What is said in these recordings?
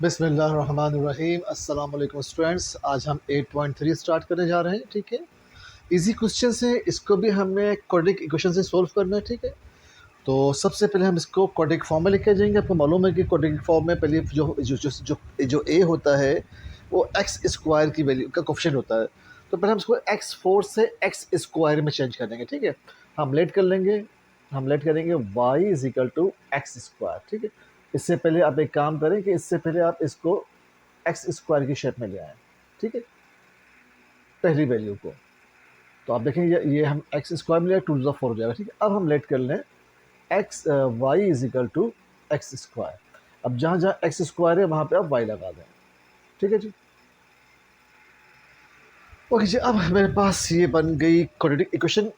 बिस्मिल्लाहिर्रहमानिर्रहीम। अस्सलाम वालेकुम स्टूडेंट्स। आज हम 8.3 स्टार्ट करने जा रहे हैं। ठीक है, इजी क्वेश्चन है, इसको भी हमें क्वाड्रेटिक इक्वेशन से सॉल्व करना है। ठीक है, तो सबसे पहले हम इसको क्वाड्रेटिक फॉर्म में लेके जाएंगे। आपको मालूम है कि क्वाड्रेटिक फॉर्म में पहले जो जो जो जो, जो ए होता है वो एक्स स्क्वायर की वैल्यू का कोफिशिएंट होता है। तो पहले हम इसको x4 से एक्स स्क्वायर में चेंज कर देंगे। ठीक है, हम लेट कर लेंगे, हम लेट करेंगे y is equal to x square. ठीक है, इससे पहले आप एक काम करें कि इससे पहले आप इसको एक्स स्क्वायर की शेप में ले आए। ठीक है, पहली वैल्यू को तो आप देखेंगे ये हम एक्स स्क्वायर में लिया, 2 to the 4 हो जाएगा। ठीक है, अब हम लेट कर लें X Y is equal to x square. अब जहाँ जहाँ एक्स स्क्वायर है वहाँ पे आप वाई लगा दें। ठीक है जी, ओके जी। अब मेरे पास ये बन गई क्वाड्रेटिक इक्वेशन।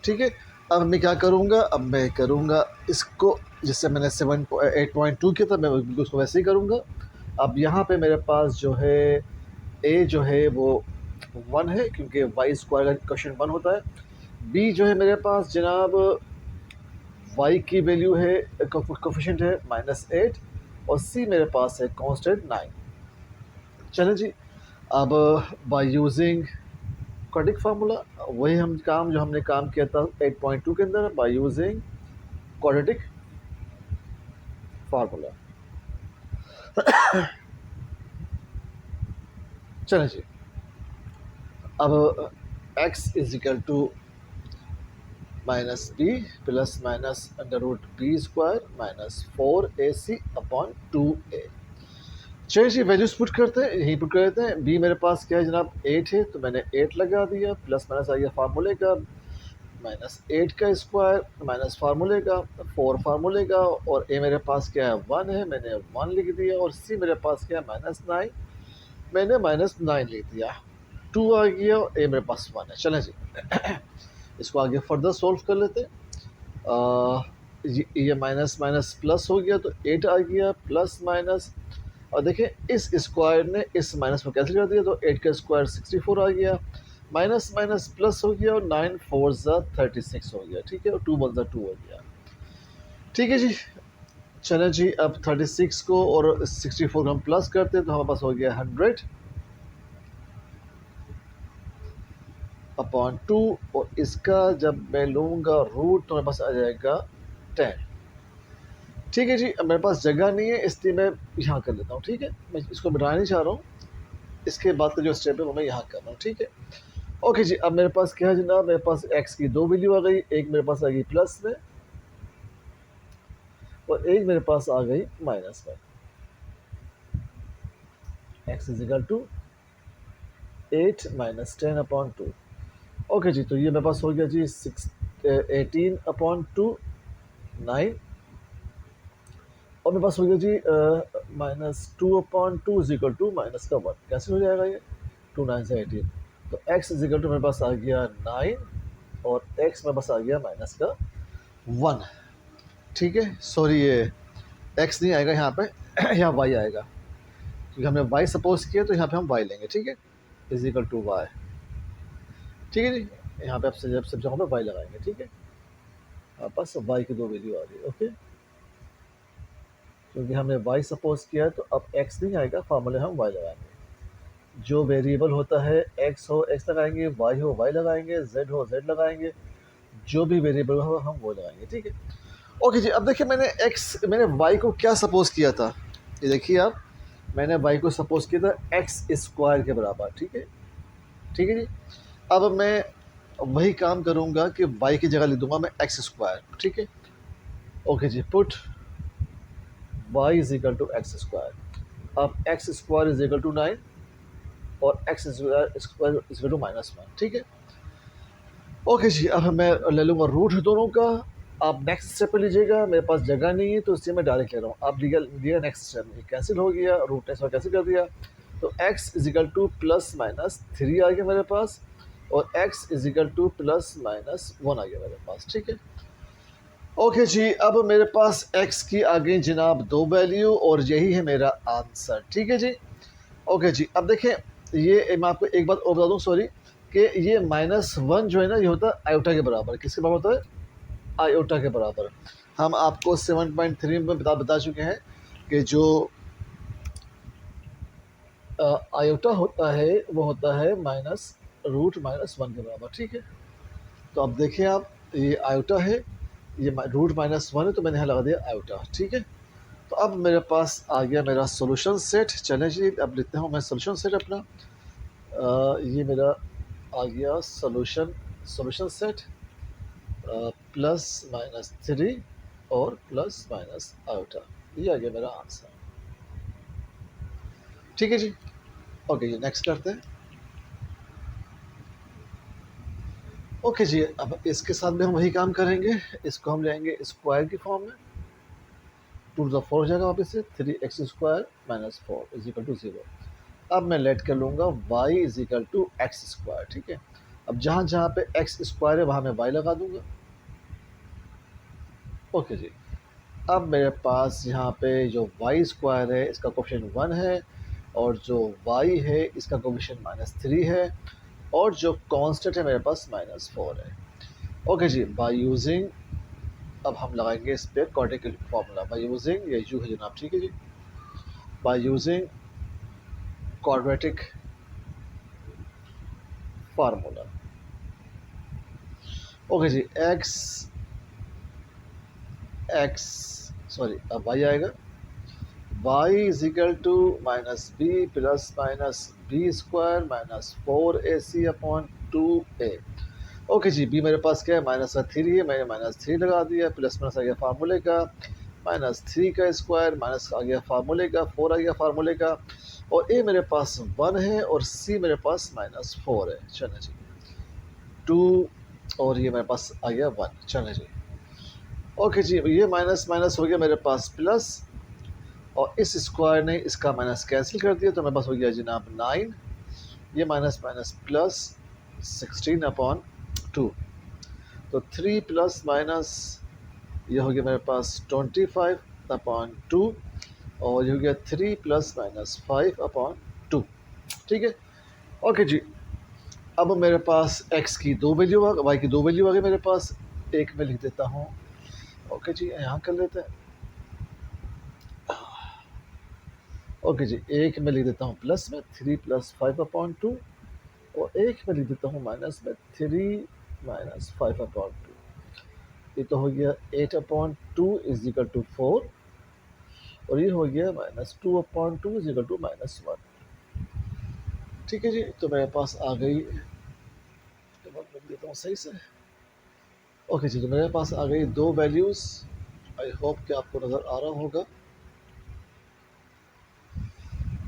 ठीक है, अब मैं क्या करूँगा, अब मैं करूँगा इसको जिससे मैंने 8.2 किया था, मैं बिल्कुल उसको वैसे ही करूँगा। अब यहाँ पे मेरे पास जो है ए जो है वो 1 है क्योंकि वाई स्क्वायर का क्वेश्चन 1 होता है। बी जो है मेरे पास जनाब वाई की वैल्यू है, कोफिशिएंट है -8, और सी मेरे पास है कांस्टेंट 9। चलें जी, अब बाय यूजिंग क्वाड्रेटिक फार्मूला वही हम काम जो हमने काम किया था 8.2 के अंदर, बाय यूजिंग क्वाड्रेटिक फार्मूला। चलें जी, अब x is equal to -b plus minus under root B square -4ac upon 2a। चलिए जी, वैल्यूज पुट करते हैं, यहीं पुट कर देते हैं। b मेरे पास क्या है जनाब 8 है, तो मैंने 8 लगा दिया, प्लस माइनस आ गया फार्मूले का -8 का स्क्वायर माइनस फार्मूले का 4 फार्मूले का, और a मेरे पास क्या है 1 है, मैंने 1 लिख दिया, और c मेरे पास क्या है -9, मैंने -9 लिख दिया। 2 आ गया और a मेरे पास 1 है। चलें जी, इसको आगे फर्दर सोल्व कर लेते हैं। ये माइनस माइनस प्लस हो गया तो 8 आ गया, प्लस माइनस, और देखें इस स्क्वायर ने इस माइनस को कैंसिल कर दिया, तो 8 का स्क्वायर 64 आ गया, माइनस माइनस प्लस हो गया, और 9 4 36 हो गया। ठीक है, और 2 1 2 हो गया। ठीक है जी, चलें जी, अब 36 को और 64 को हम प्लस करते हैं तो हमारे पास हो गया 100 अपॉन 2, और इसका जब मैं लूँगा रूट तो मेरे पास आ जाएगा 10। ठीक है जी, अब मेरे पास जगह नहीं है इसलिए मैं यहाँ कर लेता हूँ। ठीक है, मैं इसको मिटाना नहीं चाह रहा हूँ, इसके बाद का जो स्टेप है वो मैं यहाँ कर रहा हूँ। ठीक है, ओके जी। अब मेरे पास क्या है जनाब, मेरे पास x की 2 वैल्यू आ गई, एक मेरे पास आ गई प्लस में और एक मेरे पास आ गई माइनस में। x is equal to 8 - 10 upon 2। Okay जी, तो ये मेरे पास हो गया जी 18 अपॉन 2 9, और मेरे पास हो गया जी -2 upon 2 is equal to minus का 1, कैसे हो जाएगा ये 2 9 से 18, तो x इज इक्वल टू मेरे पास आ गया 9 और x मेरे पास आ गया माइनस का 1। ठीक है, सॉरी ये x नहीं आएगा यहाँ पे, यहाँ y आएगा क्योंकि हमने y सपोज किया, तो यहाँ पे हम y लेंगे। ठीक है, इज इक्वल टू y। ठीक है जी, यहाँ पे आप सब जगहों पे y लगाएंगे। ठीक है, आप पास y की 2 वैल्यू आ गई। ओके, क्योंकि हमने y सपोज किया तो अब x नहीं आएगा, फार्मूले हम y लगाएंगे। जो वेरिएबल होता है x हो x लगाएंगे, y हो y लगाएंगे, z हो z लगाएंगे, जो भी वेरिएबल हो हम वो लगाएंगे। ठीक है, ओके जी। अब देखिए मैंने y को क्या सपोज किया था, ये देखिए आप, मैंने y को सपोज किया था एक्स स्क्वायर के बराबर। ठीक है, ठीक है जी। अब मैं वही काम करूँगा कि y की जगह लिख दूंगा मैं एक्स स्क्वायर। ठीक है, ओके जी, put y is equal to x square. अब X square is equal to 9 और x square is equal to -1। ठीक है, ओके जी। अब मैं ले लूँगा रूट दोनों का। आप नेक्स्ट स्टेप पे लीजिएगा, मेरे पास जगह नहीं है तो इसलिए मैं डायरेक्ट ले रहा हूँ। आप लिया नेक्स्ट स्टेप, कैंसिल हो गया, रूट नेक्स्ट कैंसिल कर दिया, तो x इज इक्वल टू +-3 आ गया मेरे पास, और x इज इक्वल टू +-1 आ गया मेरे पास। ठीक है, ओके जी। अब मेरे पास x की आ गई जनाब 2 वैल्यू, और यही है मेरा आंसर। ठीक है जी, ओके जी। अब देखें, ये मैं आपको एक बात और बता दूँ, सॉरी, कि ये -1 जो है ना, ये होता है आयोटा के बराबर। किसके बराबर होता है? आयोटा के बराबर। हम आपको 7.3 में बता चुके हैं कि जो आयोटा होता है वो होता है माइनस रूट माइनस वन के बराबर, ठीक है। तो अब देखिए आप, ये आयोटा है, ये रूट माइनस वन है, तो मैंने यहाँ लगा दिया आयोटा, ठीक है। तो अब मेरे पास आ गया मेरा सॉल्यूशन सेट। चलें जी, अब लिखता हूँ मैं सॉल्यूशन सेट अपना। ये मेरा आ गया solution set, plus minus three और प्लस माइनस आयोटा, ये आ गया मेरा आंसर, ठीक है जी। ओके जी, नेक्स्ट करते हैं। ओके जी, अब इसके साथ भी हम वही काम करेंगे। इसको हम लेंगे स्क्वायर की फॉर्म में, टू द फोर हो जाएगा वापस से, three X square minus four is equal to zero. अब मैं लेट कर लूँगा y is equal to x square, ठीक है। अब जहाँ जहाँ पे एक्स स्क्वायर है वहाँ मैं y लगा दूंगा। ओके जी, अब मेरे पास यहाँ पे जो y स्क्वायर है इसका कोफिशिएंट वन है, और जो y है इसका कोफिशिएंट माइनस थ्री है, और जो कांस्टेंट है मेरे पास माइनस फोर है। ओके जी, बाय यूजिंग, अब हम लगाएंगे इस पर क्वाड्रेटिक फार्मूला, बाय यूजिंग, ये यू है जनाब, ठीक है जी, by using quadratic formula. Okay जी, एक्स सॉरी, अब y आएगा, y is equal to minus B plus minus B square minus four A C upon two A. Okay जी, b मेरे पास क्या है, माइनस का थ्री है, मैंने माइनस थ्री लगा दिया, प्लस माइनस आ गया फार्मूले का, माइनस थ्री का स्क्वायर माइनस आ गया फार्मूले का, फोर आ गया फार्मूले का, और a मेरे पास वन है और c मेरे पास माइनस फोर है। चलो जी, टू, और ये मेरे पास आ गया वन। चलो जी, ओके जी, ये माइनस माइनस हो गया मेरे पास प्लस, और इस स्क्वायर ने इसका माइनस कैंसिल कर दिया, तो मेरे पास हो गया जनाब नाइन, ये minus minus plus sixteen upon two, तो थ्री प्लस माइनस ये हो गया मेरे पास ट्वेंटी फाइव अपॉन टू, और ये हो गया three plus minus five upon to, ठीक है। ओके जी, अब मेरे पास x की दो वैल्यू आ, y की दो वैल्यू आ गई मेरे पास, एक में लिख देता हूँ। ओके जी, यहाँ कर लेते हैं। ओके जी, एक में लिख देता हूँ प्लस में three plus five upon two, और एक में लिख देता हूँ माइनस में three minus five upon two. ये तो हो गया eight upon two is equal to four, और ये हो गया minus two upon two is equal to minus one, ठीक है जी। तो मेरे पास आ गई, लिख देता हूँ सही से। ओके जी, तो मेरे पास आ गई दो वैल्यूज़, आई होप कि आपको नज़र आ रहा होगा।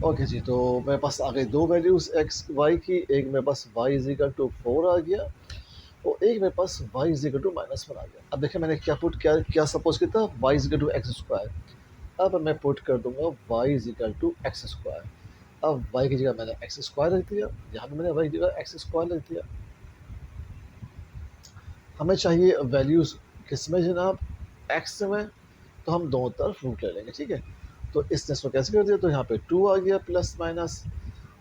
ओके जी, तो मेरे पास आ गई दो वैल्यूज़ एक्स वाई की, एक मेरे पास Y is equal to four आ गया, और एक मेरे पास Y is equal to minus one आ गया। अब देखिए मैंने क्या क्या सपोज किया था, Y is equal to x square. अब मैं पुट कर दूंगा Y is equal to x square. अब वाई की जगह मैंने एक्स स्क्वायर रख दिया, यहाँ पे मैंने वाई की जगह एक्स स्क्वायर रख दिया। हमें चाहिए वैल्यूज़ किस में जनाब, एक्स में, तो हम दोनों तरफ रूट ले लेंगे, ठीक है। तो इसने इसको कैसे कर दिया, तो यहाँ पे टू आ गया प्लस माइनस,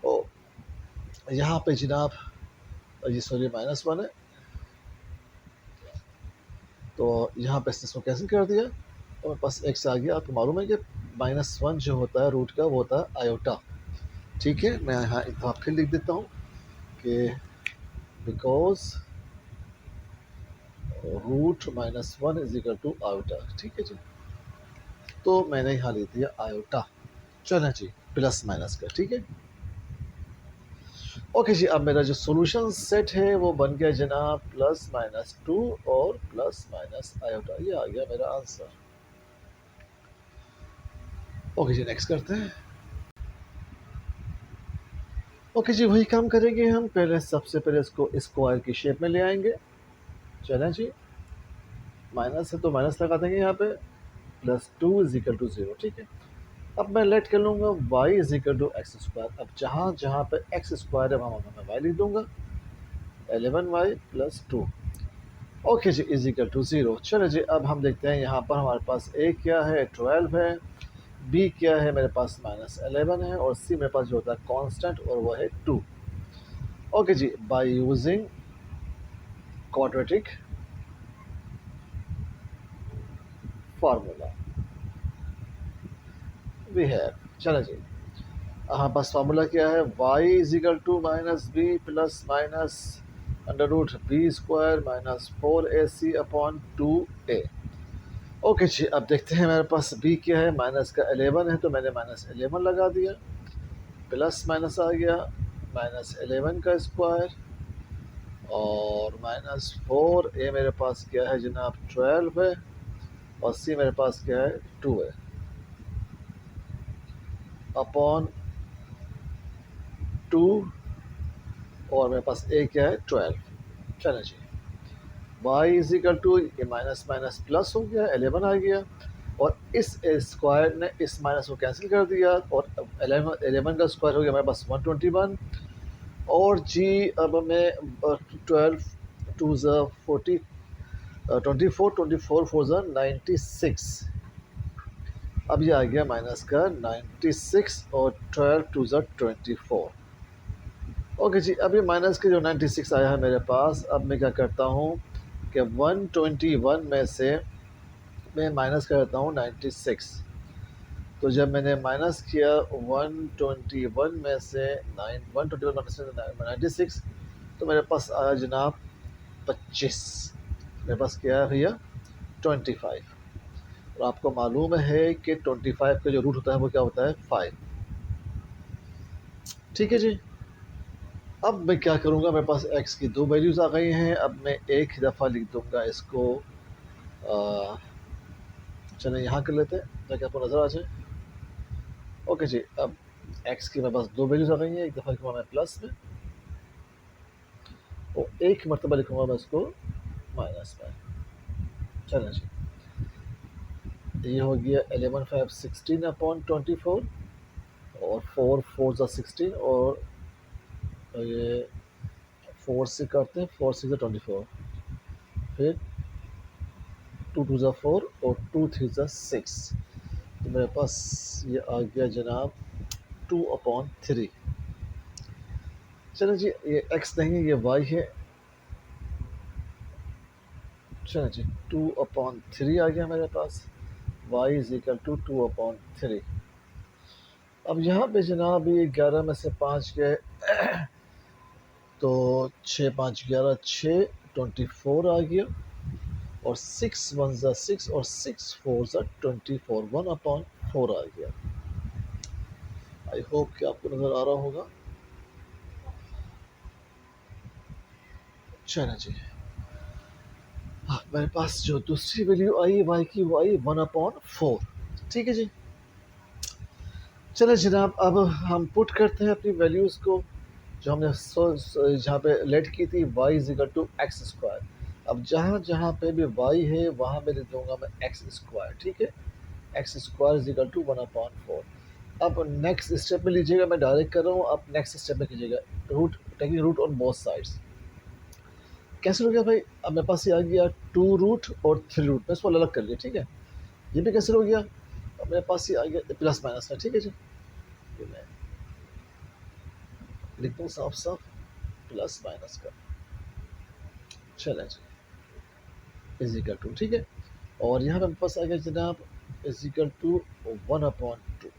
और यहाँ पे जनाब ये सॉरी माइनस वन है, तो यहाँ पे इसने इसको कैंसिल कर दिया, और मेरे पास एक्स आ गया। आपको मालूम है कि माइनस वन जो होता है रूट का वो होता है आयोटा, ठीक है। मैं यहाँ एक बार फिर लिख देता हूँ कि because root minus one is equal to iota, ठीक है जी। तो मैंने यहाँ लिख दिया आयोटा, चलो जी, प्लस माइनस का, ठीक है। ओके जी, अब मेरा जो सॉल्यूशन सेट है वो बन गया जनाब प्लस माइनस टू और प्लस माइनस आयोटा, ये आ गया मेरा आंसर। ओके जी, नेक्स्ट करते हैं। ओके जी, वही काम करेंगे हम, पहले सबसे पहले इसको स्क्वायर की शेप में ले आएंगे। चलें जी, माइनस है तो माइनस लगा देंगे यहाँ पे, plus two is equal to zero, ठीक है। अब मैं लेट कर लूँगा Y is equal to x square. अब जहाँ जहाँ पे एक्स स्क्वायर है वहाँ मैं वाई लिख दूंगा, eleven Y plus two. Okay जी, इज इक्वल टू ज़ीरो। चलो जी, अब हम देखते हैं यहाँ पर हमारे पास ए क्या है, 12 है, बी क्या है, मेरे पास माइनस 11 है, और सी मेरे पास जो होता है कांस्टेंट, और वो है 2। ओके जी, by using quadratic formula we have, चलो जी, हाँ, बस फार्मूला क्या है, y is equal to minus B plus minus under root B square minus 4ac upon 2a। Okay जी, अब देखते हैं मेरे पास b क्या है, माइनस का 11 है तो मैंने माइनस 11 लगा दिया, प्लस माइनस आ गया माइनस 11 का स्क्वायर और माइनस 4a मेरे पास क्या है जनाब 12 है और c मेरे पास क्या है 2 है अपॉन 2 और मेरे पास a क्या है 12। चलो जी, y इज इक्वल टू ये माइनस माइनस प्लस हो गया 11 आ गया और इस स्क्वायर ने इस माइनस को कैंसिल कर दिया और 11 का स्क्वायर हो गया मेरे पास 121 और जी अब मैं 12 टू ज़ा 40 24 24 फोर ज़ा 96 अब ये आ गया माइनस का 96 और 12 टू ज़ा 24। ओके जी, अब ये माइनस के जो 96 आया है मेरे पास, अब मैं क्या करता हूँ कि 121 में से मैं माइनस कर देता हूँ 96। तो जब मैंने माइनस किया 121 में से 121 माइनस से 96 तो मेरे पास आया जनाब 25। मेरे पास क्या है भैया 25 और आपको मालूम है कि 25 का जो रूट होता है वो क्या होता है 5। ठीक है जी, अब मैं क्या करूँगा, मेरे पास x की दो वैल्यूज़ आ गई हैं, अब मैं एक ही दफ़ा लिख दूँगा इसको। चलें यहाँ कर लेते हैं ताकि आपको नज़र आ जाए। ओके जी, अब x की मेरे पास दो वैल्यूज़ आ गई हैं, एक दफ़ा लिखूँगा मैं प्लस में और एक मरतबा लिखूँगा मैं इसको माइनस में। चलें जी, ये हो गया 11 5 16 अपॉन 24 और 4 4 ज़ा 16 और ये 4 से करते हैं, 4 6 ज़ा 24, फिर 2 2 ज़ा 4 और 2 3 ज़ा 6 तो मेरे पास ये आ गया जनाब 2 अपॉन 3। चलो जी, ये x नहीं है ये y है। चलो जी, 2 अपॉन 3 आ गया मेरे पास, y is equal to 2 upon 3। अब यहाँ पे जनाब ये 11 में से 5 गए तो 6 5 11 6 24 आ गया और 6 1 ज़ा 6 और 6 4 ज़ा 24 1 अपॉन 4 आ गया। आई होप कि आपको नज़र आ रहा होगा। चलो जी, मेरे पास जो दूसरी वैल्यू आई y की वो आई 1 अपॉन 4। ठीक है जी, चले जनाब, अब हम पुट करते हैं अपनी वैल्यूज़ को जो हमने जहाँ पे लेट की थी y is equal to x square. अब जहाँ जहाँ पे भी y है वहाँ पे लिख दूंगा मैं एक्स स्क्वायर। ठीक है, x square is equal to 1 upon 4। अब नेक्स्ट स्टेप में लीजिएगा, मैं डायरेक्ट कर रहा हूँ, अब नेक्स्ट स्टेप में कीजिएगा root, taking root on both sides. कैसे हो गया भाई, अब मेरे पास ये आ गया 2 रूट और 3 रूट, मैं इसको अलग कर लिया। ठीक है, ये भी कैसे हो गया, अब मेरे पास ये आ गया प्लस माइनस का। ठीक है जी, मैं लिखता हूँ साफ साफ प्लस माइनस का। चलें जी, इज इक्वल टू, ठीक है, और यहाँ पे मेरे पास आ गया जनाब is equal to 1 upon 2।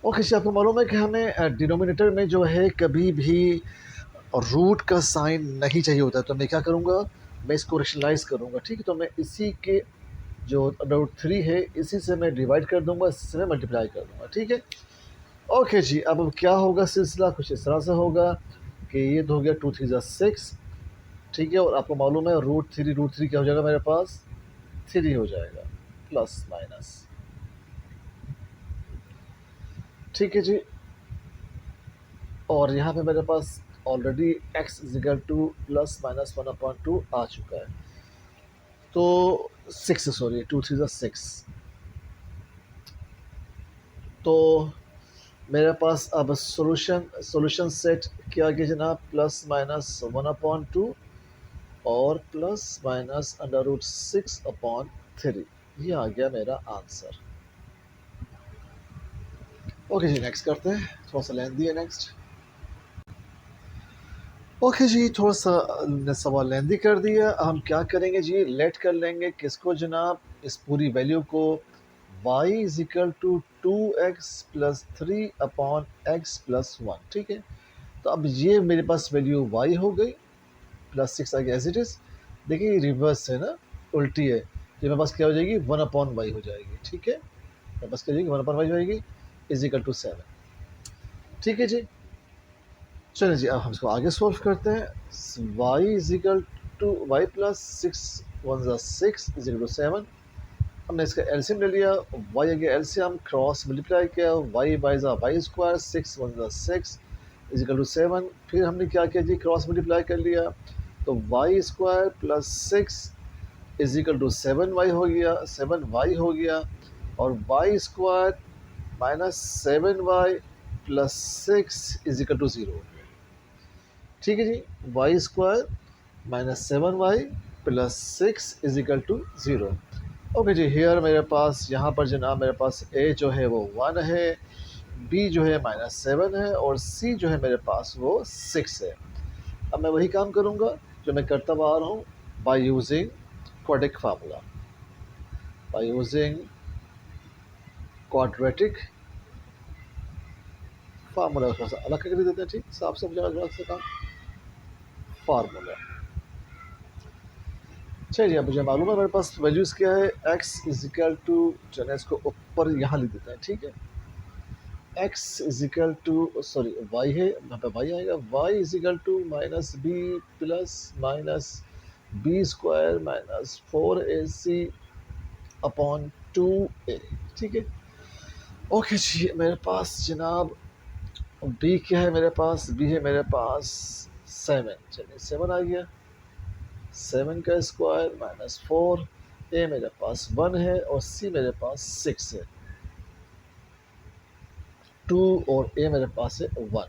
Okay जी, आपको मालूम है कि हमें डिनोमिनेटर में जो है कभी भी रूट का साइन नहीं चाहिए होता है, तो मैं क्या करूँगा, मैं इसको रेशनलाइज करूँगा। ठीक है, तो मैं इसी के जो √3 है इसी से मैं डिवाइड कर दूंगा, इसी से मैं मल्टीप्लाई कर दूंगा। ठीक है, ओके जी, अब क्या होगा, सिलसिला कुछ इस तरह से होगा कि ये तो हो गया 2 3 ज़ा 6। ठीक है, और आपको मालूम है √3 क्या हो जाएगा मेरे पास 3 हो जाएगा प्लस माइनस। ठीक है जी, और यहाँ पे मेरे पास already x is equal to plus minus 1 upon 2 आ चुका है, तो 6 सॉरी 2 3 ज़ा 6। तो मेरे पास अब सॉल्यूशन सेट क्या गया जनाब, प्लस माइनस 1 अपॉन 2 और प्लस माइनस √6 अपॉन 3। ये आ गया मेरा आंसर। ओके जी, नेक्स्ट करते हैं, थोड़ा सा लेंदी है नेक्स्ट। ओके जी, थोड़ा सा सवाल लेंदी कर दिया, हम क्या करेंगे जी, लेट कर लेंगे किसको जनाब, इस पूरी वैल्यू को y is equal to 2x+3/x+1, ठीक है। तो अब ये मेरे पास वैल्यू y हो गई, +6 आ गया एज इट इज़। देखिए रिवर्स है ना, उल्टी है, तो मेरे पास क्या हो जाएगी 1/y हो जाएगी, ठीक है। मेरे पास क्या हो जाएगी 1/y हो जाएगी = 7, ठीक है जी। चलिए जी, अब हम इसको आगे सॉल्व करते हैं। y +6 1 ज़ा 6 = 7। हमने इसका एलसीएम ले लिया, y आ गया एलसीएम, क्रॉस मल्टीप्लाई किया, y बाई ज़ा वाई स्क्वायर, 6 1 ज़ा 6 = 7। फिर हमने क्या किया जी, क्रॉस मल्टीप्लाई कर लिया, तो y² + 6 = 7y हो गया, 7y हो गया, और y² - 7y + 6 = 0 हो गया, ठीक है जी। y² - 7y + 6 = 0। Okay ji, here मेरे पास यहाँ पर जनाब मेरे पास a जो है वो 1 है, b जो है -7 है, और c जो है मेरे पास वो 6 है। अब मैं वही काम करूँगा जो मैं करता हुआ आ रहा हूँ, bye using quadratic formula, by using quadratic formula. थोड़ा सा अलग करके देते हैं, ठीक, साफ साफ जगह से काम फार्मूला। चलिए, अब मुझे मालूम है मेरे पास वैल्यूज़ क्या है, x = चलिए इसको ऊपर यहाँ लिख देते हैं, ठीक है। x सॉरी y है, यहाँ पे y आएगा, y -b - -b² - 4ac/2a, ठीक है। ओके जी, मेरे पास जनाब b क्या है, मेरे पास b है मेरे पास 7, चलिए 7 आ गया, 7 का स्क्वायर -4, a मेरे पास 1 है और c मेरे पास 6 है, 2 और a मेरे पास है 1।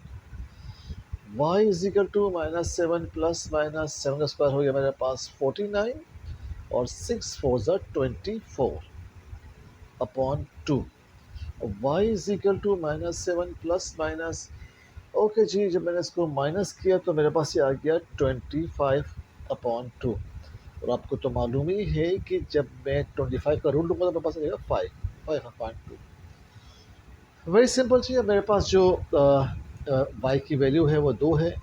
y -7 +- 7 का स्क्वायर हो गया मेरे पास 49, और 6 4 ज़ा 24/2। y -7 +- ओके जी, जब मैंने इसको माइनस किया तो मेरे पास ये आ गया 25/2। और आपको तो मालूम ही है कि जब मैं 25 का रूट लूँगा तो मेरे पास आ जाएगा 5/2। वेरी सिंपल चीज़ है, मेरे पास जो y की वैल्यू है वो 2 है,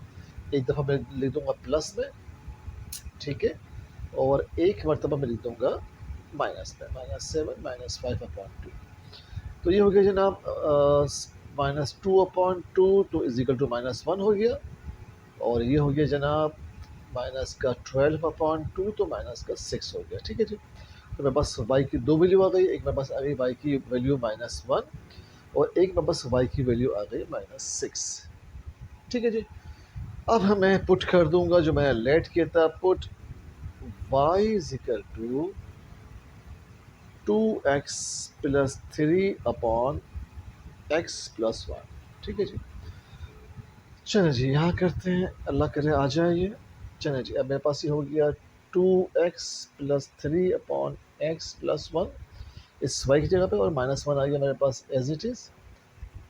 एक दफ़ा मैं लिख दूँगा प्लस में, ठीक है, और एक मरतबा मैं लिख दूँगा माइनस में, -7 - 5/2। तो ये हो गया जनाब -2/2, तो = -1 हो गया, और ये हो गया जनाब -12/2, तो -6 हो गया, ठीक है जी। तो मेरे पास y की दो वैल्यू आ गई, एक मेरे पास आ गई y की वैल्यू -1, और एक मेरे पास y की वैल्यू आ गई -6, ठीक है जी। अब मैं पुट कर दूंगा जो मैंने लेट किया था, पुट y = 2x + 3/x+1, ठीक है जी। चलिए जी, यहाँ करते हैं, अल्लाह करे आ जाए ये। चलिए जी, अब मेरे पास ये हो गया 2x + 3/x+1 इस y की जगह पे, और -1 आ गया मेरे पास एज इट इज़,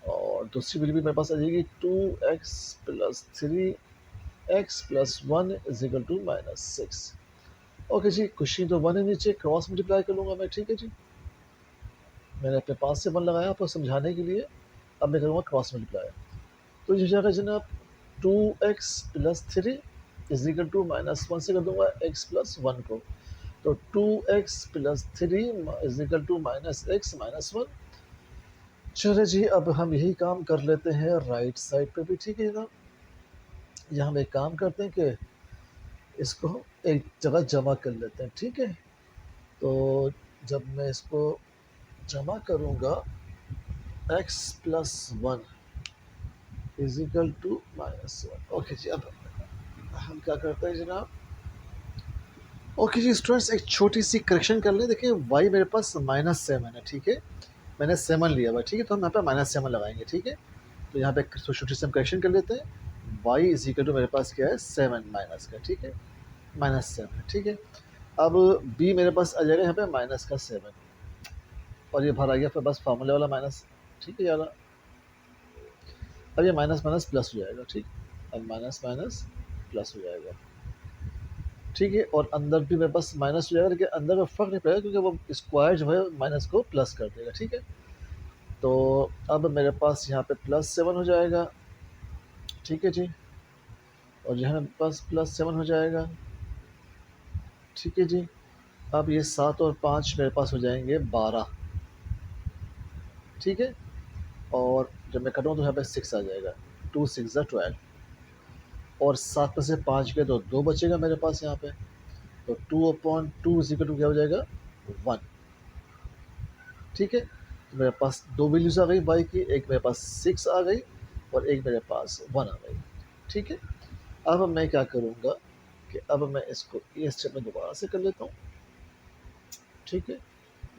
और दूसरी वैल्यू भी मेरे पास आ जाएगी 2x + 3x+1 = -6। ओके जी, क्वेश्चन तो 1 है नीचे, क्रॉस मल्टीप्लाई कर लूँगा मैं, ठीक है जी। मैंने अपने पास से 1 लगाया आपको समझाने के लिए, अब मैं करूँगा क्रॉस मल्टीप्लाई। तो ये हो जाएगा जनाब 2x + 3 -1 से कर दूँगा x+1 को, तो 2x + 3 -x -1। चलिए जी, अब हम यही काम कर लेते हैं राइट साइड पे भी, ठीक है ना। यहाँ हम एक काम करते हैं कि इसको एक जगह जमा कर लेते हैं, ठीक है। तो जब मैं इसको जमा करूँगा x+1 = -1। ओके जी, अब हम क्या करते हैं जनाब, ओके जी स्टूडेंट्स, एक छोटी सी करेक्शन कर लें। देखिए y मेरे पास -7 है, ठीक है, मैंने 7 लिया हुआ, ठीक है, तो हम यहाँ पे -7 लगाएंगे, ठीक है। तो यहाँ पे छोटी सी हम करेक्शन कर लेते हैं, y = मेरे पास क्या है 7 माइनस का, ठीक है, -7, ठीक है। अब b मेरे पास आ जाएगा यहाँ पे -7, और ये बाहर आ गया फिर बस फार्मूले वाला माइनस, ठीक है यार। अब ये माइनस माइनस प्लस हो जाएगा, ठीक, अब माइनस माइनस प्लस हो जाएगा, ठीक है, और अंदर भी मेरे पास माइनस हो जाएगा, लेकिन अंदर में फ़र्क नहीं पड़ेगा क्योंकि वो स्क्वायर जो है माइनस को प्लस कर देगा, ठीक है। तो अब मेरे पास यहाँ पे +7 हो जाएगा, ठीक है जी, और यहाँ मेरे पास +7 हो जाएगा, ठीक है जी। अब ये 7 और 5 मेरे पास हो जाएंगे 12, ठीक है, और जब मैं कटूँ तो यहाँ पे 6 आ जाएगा, 2 6 ज़ा 12, और 7 में से 5 गए तो 2 बचेगा मेरे पास यहाँ पे, तो 2/2 इज इक्वल टू क्या हो जाएगा, 1, ठीक है। तो मेरे पास 2 वैल्यूज़ आ गई y की, एक मेरे पास 6 आ गई और एक मेरे पास 1 आ गई, ठीक है। अब मैं क्या करूँगा कि अब मैं इसको ये स्टेप में दोबारा से कर लेता हूँ, ठीक है।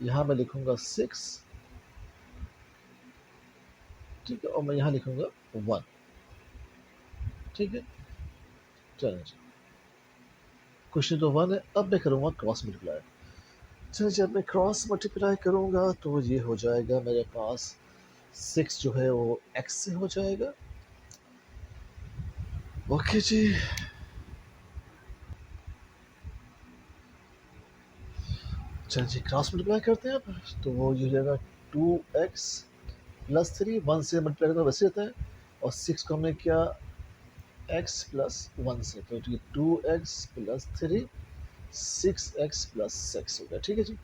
यहाँ मैं लिखूँगा 6, ठीक है, और मैं यहाँ लिखूँगा 1, ठीक है। चलें जी, क्वेश्चन तो 1 है। अब मैं करूँगा क्रॉस मल्टीप्लाई। चलिए जब मैं क्रॉस मल्टीप्लाई करूँगा तो ये हो जाएगा मेरे पास 6 जो है वो x से हो जाएगा, ओके जी। चलिए जी क्रॉस मल्टीप्लाई करते हैं अब, तो वो ये हो जाएगा 2x प्लस 3, 1 से मल्टीप्लाई करना वैसे रहता है, और 6 को हमने क्या x प्लस 1 से, तो ये 2x प्लस 3 6x प्लस 6 हो गया, ठीक है जी।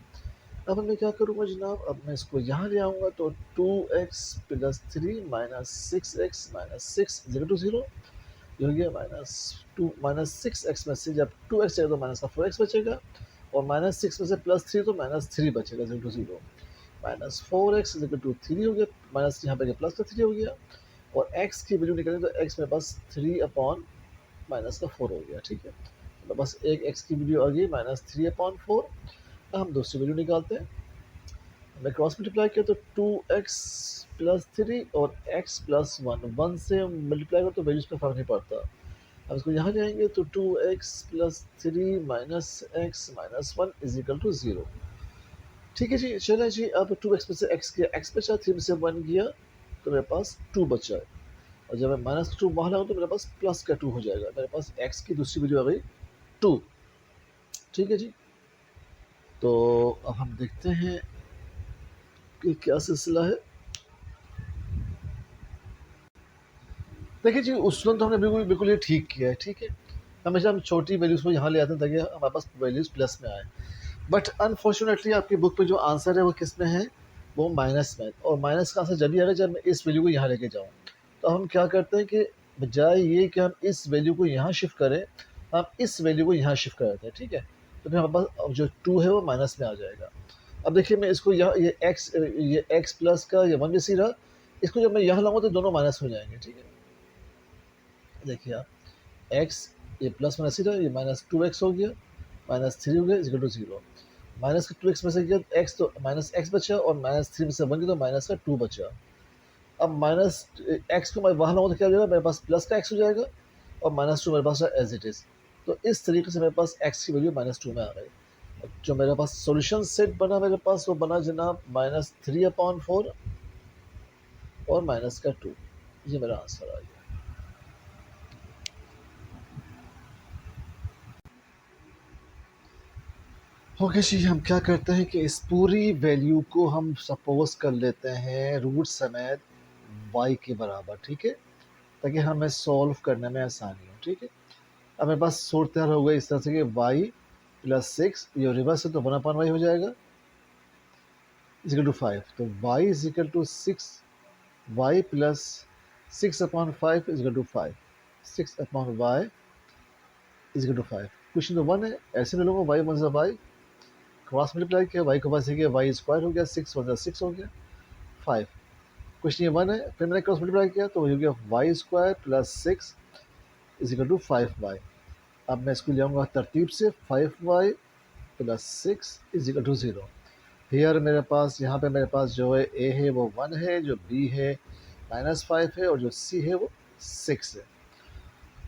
अब मैं क्या करूँगा जनाब, अब मैं इसको यहाँ ले आऊँगा, तो 2x plus 3 minus 6x minus 6 0 ये हो गया -2 -6x में से जब 2x जाएगा तो माइनस का 4x बचेगा, और -6 में से +3 तो -3 बचेगा 0 -4x इज इक्वल टू 3 हो गया, माइनस यहाँ पे प्लस का 3 हो गया, और x की वैल्यू निकालें तो x मेरे पास 3 अपॉन माइनस का 4 हो गया, ठीक है। तो बस एक x की वैल्यू आ गई -3/4। अब हम दूसरी वैल्यू निकालते हैं, मैं क्रॉस मल्टीप्लाई किया तो 2x प्लस 3 और x प्लस 1 से मल्टीप्लाई करो तो वैल्यूज पे फर्क नहीं पड़ता। अब इसको यहाँ जाएंगे तो 2x plus 3 minus x minus 1 is equal to 0, ठीक है जी। चलिए जी, अब 2x में से x किया, x बचा, 3 में से 1 गया तो मेरे पास 2 बचा, और जब मैं -2 वहाँ लगाऊँ तो मेरे पास प्लस का 2 हो जाएगा, मेरे पास x की दूसरी वैल्यू आ गई 2, ठीक है जी। तो अब हम देखते हैं कि क्या सिलसिला है। देखिए जी, उसूलन तो हमने बिल्कुल बिल्कुल ये ठीक किया है, ठीक है। हमेशा हम छोटी वैल्यूज़ को यहाँ ले आते हैं ताकि हमारे पास वैल्यूज़ प्लस में आए, बट अनफॉर्चुनेटली आपकी बुक में जो आंसर है वो किस में है, वो माइनस में, और माइनस का आंसर जब भी आएगा जब मैं इस वैल्यू को यहाँ लेके जाऊँ। तो हम क्या करते हैं कि बजाय ये कि हम इस वैल्यू को यहाँ शिफ्ट करें, हम इस वैल्यू को यहाँ शिफ्ट कर देते हैं, ठीक है। तो फिर हमारे पास जो 2 है वो माइनस में आ जाएगा। अब देखिए मैं इसको यहाँ ये एक्स प्लस का ये 1 जैसे ही रहा, इसको जब मैं यहाँ लाऊँगा तो दोनों माइनस हो जाएंगे, ठीक है। देखिए आप x ये प्लस माइनस ही रहा, ये -2x हो गया, -3 हो गया इज इक्वल टू 0, माइनस का 2x में से गया x तो माइनस x बचा, और -3 में से 1 गया तो माइनस का 2 बचा। अब माइनस x को मैं वहाँ लाऊँ तो क्या हो जाएगा, मेरे पास प्लस का x हो जाएगा, और -2 मेरे पास एज इट इज़। तो इस तरीके से मेरे पास x की वैल्यू -2 में आ गई। जो मेरे पास सॉल्यूशन सेट बना मेरे पास वो बना जनाब -3/4 और माइनस का 2, ये मेरा आंसर आ गया। ओके जी, हम क्या करते हैं कि इस पूरी वैल्यू को हम सपोज कर लेते हैं रूट समेत y के बराबर, ठीक है, ताकि हमें सॉल्व करने में आसानी हो, ठीक है। अब मेरे पास सूरत तैयार हो गई इस तरह से कि y प्लस 6 ये रिवर्स है तो 1/y हो जाएगा इज इक्वल टू 5, तो y is equal to 6 y plus 6/5 is equal to 5, 6/y is equal to 5। Question तो 1 है, ऐसे में लूँगा y 1 y, क्रॉस मल्टीप्लाई किया, y को पास किया, y स्क्वायर हो गया, 6 1 6 हो गया 5। क्वेश्चन ये 1 है, फिर मैंने क्रॉस मल्टीप्लाई किया तो हो गया y square plus 6 is equal to 5y। अब मैं इसको ले आऊँगा तरतीब से, 5y plus 6 is equal to 0। Here मेरे पास यहाँ पे मेरे पास जो है a है वो 1 है, जो b है -5 है, और जो c है वो 6 है।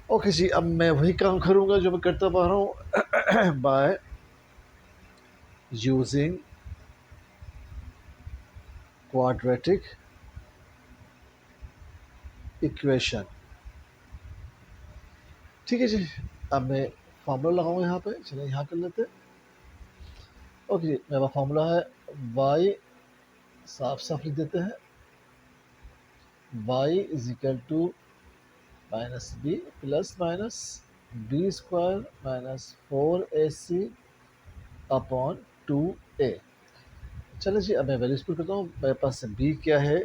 ओके जी, अब मैं वही काम करूँगा जो मैं करता पा रहा हूँ बाय यूजिंग क्वाड्रेटिक इक्वेशन, ठीक है जी। अब मैं फार्मूला लगाऊंगा यहाँ पे, चलिए यहाँ कर लेते हैं। ओके जी, मेरा फार्मूला है y, साफ साफ लिख देते हैं, y is equal to minus B plus minus B square minus 4ac upon 2a। चलो जी, अब मैं वैल्यूज पुट करता हूँ। मेरे पास बी क्या है,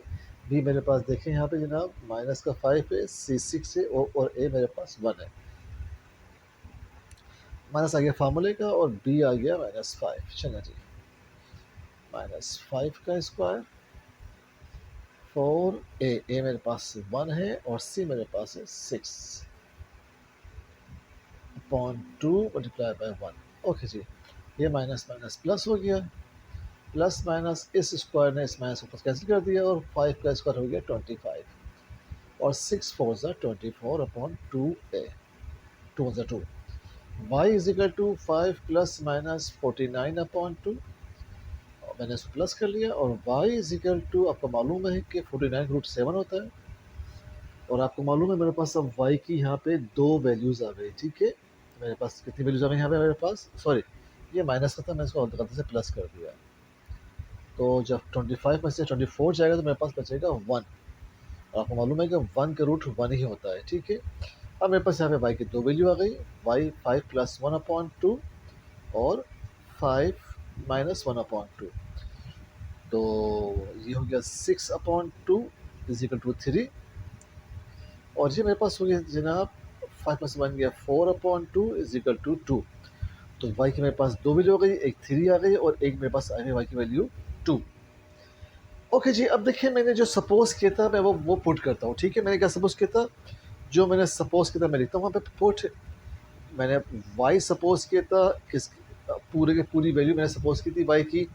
बी मेरे पास देखें यहाँ पे जनाब माइनस का 5 है, सी 6 है और ए मेरे पास 1 है। माइनस आ गया फार्मूले का और बी आ गया -5। चलो जी, -5 का स्क्वायर 4a, ए मेरे पास 1 है और सी मेरे पास है 6 अपॉन 2 मल्टीप्लाई बाय 1। ओके जी, ये माइनस माइनस प्लस हो गया, प्लस माइनस इस स्क्वायर ने इस माइनस को प्लस कैंसिल कर दिया और 5 का स्क्वायर हो गया 25 और 6 4 ज़ा 24 अपॉन 2a, 2 ज़ा 2। y is equal to 5 plus minus 49 upon 2, मैंने इसको प्लस कर लिया। और y इज इक्वल टू, आपको मालूम है कि 49 रूट 7 होता है और आपको मालूम है मेरे पास अब y की यहाँ पे 2 वैल्यूज़ आ गई। ठीक है, मेरे पास कितनी वैल्यूज़ आ गई यहाँ पे, मेरे पास सॉरी ये माइनस का था, मैं इसको गलती से प्लस कर दिया। तो जब 25 में से 24 जाएगा तो मेरे पास बचेगा 1 और आपको मालूम है कि 1 का रूट 1 ही होता है। ठीक है, अब मेरे पास यहाँ पे y की 2 वैल्यू आ गई, y 5 प्लस 1 अपॉन 2 और 5 माइनस 1 अपॉन 2। तो ये हो गया 6 अपॉन 2 इज इक्वल टू 3 और ये मेरे पास हो गया जनाब 5 प्लस 1 गया 4 अपॉन 2 इज इक्वल टू 2। तो y की मेरे पास 2 वैल्यू आ गई, एक 3 आ गई और एक मेरे पास आ गई y की वैल्यू 2। ओके जी, अब देखिए मैंने जो सपोज किया था मैं वो पुट करता हूँ। ठीक है, मैंने क्या सपोज किया था, जो मैंने सपोज किया था मैं लिखता हूँ वहाँ पे पुट। मैंने y सपोज किया था, किस पूरे के पूरी वैल्यू मैंने सपोज की थी y की,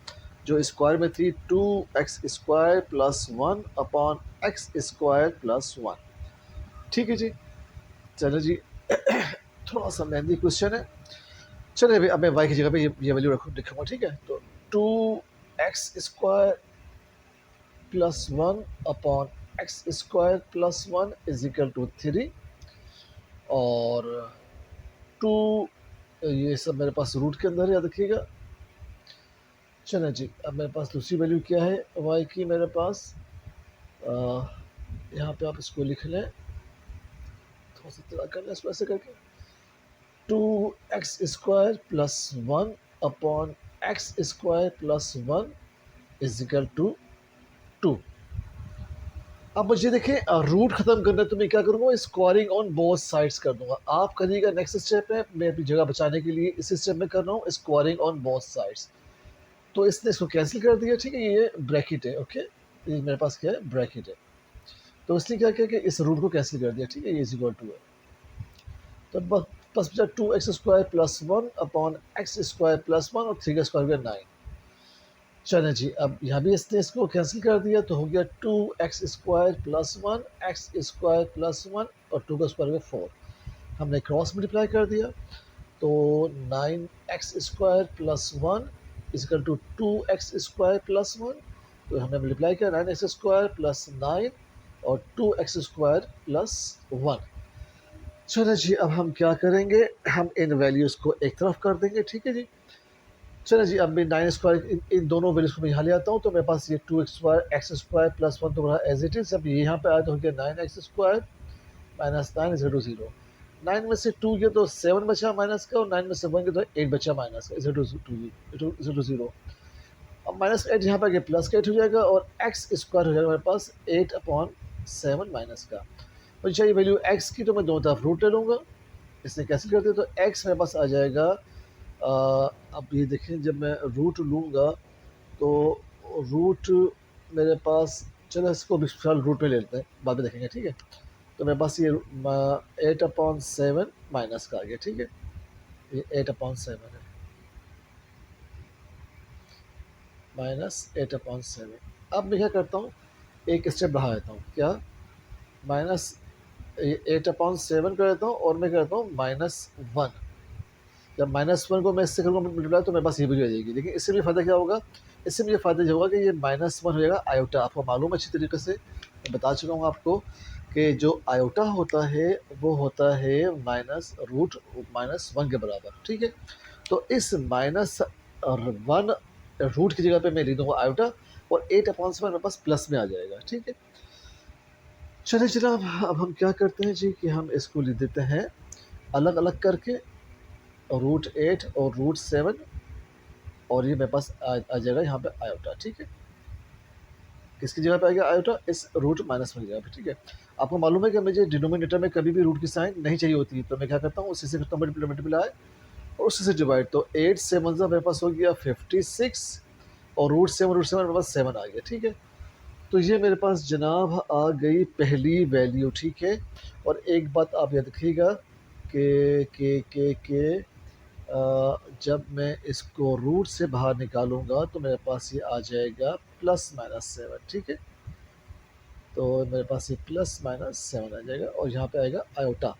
जो स्क्वायर में थी 2x square plus 1 upon x square plus 1। ठीक है जी, चलो जी थोड़ा सा लेंथी क्वेश्चन है। चलिए अभी अब मैं y की जगह पे ये वैल्यू लिखूंगा। ठीक है, तो 2x square plus 1 upon x square plus 1 is equal to 3 और 2, ये सब मेरे पास रूट के अंदर याद रखिएगा। चलें जी, अब मेरे पास दूसरी वैल्यू क्या है y की, मेरे पास यहाँ पे आप इसको लिख लें, थोड़ा सा तरह कर लें इसको ऐसे करके, 2x square plus 1 upon x square plus 1 is equal to 2। अब मुझे देखिए रूट खत्म करना है तो मैं क्या करूँगा, स्क्वायरिंग ऑन बोथ साइड्स कर दूंगा। आप करिएगा नेक्स्ट स्टेप में, मैं अपनी जगह बचाने के लिए इस स्टेप में कर रहा हूँ स्क्वायरिंग ऑन बोथ साइड्स। तो इसने इसको कैंसिल कर दिया। ठीक है, ये ब्रैकेट है। ओके, ये मेरे पास क्या है, ब्रैकेट है। तो इसलिए क्या किया कि इस रूट को कैंसिल कर दिया। ठीक है, ये इज इक्वल टू है, तो बस बचा 2x square plus 1 upon x square plus 1 और 3 का स्क्वायर हो गया 9। चलें जी, अब यहाँ भी इसने इसको कैंसिल कर दिया तो हो गया 2x square plus 1 x square plus 1 और 2 का स्क्वायर हो गया 4। हमने क्रॉस मल्टीप्लाई कर दिया तो 9x square plus 1 is equal to 2x square plus 1। तो हमने मल्टीप्लाई किया 9x स्क्वायर प्लस 9 और 2x स्क्वायर प्लस 1। चलो जी, अब हम क्या करेंगे, हम इन वैल्यूज़ को एक तरफ कर देंगे। ठीक है जी, चलो जी, अब मैं 9 स्क्वायर इन दोनों वैल्यूज़ को मैं यहाँ ले आता हूँ। तो मेरे पास ये 2x square x square plus 1 तो रहा एज इट इज़। अब ये यहाँ पे आया तो हो गया 9x square minus 9 is to 0। 9 में से 2 गया तो 7 बचा माइनस का और 9 में से 1 गया तो 8 बचा माइनस का, इज टू 0। अब माइनस 8 यहाँ पर गया प्लस का 8 हो जाएगा और एक्स स्क्वायर हो जाएगा मेरे पास 8 अपॉन 7 माइनस का। मुझे चाहिए वैल्यू एक्स की, तो मैं दोनों तरफ रूट ले लूँगा। इसने कैंसिल करते तो एक्स मेरे पास आ जाएगा। अब ये देखें, जब मैं रूट लूँगा तो रूट मेरे पास, चलो इसको भी फिलहाल रूट में ले लेते हैं, बाद में देखेंगे। ठीक है, तो मेरे पास ये 8/7 माइनस का आ गया। ठीक है, ये 8/7 है, -8/7। अब मैं क्या करता हूँ, एक स्टेप बढ़ा देता हूँ, क्या माइनस 8/7 कर देता हूँ और मैं करता हूँ -1। जब -1 को मैं इससे करूँगा मल्टीप्लाई तो मेरे पास ये वैल्यू आ जाएगी। लेकिन इससे मुझे फ़ायदा क्या होगा, इससे मुझे फ़ायदा ये होगा कि ये -1 हो जाएगा आयोटा। आपको मालूम है अच्छी तरीके से, मैं बता चुका हूँ आपको कि जो आयोटा होता है वो होता है -√-1 के बराबर। ठीक है, तो इस -1 रूट की जगह पे मैं लिख दूँगा आयोटा और 8/7 मेरे पास प्लस में आ जाएगा। ठीक है, चलिए जनाब, अब हम क्या करते हैं जी कि हम इसको लिख देते हैं अलग अलग करके, √8 और √7, और ये मेरे पास आ जाएगा यहाँ पे आयोटा। ठीक है, किसकी जगह पे आएगा आयोटा? इस रूट माइनस वन की जगह पे। ठीक है, आपको मालूम है कि मुझे डिनोमिनेटर में कभी भी रूट की साइन नहीं चाहिए होती, तो मैं क्या करता हूँ, उसी से करता हूँ मल्टीप्लाई और उसी से डिवाइड। तो 8 7 मेरे पास हो गया 56, और √7 मेरे पास 7 आ गया। ठीक है, तो ये मेरे पास जनाब आ गई पहली वैल्यू। ठीक है, और एक बात आप याद रखिएगा कि जब मैं इसको रूट से बाहर निकालूंगा तो मेरे पास ये आ जाएगा +-7। ठीक है, तो मेरे पास ये +-7 आ जाएगा, और यहाँ पे आएगा आयोटा,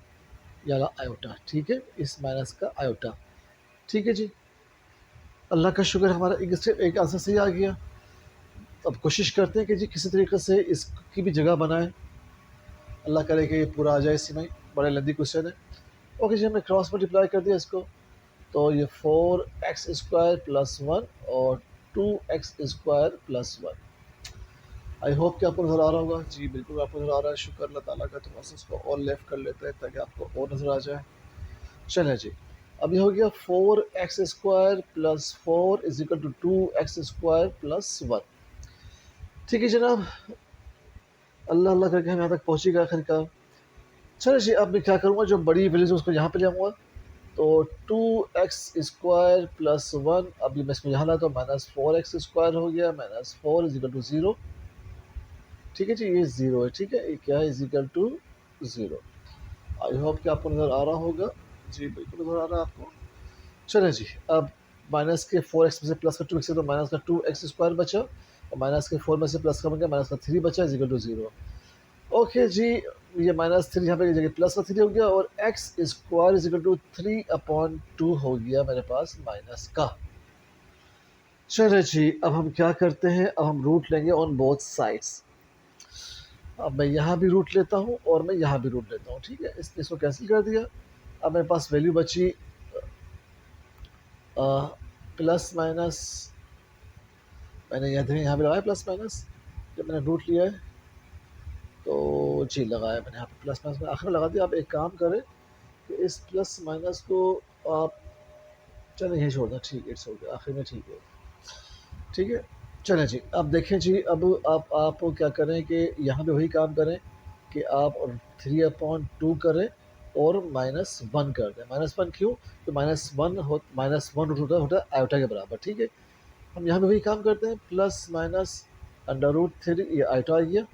या आयोटा। ठीक है, इस माइनस का आयोटा। ठीक है जी, अल्लाह का शुक्र, हमारा एक आंसर सही आ गया। अब कोशिश करते हैं कि जी किसी तरीके से इसकी भी जगह बनाएं। अल्लाह करे कि ये पूरा आ जाए इसी में। बड़ा लेंदी क्वेश्चन है। ओके जी, हमने क्रॉस मल्टीप्लाई कर दिया इसको, तो ये 4x² + 1 और 2x² + 1। आई होप कि आपको नज़र आ रहा होगा। जी बिल्कुल आपको नज़र आ रहा है, शुक्र अल्लाह ताला का। तो बस इसको और लेफ्ट कर लेते हैं ताकि आपको और नज़र आ जाए। चलें जी, अब ये हो गया 4x² + 4 = 2x² + 1। ठीक है जनाब, अल्लाह अल्लाह करके हम यहाँ तक पहुँचेगा आखिरकार। चलिए जी, अब मैं क्या करूँगा, जो बड़ी वैल्यूज उसको यहाँ पे ले आऊँगा। तो 2x² + 1, अभी मैं इसको यहाँ लाता हूँ, -4x² हो गया, -4 = 0। ठीक है जी, ये 0 है। ठीक है, ये क्या है, = 0। आई होप कि आपको नज़र आ रहा होगा। जी बिल्कुल नज़र आ रहा है आपको। चलें जी, अब माइनस के 4x में से प्लस का 2x है, तो माइनस का 2x² बचा, और माइनस के 4 में से प्लस का बन गया, माइनस का 3 बचा, = 0। ओके जी, ये -3 यहाँ पे जगह प्लस का 3 हो गया, और x² = 3/2 हो गया मेरे पास माइनस का। चले जी, अब हम क्या करते हैं, अब हम रूट लेंगे ऑन बोथ साइड्स। अब मैं यहाँ भी रूट लेता हूँ और मैं यहाँ भी रूट लेता हूँ। ठीक है, इसको कैंसिल कर दिया। अब मेरे पास वैल्यू बची प्लस माइनस, मैंने यहाँ पे लगाया प्लस माइनस, जब मैंने रूट लिया है तो जी लगाया मैंने यहाँ पे प्लस माइनस में आखिर में लगा दिया। आप एक काम करें कि इस प्लस माइनस को आप, चलें यही छोड़ दें। ठीक है, इट्स हो गया आखिर में। ठीक है, ठीक है। चलें जी, अब देखें जी, अब आप क्या करें कि यहाँ पे वही काम करें कि आप 3/2 करें और -1 कर दें। -1 क्यों? तो -1 रूट होता है आयोटा के बराबर। ठीक है, हम यहाँ पे वही काम करते हैं, +√3, ये आयोटा आ गया,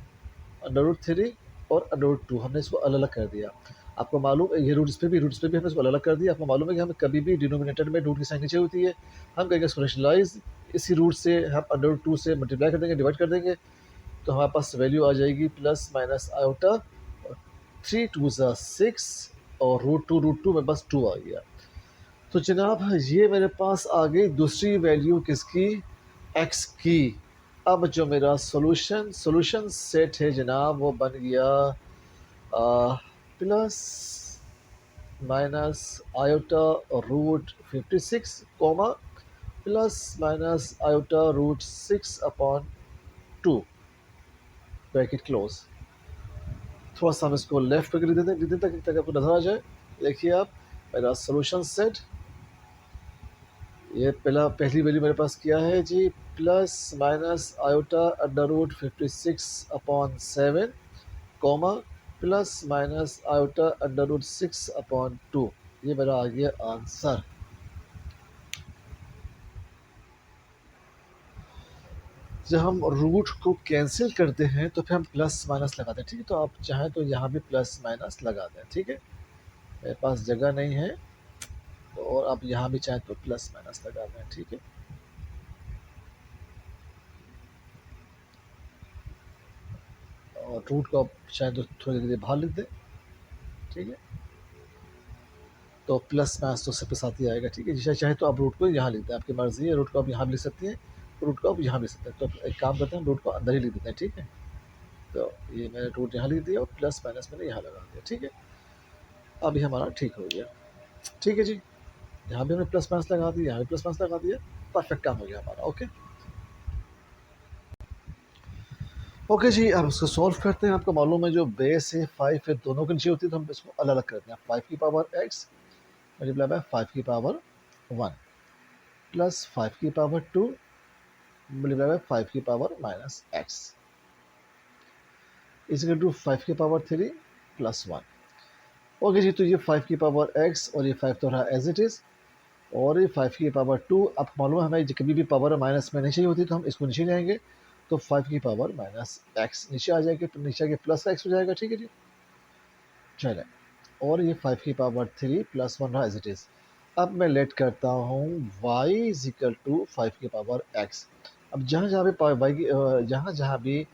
√3 और √2 हमने इसको अलग अलग कर दिया। आपको मालूम है ये रूट्स पे भी हमने इसको अलग अलग कर दिया। आपको मालूम है कि हमें कभी भी डिनोमिनेटर में रूट की साइन नीचे होती है। हम कहेंगे इसको रैशनलाइज, इसी रूट से हम √2 से मल्टीप्लाई कर देंगे, डिवाइड कर देंगे, तो हमारे पास वैल्यू आ जाएगी प्लस माइनस आयोटा, 3 2 6, और √2 मेरे पास 2 आ गया। तो जनाब ये मेरे पास आ गई दूसरी वैल्यू किसकी, x की। अब जो मेरा सॉल्यूशन सेट है जनाब, वो बन गया plus minus iota √56, comma plus minus iota √6/2, bracket close. थोड़ा सा हम इसको लेफ्ट करके लिख देते हैं ताकि आपको नजर आ जाए। देखिए आप, मेरा सॉल्यूशन सेट, ये पहली वैल्यू मेरे पास क्या है जी, plus minus iota √56/7, comma plus minus iota √6/2। ये मेरा आ गया आंसर। जब हम रूट को कैंसिल करते हैं तो फिर हम प्लस माइनस लगाते हैं। ठीक है, तो आप चाहें तो यहाँ भी प्लस माइनस लगा दें। ठीक है, मेरे पास जगह नहीं है, तो और आप यहाँ भी चाहें तो प्लस माइनस लगा दें। ठीक है, और रूट को आप चाहें तो थोड़ी देर बाहर लिख दें। ठीक है, तो प्लस माइनस तो सबके साथ ही आएगा। ठीक है, जिसे चाहे तो आप रूट को यहाँ लिख दें, आपकी मर्जी है। रूट को आप यहाँ भी लिख सकती हैं, रूट को आप यहाँ भी लिख सकते हैं। तो एक काम करते हैं, रूट को अंदर ही लिख देते हैं। ठीक है, तो ये मैंने रूट यहाँ लिख दिया और प्लस माइनस मैंने यहाँ लगा दिया। ठीक है, अभी हमारा ठीक हो गया। ठीक है जी, यहाँ भी हमने प्लस माइनस लगा दिया, यहाँ भी प्लस माइनस लगा दिया, परफेक्ट काम हो गया हमारा। ओके, ओके जी, अब इसको सॉल्व करते हैं। आपको मालूम है जो बेस है 5 है, दोनों के नीचे होती है, तो हम इसको अलग अलग करते हैं। 5 की पावर एक्स मल्टीप्लाई बाय 5 की पावर 1 प्लस 5 की पावर 2 मल्टीप्लाई बाय 5 की power minus x is to 5 की पावर 3 प्लस 1। ओके जी, तो ये 5 की पावर एक्स और ये 5 तो रहा एज इट इज़, और ये 5 की पावर 2। अब मालूम है हमें कभी भी पावर माइनस में नहीं चाहिए होती, तो हम इसको नीचे जाएंगे, तो 5 की पावर माइनस एक्स नीचे आ जाएगी, तो नीचे आके प्लस एक्स हो जाएगा। ठीक है जी, चले। और ये 5 की पावर 3 प्लस 1 रहा एज इट इज़। अब मैं लेट करता हूँ y इज इक्वल टू 5 की पावर x। अब जहाँ जहाँ भी y की जहाँ जहाँ भी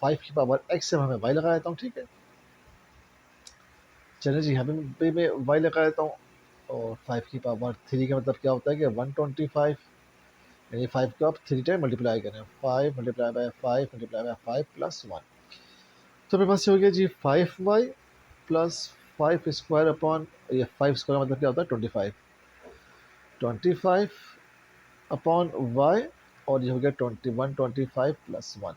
5 की पावर x से मैं y लगा देता हूँ। ठीक है, चलिए जी, यहाँ पे मैं y लगा देता हूँ। और 5 की पावर 3 का मतलब क्या होता है कि 125, यानी 5 को आप 3 टाइम मल्टीप्लाई करें, 5 multiply by 5 multiply by 5 plus 1। तो मेरे पास ये हो गया जी 5y प्लस 5 स्क्वायर अपॉन, ये 5 स्क्वायर मतलब क्या होता है 25, 25 अपॉन y, और ये हो गया 21, 25 प्लस 1।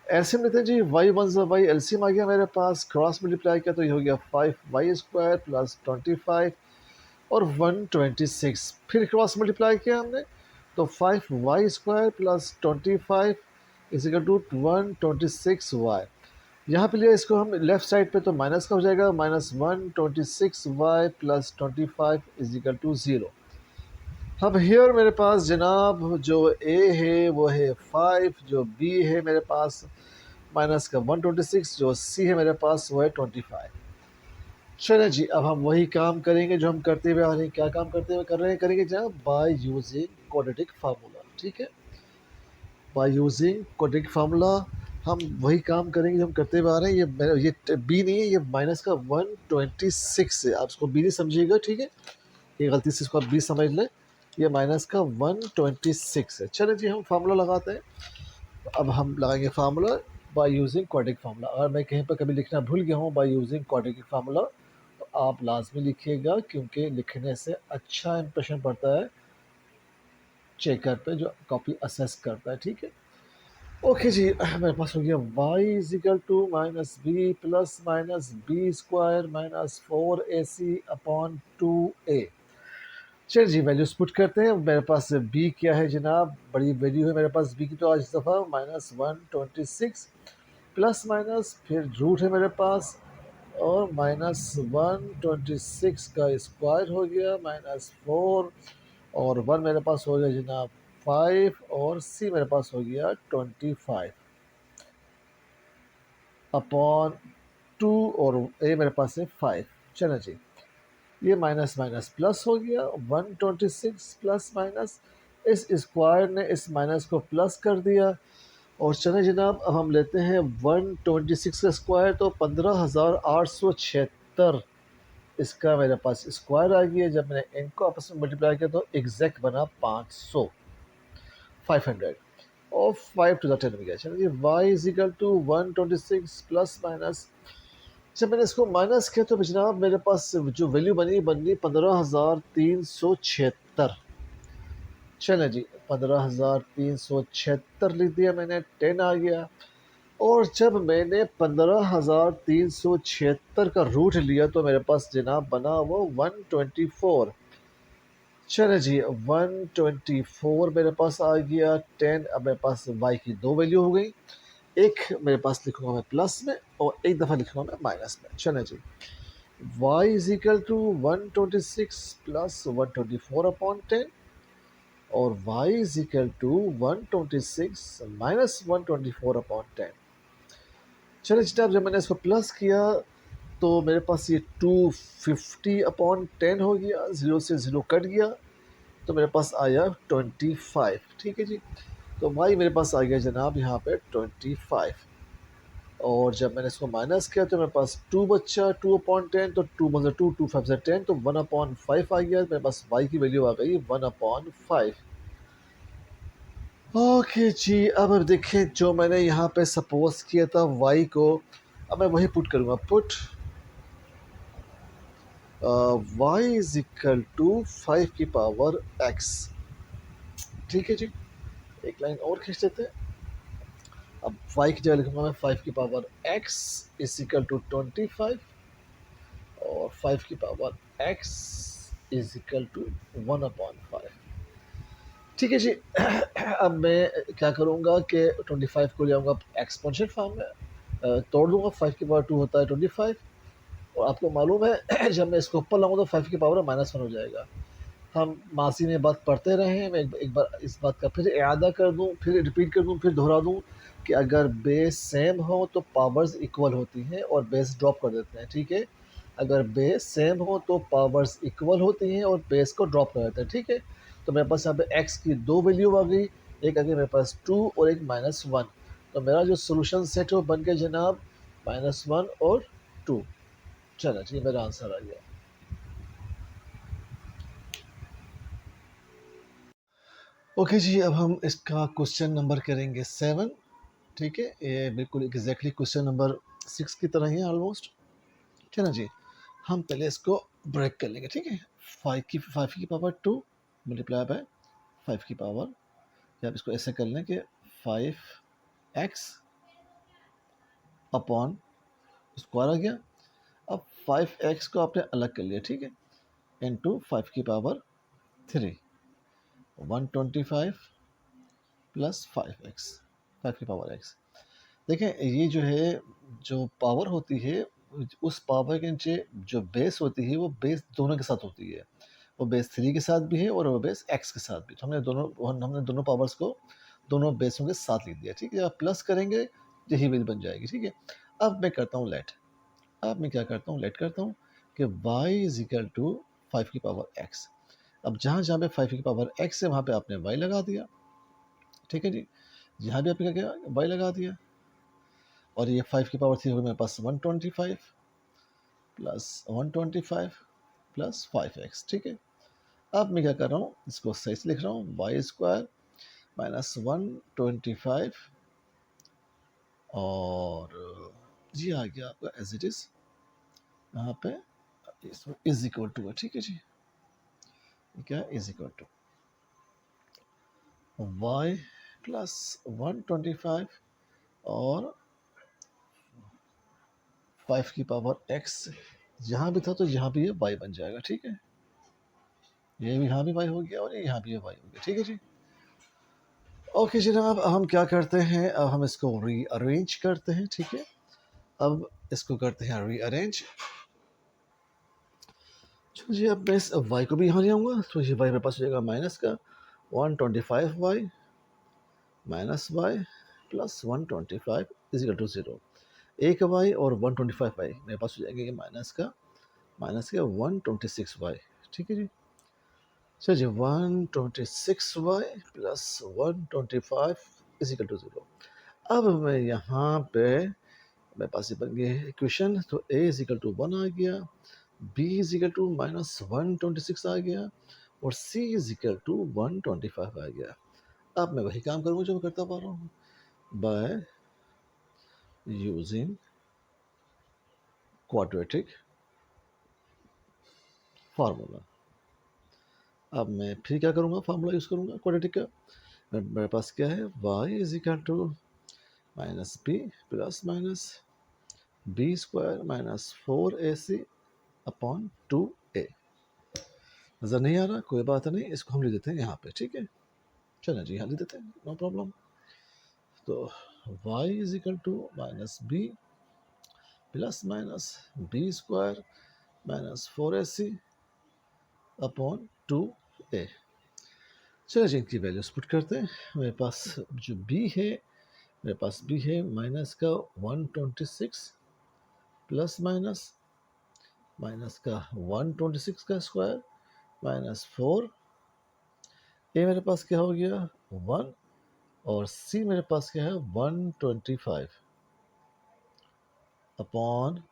एलसीएम लेते हैं जी, वाई वन ज़ा वाई, एलसीएम आ गया मेरे पास, क्रॉस मल्टीप्लाई किया तो ये हो गया 5y स्क्वायर प्लस 25 और 126। फिर क्रॉस मल्टीप्लाई किया हमने, तो 5y square plus 25 is equal to 126y। यहाँ पे लिया इसको हम लेफ्ट साइड पे, तो माइनस का हो जाएगा, minus 126y plus 25 is equal to 0। अब हियर मेरे पास जनाब जो ए है वो है 5, जो बी है मेरे पास माइनस का 126, जो सी है मेरे पास वो है 25। चले जी, अब हम वही काम करेंगे जो हम करते हुए आ रहे हैं। क्या काम करते हुए कर रहे हैं, करेंगे जनाब बाय यूजिंग क्वाड्रेटिक फार्मूला। ठीक है, बाय यूजिंग क्वाड्रेटिक फार्मूला हम वही काम करेंगे जो हम करते हुए आ रहे हैं। ये बी नहीं है, ये माइनस का 126 है, आप इसको बी नहीं समझिएगा। ठीक है, ये गलती से इसको आप 20 समझ लें, ये माइनस का 126 है। चलिए जी, हम फार्मूला लगाते हैं। अब हम लगाएंगे formula by using quadratic formula. अगर मैं कहीं पर कभी लिखना भूल गया हूँ बाय यूजिंग क्वाड्रेटिक फार्मूला, तो आप लाजमी लिखिएगा, क्योंकि लिखने से अच्छा इंप्रेशन पड़ता है चेकर पे जो कॉपी असेस करता है। ठीक है, ओके जी, मेरे पास हो गया y is equal to minus B plus minus B square minus 4ac upon 2a। चलिए जी, वैल्यूज पुट करते हैं। मेरे पास b क्या है जनाब, बड़ी वैल्यू है मेरे पास b की, तो आज इस दफ़ा माइनस 126 प्लस माइनस फिर रूट है मेरे पास, और माइनस 126 का स्क्वायर हो गया माइनस 4, और 1 मेरे पास हो गया जनाब 5, और c मेरे पास हो गया 25 अपॉन 2, और a मेरे पास है 5। चलो जी, ये माइनस माइनस प्लस हो गया, 126 प्लस माइनस, इस स्क्वायर ने इस माइनस को प्लस कर दिया। और चले जनाब, अब हम लेते हैं 126 का स्क्वायर, तो 15,876 इसका मेरे पास स्क्वायर आ गया। जब मैंने इनको आपस में मल्टीप्लाई किया तो एग्जैक्ट बना 500, 500, और 5 टू द 10 हो गया। चलिए, y is equal to 126 plus minus, जब मैंने इसको माइनस किया तो जनाब मेरे पास जो वैल्यू बन गई 15,376। चले जी, 15,376 लिख दिया मैंने, 10 आ गया। और जब मैंने 15,376 का रूट लिया तो मेरे पास जनाब बना वो 124। चले जी, 124 मेरे पास आ गया 10। अब मेरे पास y की दो वैल्यू हो गई, एक मेरे पास लिखूंगा मैं प्लस में और एक दफ़ा लिखूंगा मैं माइनस में। चले जी, y is equal to 126 plus 124 upon 10, और y is equal to 126 minus 124 upon 10। चलिए जनाब, जब मैंने इसको प्लस किया तो मेरे पास ये 250 अपॉन 10 हो गया, ज़ीरो से ज़ीरो कट गया, तो मेरे पास आया 25। ठीक है जी, तो y मेरे पास आ गया जनाब यहाँ पे 25। और जब मैंने इसको माइनस किया तो मेरे पास 2 बच्चा, 2 अपॉन 10, तो 2 मतलब 2, 2 5 से 10, तो 1 अपॉन 5 आ गया। मेरे पास y की वैल्यू आ गई 1 अपॉन 5। ओके जी, अब देखें जो मैंने यहाँ पे सपोज किया था y को, अब मैं वही पुट करूँगा, put y is equal to 5 की पावर x। ठीक है जी, एक लाइन और खींच देते हैं। अब 5 की जगह लिखूंगा मैं 5 की power x is equal to 25 और 5 की power x is equal to 1/5। ठीक है जी। अब मैं क्या करूँगा कि 25 को ले आऊँगा एक्सपोनेंशियल फॉर्म में, तोड़ दूंगा। 5 की पावर 2 होता है 25, और आपको मालूम है जब मैं इसको ऊपर लाऊंगा तो 5 की पावर -1 हो जाएगा। हम मासी में बात पढ़ते रहे हैं, मैं एक बार इस बात का फिर इआदा कर दूं, फिर रिपीट कर दूं, फिर दोहरा दूं कि अगर बेस सेम हो तो पावर्स इक्वल होती हैं और बेस ड्रॉप कर देते हैं। ठीक है, अगर बेस सेम हो तो पावर्स इक्वल होती हैं और बेस को ड्रॉप कर देते हैं। ठीक है, तो मेरे पास यहाँ पे एक्स की दो वैल्यू आ गई, एक आ गई मेरे पास 2 और एक -1। तो मेरा जो सोल्यूशन सेट है वो बन गया जनाब -1 और 2। चलो जी, मेरा आंसर आ गया। ओके जी, अब हम इसका क्वेश्चन नंबर करेंगे 7। ठीक है, ये बिल्कुल एग्जैक्टली क्वेश्चन नंबर 6 की तरह ही है ऑलमोस्ट। ठीक है ना जी, हम पहले इसको ब्रेक कर लेंगे। ठीक है, 5 की पावर 2 मल्टीप्लाई बाय 5 की पावर, या आप इसको ऐसे कर लें कि 5x अपॉन स्क्वायर आ गया। अब 5x को आपने अलग कर लिया, ठीक है, इंटू 5 की पावर 3, 125 प्लस 5x, 5 की पावर x। देखें, ये जो है, जो पावर होती है, उस पावर के नीचे जो बेस होती है वो बेस दोनों के साथ होती है। वो बेस 3 के साथ भी है और वो बेस x के साथ भी। तो हमने दोनों पावर्स को दोनों बेसों के साथ लिख दिया। ठीक है, आप प्लस करेंगे यही वैल्यू बन जाएगी। ठीक है, अब मैं करता हूँ लेट। अब मैं क्या करता हूँ, लेट करता हूँ कि y इज इक्वल टू 5 की पावर x। अब जहाँ जहाँ पे 5 की पावर x है वहाँ पे आपने y लगा दिया। ठीक है जी, यहाँ भी आपने क्या किया, y लगा दिया। और ये 5 की पावर 3 होगी मेरे पास 125 प्लस 125 प्लस 5x। ठीक है, अब मैं क्या कर रहा हूँ, इसको सही से लिख रहा हूँ, वाई स्क्वायर माइनस 125 और जी आ गया आपका एज इट इज यहाँ पे इज इक्वल टू है। ठीक है जी, क्या is equal to y plus 125 और 5 की पावर x। यहाँ भी था तो यहाँ भी ये y बन जाएगा। ठीक है, ये भी यहाँ भी y हो गया और ये यहाँ भी ये y हो गया। ठीक है जी, ओके जनाब, हम क्या करते हैं, अब हम इसको रीअरेंज करते हैं। ठीक है, अब इसको करते हैं रीअरेंज। चलो जी, अब मैं इस y को भी यहाँ ले आऊँगा, तो ये y मेरे पास हो जाएगा माइनस का 125y minus y plus 125 is equal to 0। एक y और 125y मेरे पास हो जाएगा ये माइनस का 126y। ठीक है जी, चलो जी, 126y plus 125 is equal to 0। अब मैं यहाँ पे मेरे पास ये बन गया है इक्वेशन, तो a इज इक्वल टू 1 आ गया, b is equal to minus 126 आ गया और c इज इक्वल टू 125 आ गया। अब मैं वही काम करूँगा जो मैं करता पा रहा हूँ, बाय यूजिंग क्वाड्रेटिक फार्मूला। अब मैं फिर क्या करूँगा, फार्मूला यूज़ करूँगा क्वाड्रेटिक का। मेरे पास क्या है, y is equal to minus B plus minus B square minus 4ac upon 2a। नज़र नहीं आ रहा, कोई बात नहीं, इसको हम लिख देते हैं यहाँ पे। ठीक है, चलें जी, यहाँ लिख देते हैं, नो प्रॉब्लम। तो y is equal to minus B plus minus B square minus 4ac upon 2a। चलिए जी, इनकी वैल्यूज पुट करते हैं। मेरे पास जो b है, मेरे पास b है माइनस का 126 प्लस माइनस माइनस का 126 का स्क्वायर माइनस 4। ए मेरे पास क्या हो गया 1 और c मेरे पास क्या है 125 अपॉन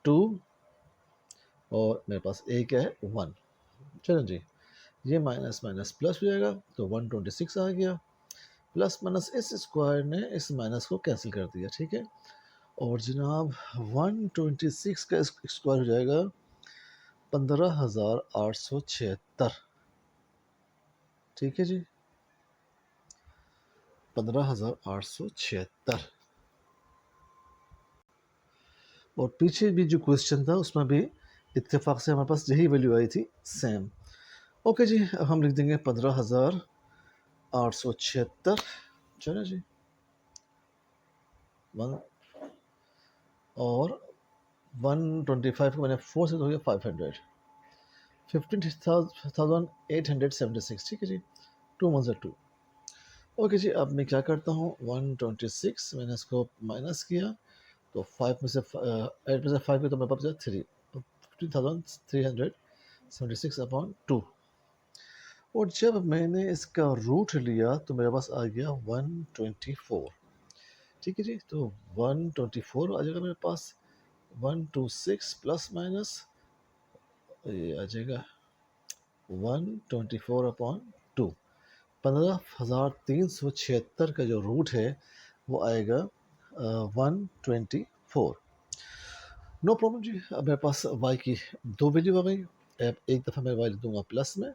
2 और मेरे पास a क्या है 1। चलो जी, ये माइनस माइनस प्लस हो जाएगा, तो 126 आ गया प्लस माइनस इस स्क्वायर ने इस माइनस को कैंसिल कर दिया। ठीक है, और जनाब 126 का स्क्वायर हो जाएगा 15,876। ठीक है जी, 15,876। और पीछे भी जो क्वेश्चन था उसमें भी इत्तेफाक से हमारे पास यही वैल्यू आई थी, सेम। ओके जी, अब हम लिख देंगे 15,876। चलो जी, वन और 125 को मैंने 4 से तो हो गया 500, 15,876। ठीक है जी, 2 1 2। ओके जी, अब मैं क्या करता हूँ, 126 मैंने इसको माइनस किया तो 5 में से 8 में से 5 तो मेरे पास 3, 15,376/2। और जब मैंने इसका रूट लिया तो मेरे पास आ गया 124। ठीक है जी, तो 124 आ जाएगा मेरे पास, 126 प्लस माइनस ये आ जाएगा 124/2। 15,376 का जो रूट है वो आएगा 124। नो प्रॉब्लम जी, अब मेरे पास y की दो वैल्यू आ गई। अब एक दफ़ा मैं y लिख दूंगा प्लस में,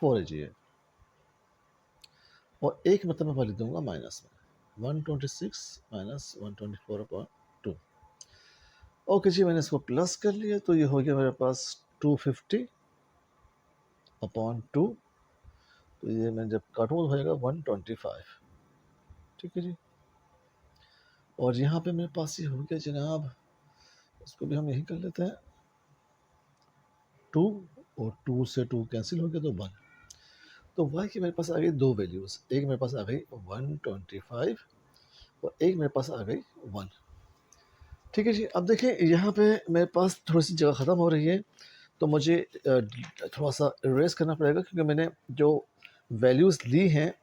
4 है जी ये, और एक मतलब मैं y लिख दूंगा माइनस में, 126 माइनस 124/2। ओके जी, मैंने इसको प्लस कर लिया तो ये हो गया मेरे पास 250/2। तो ये मैं जब काटूंगा तो हो जाएगा 125। ठीक है जी, और यहाँ पे मेरे पास ये हो गया जनाब, इसको भी हम यही कर लेते हैं, 2 और 2 से 2 कैंसिल हो गया तो 1। तो y की मेरे पास आ गई दो वैल्यूज़, एक मेरे पास आ गई 125 और एक मेरे पास आ गई 1। ठीक है जी, अब देखिए यहाँ पे मेरे पास थोड़ी सी जगह ख़त्म हो रही है तो मुझे थोड़ा सा इरेज करना पड़ेगा, क्योंकि मैंने जो वैल्यूज़ ली हैं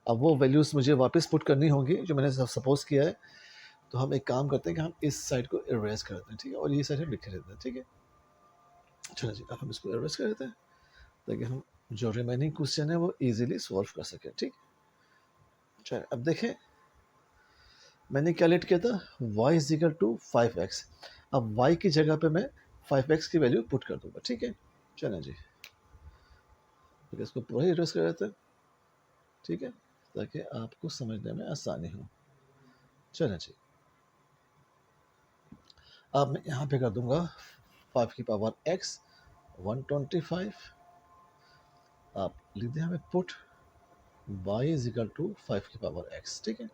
अब वो वैल्यूज़ मुझे वापस पुट करनी होंगी जो मैंने सपोज़ किया है। तो हम एक काम करते हैं कि हम इस साइड को इरेज कर देते हैं, ठीक है, और ये साइड हम लिखे रहते हैं। ठीक है, चलो जी, अब हम इसको इरेज कर देते हैं ताकि हम जो रिमेनिंग क्वेश्चन है वो इजीली सॉल्व कर सकें। ठीक, चलिए अब देखें मैंने क्या लेट किया था, y is equal to 5x। अब y की जगह पे मैं 5x की वैल्यू पुट कर दूंगा। ठीक है, चलें जी, तो इसको पूरा ही एड्रेस कर देते हैं, ठीक है, ताकि आपको समझने में आसानी हो। चलें जी, अब मैं यहाँ पे कर दूंगा 5 की पावर x 125। आप लिख दें हमें put y is equal to 5 की पावर x। ठीक है,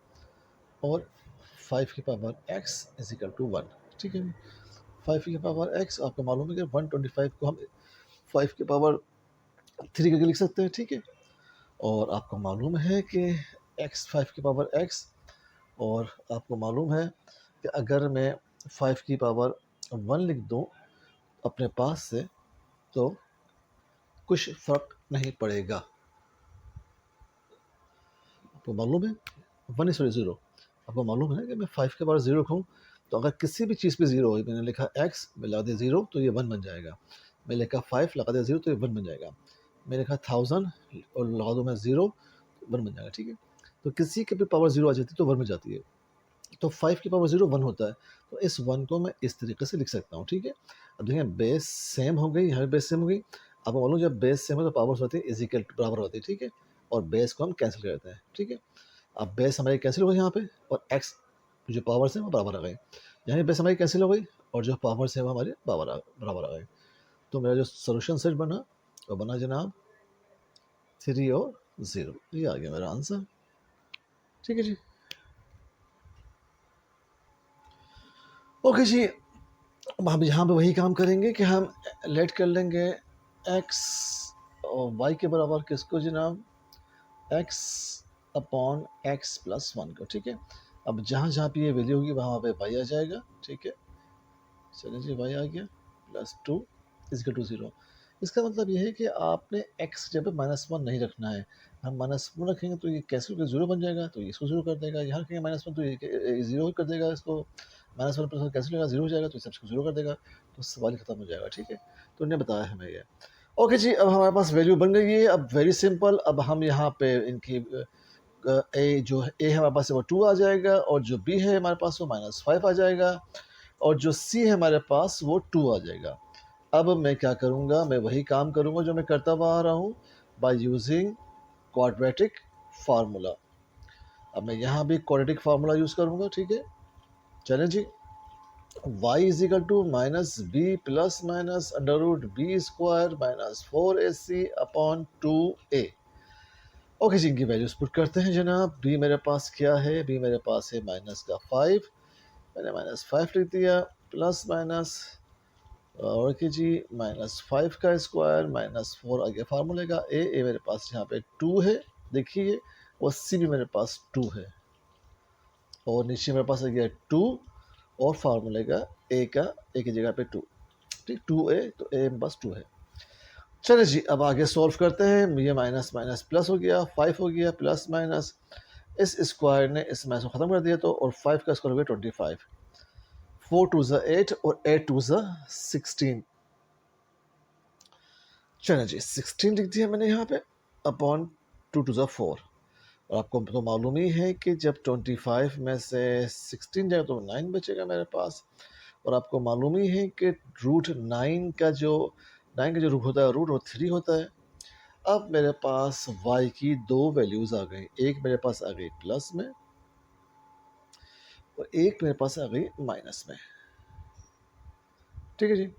और 5 की power x is equal to 1। ठीक है, 5 की पावर x आपको मालूम है कि 125 को हम 5 की पावर 3 करके लिख सकते हैं। ठीक है, और आपको मालूम है कि x 5 की पावर x, और आपको मालूम है कि अगर मैं 5 की पावर 1 लिख दूँ अपने पास से तो कुछ फ़र्क नहीं पड़ेगा। आपको मालूम है 1 सॉरी 0, आपको मालूम है कि मैं 5 के पावर 0 रखूँ तो अगर किसी भी चीज़ पे 0 हो, मैंने लिखा x मैं लगा दिया 0 तो ये 1 बन जाएगा, मैं लिखा 5 लगा दिया 0 तो ये 1 बन जाएगा, मैं लिखा 1000 और लगा दूँ मैं 0 तो 1 बन जाएगा। ठीक है, तो किसी के भी पावर 0 आ जाती है तो 1 में जाती है, तो 5 की पावर 0 1 होता है, तो इस 1 को मैं इस तरीके से लिख सकता हूँ। ठीक है, अब देखिए बेस सेम हो गई, यहाँ बेस सेम हो गई। आपको मालूम जब बेस सेम है तो पावर्स होती है इजिकल बराबर होती है। ठीक है, और बेस को हम कैंसिल कर देते हैं। ठीक है, अब बेस हमारी कैंसिल हो गई यहाँ पे, और एक्स जो पावर्स हैं वो बराबर आ गए, यानी बेस हमारी कैंसिल हो गई और जो पावर्स हैं वो हमारे बराबर आ गए। तो मेरा जो सोल्यूशन सेट बना वो बना जनाब 3 और 0, ये आ गया मेरा आंसर। ठीक है जी, ओके जी, अब हम यहाँ पे वही काम करेंगे कि हम लेट कर लेंगे x और y के बराबर किसको जनाब, x अपॉन x प्लस 1 को। ठीक है, अब जहाँ जहाँ पे ये वैल्यू होगी वहाँ पे y आ जाएगा। ठीक है, चलिए जी, y आ गया प्लस 2 इजकल टू 0। इसका मतलब ये है कि आपने x की जगह -1 नहीं रखना है। हम -1 रखेंगे तो ये कैसे होकर 0 बन जाएगा, तो ये इसको 0 कर देगा। यहाँ रखेंगे -1 तो ये 0 कर देगा, इसको -1 प्लस कैंसिल होगा 0 हो जाएगा, तो सबको 0 कर देगा, तो सवाल ही खत्म हो जाएगा। ठीक है, तो उन्होंने बताया हमें ये। ओके जी, अब हमारे पास वैल्यू बन गई है। अब वेरी सिंपल, अब हम यहाँ पे इनकी ए जो ए है हमारे पास वो 2 आ जाएगा, और जो बी है हमारे पास वो -5 आ जाएगा, और जो सी है हमारे पास वो 2 आ जाएगा। अब मैं क्या करूँगा, मैं वही काम करूँगा जो मैं करता हुआ आ रहा हूँ, बाय यूजिंग क्वाड्रेटिक फार्मूला। अब मैं यहाँ भी क्वाड्रेटिक फार्मूला यूज़ करूँगा, ठीक है। चलें जी, y is equal to minus B plus minus under root B square minus 4ac upon 2a। Okay जी, इनकी वैल्यूज पुट करते हैं जनाब। b मेरे पास क्या है, b मेरे पास है माइनस का 5, मैंने माइनस 5 लिख दिया, प्लस माइनस और के जी माइनस 5 का स्क्वायर माइनस 4 आगे फार्मूले का ए मेरे पास यहाँ पे 2 है, देखिए, और सी भी मेरे पास 2 है, और नीचे मेरे पास आ गया 2 और फार्मूले का ए की जगह पे 2, ठीक, 2a, तो ए मेरे पास 2 है। चलिए जी, अब आगे सॉल्व करते हैं। ये माइनस माइनस प्लस हो गया, 5 हो गया, प्लस माइनस इस स्क्वायर ने इस माइनस को ख़त्म कर दिया, तो और 5 का स्क्वायर हो गया 25, 4 टू ज़ा 8 और 8 टू ज़ा 16। चलिए जी, 16 लिख दिया मैंने यहाँ पे, अपॉन 2 टू ज़ा 4। और आपको तो मालूम ही है कि जब 25 में से 16 जाए तो 9 बचेगा मेरे पास। और आपको मालूम ही है कि रूट 9 का जो रूट होता है, रूट 3 होता है। अब मेरे पास y की दो वैल्यूज़ आ गई, एक मेरे पास आ गई प्लस में और एक मेरे पास आ गई माइनस में, ठीक है जी।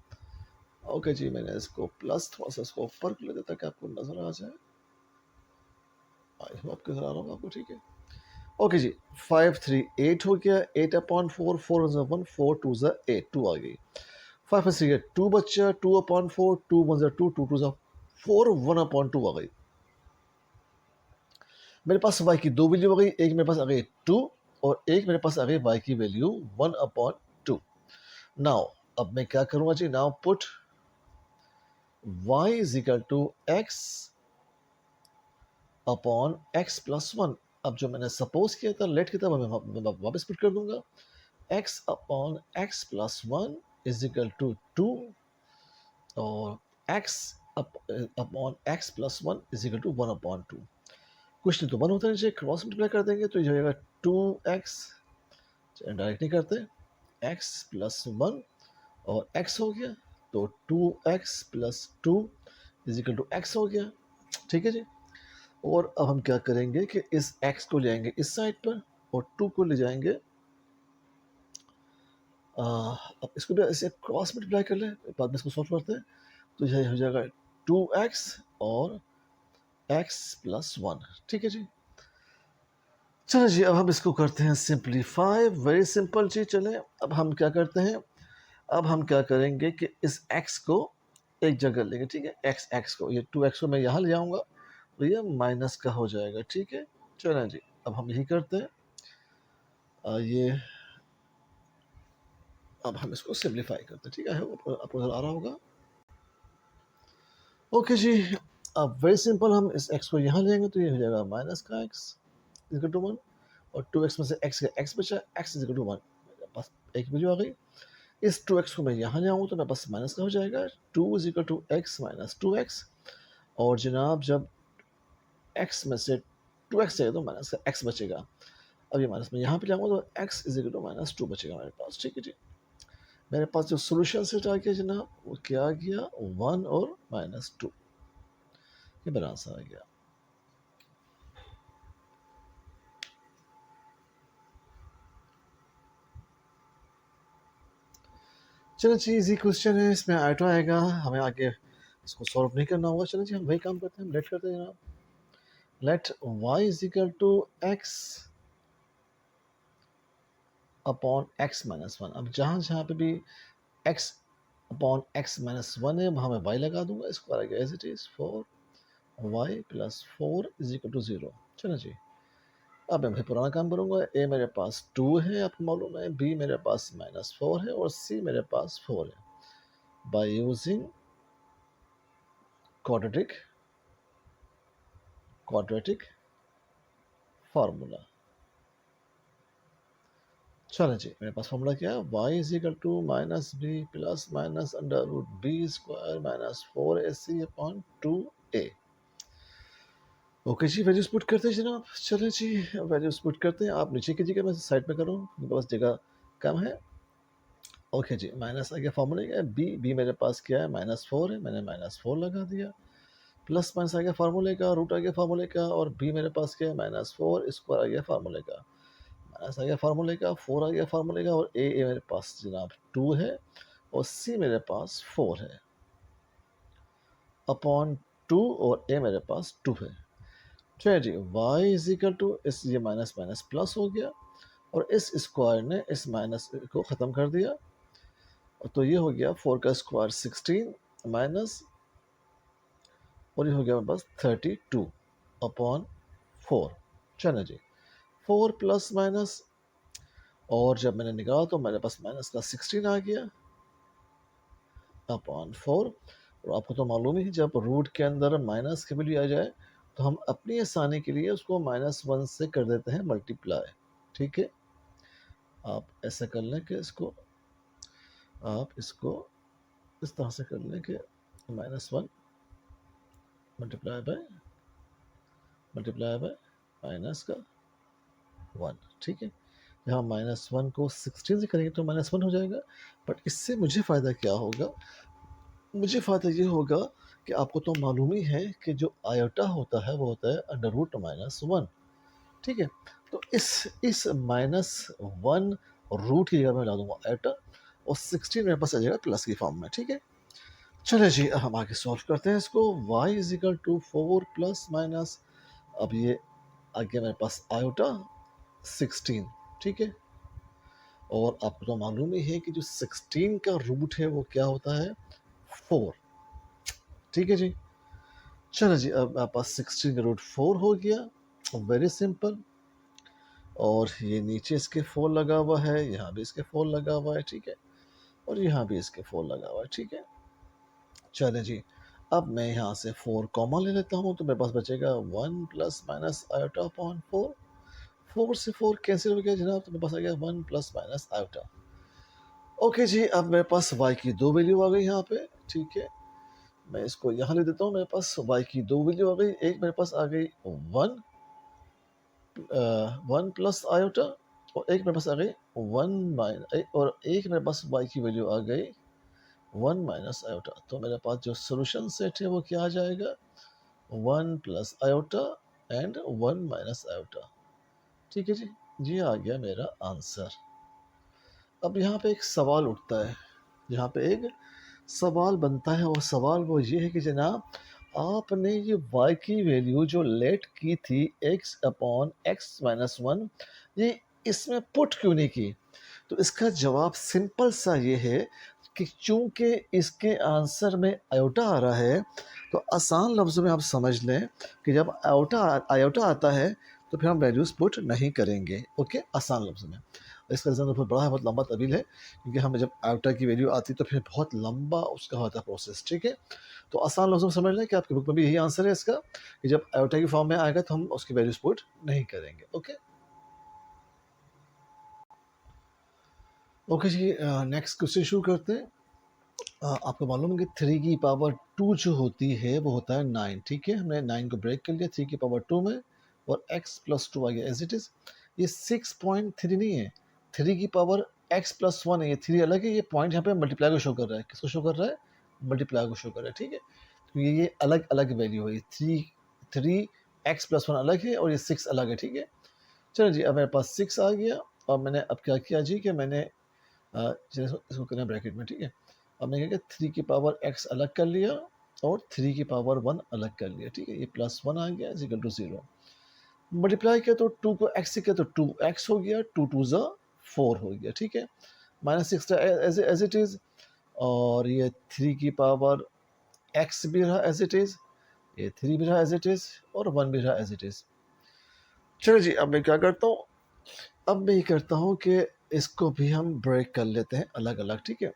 ओके जी, मैंने इसको प्लस थोड़ा सा इसको ऊपर कर लेता ताकि आपको नज़र आ जाए, आई होप नज़र आ रहा होगा आपको, ठीक है। ओके जी, 5 3 8 हो गया, 8 अपॉन 4, 4 1 4 2 8, 2 आ गई, 5 में से 2 बच्चा, 2 अपॉन 4, 2 1 2, 2 2 4, 1 अपॉन 2 आ गई। मेरे पास y की दो वैल्यू आ गई, एक मेरे पास आ गई 2 और एक मेरे पास आ गई y की वैल्यू 1 अपॉन 2। नाउ अब मैं क्या करूंगा जी, now put y is equal to x upon x plus 1। अब जो मैंने सपोज किया था लेट की तरह मैं वापस पुट कर दूंगा, x upon x plus 1 is equal to 2 और x upon x plus 1 is equal to 1 upon 2। कुछ नहीं तो 1 होता है, नीचे क्रॉस मल्टीप्लाई कर देंगे तो ये हो जाएगा 2x, डायरेक्ट नहीं करते, x प्लस 1 और x हो गया, तो 2x plus 2 is equal to x हो गया, ठीक है जी। और अब हम क्या करेंगे कि इस x को ले आएंगे इस साइड पर और 2 को ले जाएंगे, अब इसको भी ऐसे क्रॉस मल्टीप्लाई कर लें, बाद में इसको सॉल्व करते हैं, तो यह हो जाएगा 2x और x प्लस 1, ठीक है जी। चलो जी, अब हम इसको करते हैं सिंप्लीफाई, वेरी सिंपल जी। चले अब हम क्या करते हैं, अब हम क्या करेंगे कि इस x को एक जगह लेंगे, ठीक है, x को, ये 2x को मैं यहाँ ले आऊँगा तो ये माइनस का हो जाएगा, ठीक है। चलें जी, अब हम यही करते हैं, ये अब हम इसको सिंप्लीफाई करते हैं, ठीक है, आपको नजर आ रहा होगा। ओके जी, अब वेरी सिंपल, हम इस x को यहाँ लेंगे तो ये हो जाएगा माइनस का x इक्वल टू 1 और 2x में से x का x बचा, x इक्वल टू 1, बस एक वैल्यू आ गई। इस 2x को मैं यहाँ ले आऊँ तो मेरे पास माइनस का हो जाएगा, 2 is equal to x minus 2x, और जनाब जब x में से 2x जाएगा तो माइनस का x बचेगा। अब ये माइनस में यहाँ पे जाऊँगा तो x is equal to minus 2 बचेगा मेरे पास, ठीक है जी। मेरे पास जो सोल्यूशन सेट आ गया जनाब वो क्या आ गया, 1 और माइनस 2, ये मेरा आंसर आ गया। चलो जी, इजी क्वेश्चन है, इसमें आइटो आएगा, हमें आगे इसको सॉल्व नहीं करना होगा। चलो जी, हम वही काम करते हैं, हम लेट करते हैं जनाब, let y is equal to x upon x minus 1। अब जहाँ जहाँ पे भी x अपॉन x माइनस 1 है वहाँ मैं y लगा दूंगा, इसको आ गया as it is 4y plus 4 is equal to 0। चलो जी, अब मैं पुराना काम करूंगा, a मेरे पास 2 है आपको मालूम है, b मेरे पास माइनस 4 है और c मेरे पास 4 है। By using quadratic formula. चलो जी, मेरे पास फार्मूला क्या है, y is equal to minus B plus minus under root B square minus 4ac upon 2a। Okay जी, वैल्यूज पुट करते हैं जनाब। चलें जी, वैल्यूज पुट करते हैं, आप नीचे कीजिएगा, मैं साइड में करूँ, मेरे पास जगह कम है। ओके जी, माइनस आ गया, फार्मूला क्या है, बी मेरे पास क्या है, माइनस 4 है, मैंने माइनस 4 लगा दिया, प्लस माइनस आ गया फार्मूले का, रूट आ गया फार्मूले का, और बी मेरे पास क्या है -4 स्क्वायर आ गया फार्मूले का, माइनस आ गया फार्मूले का, 4 आ गया फार्मूले का, और ए मेरे पास जनाब 2 है और सी मेरे पास 4 है अपॉन 2, और ए मेरे पास 2 है। चलिए जी, y इज इक्वल टू इस ये माइनस माइनस प्लस हो गया और इस स्क्वायर ने इस माइनस को ख़त्म कर दिया, तो ये हो गया 4 का स्क्वायर 16 माइनस, और ये हो गया मेरे पास 32 अपॉन 4। चलो जी, 4 प्लस माइनस, और जब मैंने निकाला तो मेरे पास माइनस का 16 आ गया अपॉन 4। और आपको तो मालूम ही, जब रूट के अंदर माइनस की वैल्यू आ जाए तो हम अपनी आसानी के लिए उसको -1 से कर देते हैं मल्टीप्लाई। ठीक है, आप ऐसा कर लें कि इसको आप इसको इस तरह से कर लें कि -1 मल्टीप्लाई बाय माइनस का 1। ठीक है, यहाँ -1 को 16 से करेंगे तो -1 हो जाएगा, बट इससे मुझे फ़ायदा क्या होगा? मुझे फ़ायदा ये होगा कि आपको तो मालूम ही है कि जो आयोटा होता है वो होता है √-1। ठीक है, तो इस -1 रूट की जगह मैं ला दूंगा आयोटा, और 16 मेरे पास आ जाएगा प्लस की फॉर्म में। ठीक है, चलिए जी, अब हम आगे सॉल्व करते हैं इसको। y is equal to 4 plus minus, अब ये आ गया मेरे पास आयोटा 16। ठीक है, और आपको तो मालूम ही है कि जो 16 का रूट है वो क्या होता है 4। ठीक है जी, चलो जी, अब मेरे पास 16 का रूट 4 हो गया, वेरी सिंपल। और ये नीचे इसके 4 लगा हुआ है, यहाँ भी इसके 4 लगा हुआ है। ठीक है, और यहाँ भी इसके 4 लगा हुआ है। ठीक है, चले जी, अब मैं यहाँ से 4 कॉमन ले लेता हूँ, तो मेरे पास बचेगा 1 प्लस माइनस आयोटा अपॉन 4। 4 से 4 कैंसिल हो गया जनाब, तो मेरे पास आ गया 1 प्लस माइनस आयोटा। ओके जी, अब मेरे पास y की 2 वैल्यू आ गई यहाँ पे। ठीक है, मैं इसको यहाँ ले देता हूँ, मेरे पास y की 2 वैल्यू आ गई। एक मेरे पास आ गई 1 प्लस आयोटा, और एक मेरे पास आ गई 1 माइनस, और एक मेरे पास y की वैल्यू आ गई 1 माइनस आयोटा। तो मेरे पास जो सोल्यूशन सेट है वो क्या आ जाएगा 1 plus iota and 1 minus iota. ठीक है जी, ये आ गया मेरा आंसर। अब यहाँ पे एक सवाल उठता है, यहाँ पे एक सवाल बनता है, और सवाल वो ये है कि जनाब, आपने ये y की वैल्यू जो लेट की थी x अपॉन x माइनस 1, ये इसमें पुट क्यों नहीं की? तो इसका जवाब सिंपल सा ये है कि चूंकि इसके आंसर में आयोटा आ रहा है, तो आसान लफ्ज़ों में आप समझ लें कि जब आयोटा आता है तो फिर हम वैल्यूज़ पुट नहीं करेंगे। ओके, आसान लफ्ज़ों में। इसका रीज़न बहुत बड़ा है, बहुत लंबा तवील है, क्योंकि हमें जब आयोटा की वैल्यू आती है तो फिर बहुत लंबा उसका होता है प्रोसेस। ठीक है, तो आसान लफ्ज़ों में समझ लें कि आपकी बुक में भी यही आंसर है इसका, कि जब आयोटा की फॉर्म में आएगा तो हम उसकी वैल्यूज़ पुट नहीं करेंगे। ओके, ओके जी, नेक्स्ट क्वेश्चन शुरू करते हैं। आपको मालूम है कि 3 की पावर 2 जो होती है वो होता है 9। ठीक है, हमने 9 को ब्रेक कर लिया 3 की पावर 2 में, और x प्लस 2 आ गया एज इट इज़। ये 6.3 नहीं है, 3 की पावर x प्लस 1 है, ये 3 अलग है। ये पॉइंट यहाँ पे मल्टीप्लाई को शो कर रहा है, किसको शो कर रहा है? मल्टीप्लाई को शो कर रहा है। ठीक है, तो ये अलग अलग वैल्यू है, थ्री एक्स प्लस 1 अलग है और ये 6 अलग है। ठीक है, चलो जी, अब मेरे पास 6 आ गया, और मैंने अब क्या किया जी कि मैंने चलिए इसको करना ब्रैकेट में। ठीक है, अब मैंने क्या किया 3 की पावर x अलग कर लिया और 3 की पावर 1 अलग कर लिया। ठीक है, ये +1 आ गया इज इक्वल टू 0। मल्टीप्लाई किया तो 2 को x से किया तो 2x हो गया, 2 2 ज़ा 4 हो गया। ठीक है, -6 एज इट इज़, और ये 3 की पावर x भी रहा एज इट इज़, ये 3 भी रहा एज इट इज़, और 1 भी रहा एज इट इज़। चलो जी, अब मैं क्या करता हूँ, अब मैं ये करता हूँ कि इसको भी हम ब्रेक कर लेते हैं अलग अलग। ठीक है,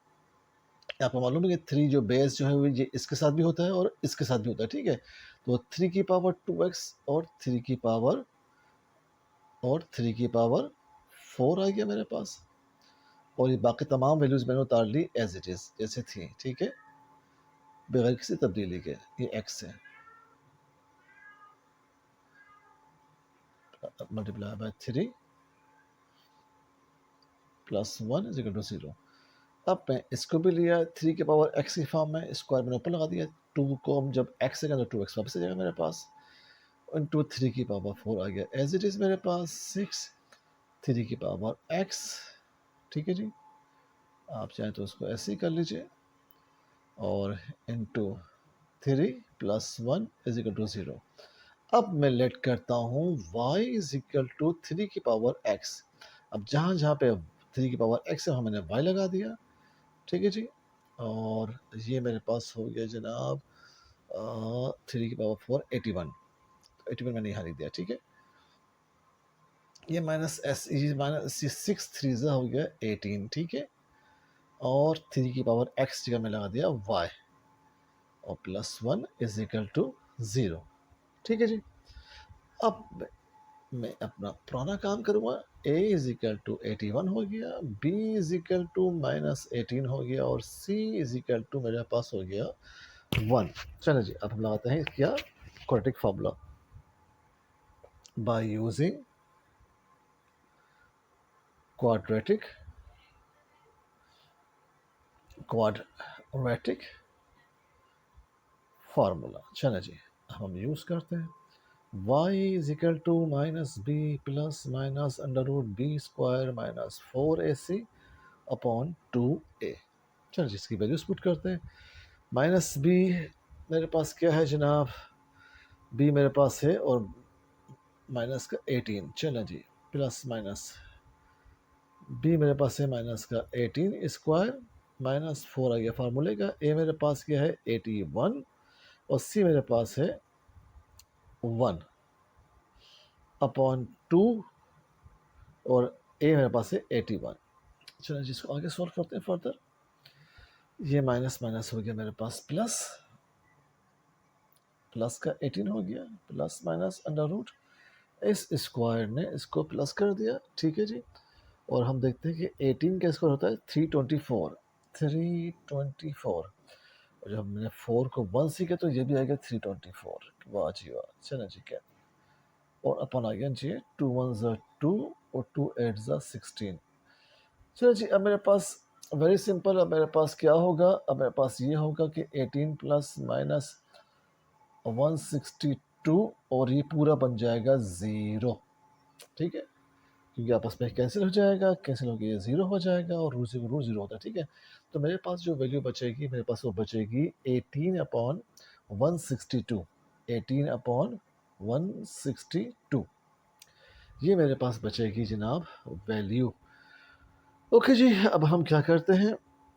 आपको मालूम है कि 3 जो बेस जो है वो ये इसके साथ भी होता है और इसके साथ भी होता है। ठीक है, तो 3 की पावर 2x और 3 की पावर 4 आ गया मेरे पास, और ये बाकी तमाम वैल्यूज मैंने उतार ली एज इट इज़ जैसे थी। ठीक है, बगैर किसी तब्दीली के। ये x है multiply by 3 plus 1 is equal to 0। अब मैं इसको भी लिया 3 के पावर x की फॉर्म में, स्क्वायर मैंने ऊपर लगा दिया टू को हम जब एक्स से करते 2x वापस आ जाएगा मेरे पास, इंटू 3 की पावर 4 आ गया एज इट इज़ मेरे पास 6 3 की पावर x। ठीक है जी, आप चाहें तो उसको ऐसे ही कर लीजिए, और into 3 plus 1 is equal to 0। अब मैं लेट करता हूँ y इज इक्वल टू 3 की पावर x। अब जहाँ जहाँ पे 3 की पावर x है वहाँ मैंने y लगा दिया। ठीक है जी, और ये मेरे पास हो गया जनाब 3 की पावर 4 81। 81 मैंने यहाँ लिख दिया। ठीक है, ये माइनस एस, ये माइनस 6 3 हो गया 18। ठीक है, और 3 की पावर x जगह में लगा दिया y, और प्लस 1 इज इक्वल टू 0। ठीक है जी, अब मैं अपना पुराना काम करूँगा। a इज इक्वल टू 81 हो गया, b is equal to minus 18 हो गया, और c इज इक्वल टू मेरे पास हो गया 1। चलो जी, अब हम लगाते हैं क्या quadratic formula by using quadratic formula. चलो जी, हम यूज़ करते हैं y is equal to minus B plus minus under root B square minus 4ac upon 2a। चलो जी, इसकी वैल्यूज पुट करते हैं। माइनस बी मेरे पास क्या है जनाब, b मेरे पास है और माइनस का 18। चलो जी, प्लस माइनस b मेरे पास है माइनस का 18 स्क्वायर माइनस 4 आ गया फार्मूले का। a मेरे पास क्या है 81, और c मेरे पास है 1 अपॉन 2, और a मेरे पास है 81। चलो जिसको आगे सॉल्व करते हैं फर्दर। ये माइनस माइनस हो गया मेरे पास प्लस, प्लस का 18 हो गया, प्लस माइनस अंडर रूट इस स्क्वायर ने इसको प्लस कर दिया। ठीक है जी, और हम देखते हैं कि 18 का स्क्वायर होता है 324। 324, और जब हमने 4 को 1 सीखे तो ये भी आएगा 324। वाह जी वाह। चलो जी, क्या और अपन आ गया जी 2 1 ज़ा 2 और 2 8 ज़ा 16। चलो जी, अब मेरे पास वेरी सिंपल, अब मेरे पास क्या होगा, अब मेरे पास ये होगा कि 18 प्लस माइनस 162, और ये पूरा बन जाएगा 0। ठीक है, क्योंकि आपस में कैंसिल हो जाएगा, कैंसिल होकर ये 0 हो जाएगा, और रू से रू 0 होता है। ठीक है, तो मेरे पास जो वैल्यू बचेगी, मेरे पास वो बचेगी 18 अपॉन 162। 18 अपॉन 162, ये मेरे पास बचेगी जनाब वैल्यू। ओके जी, अब हम क्या करते हैं,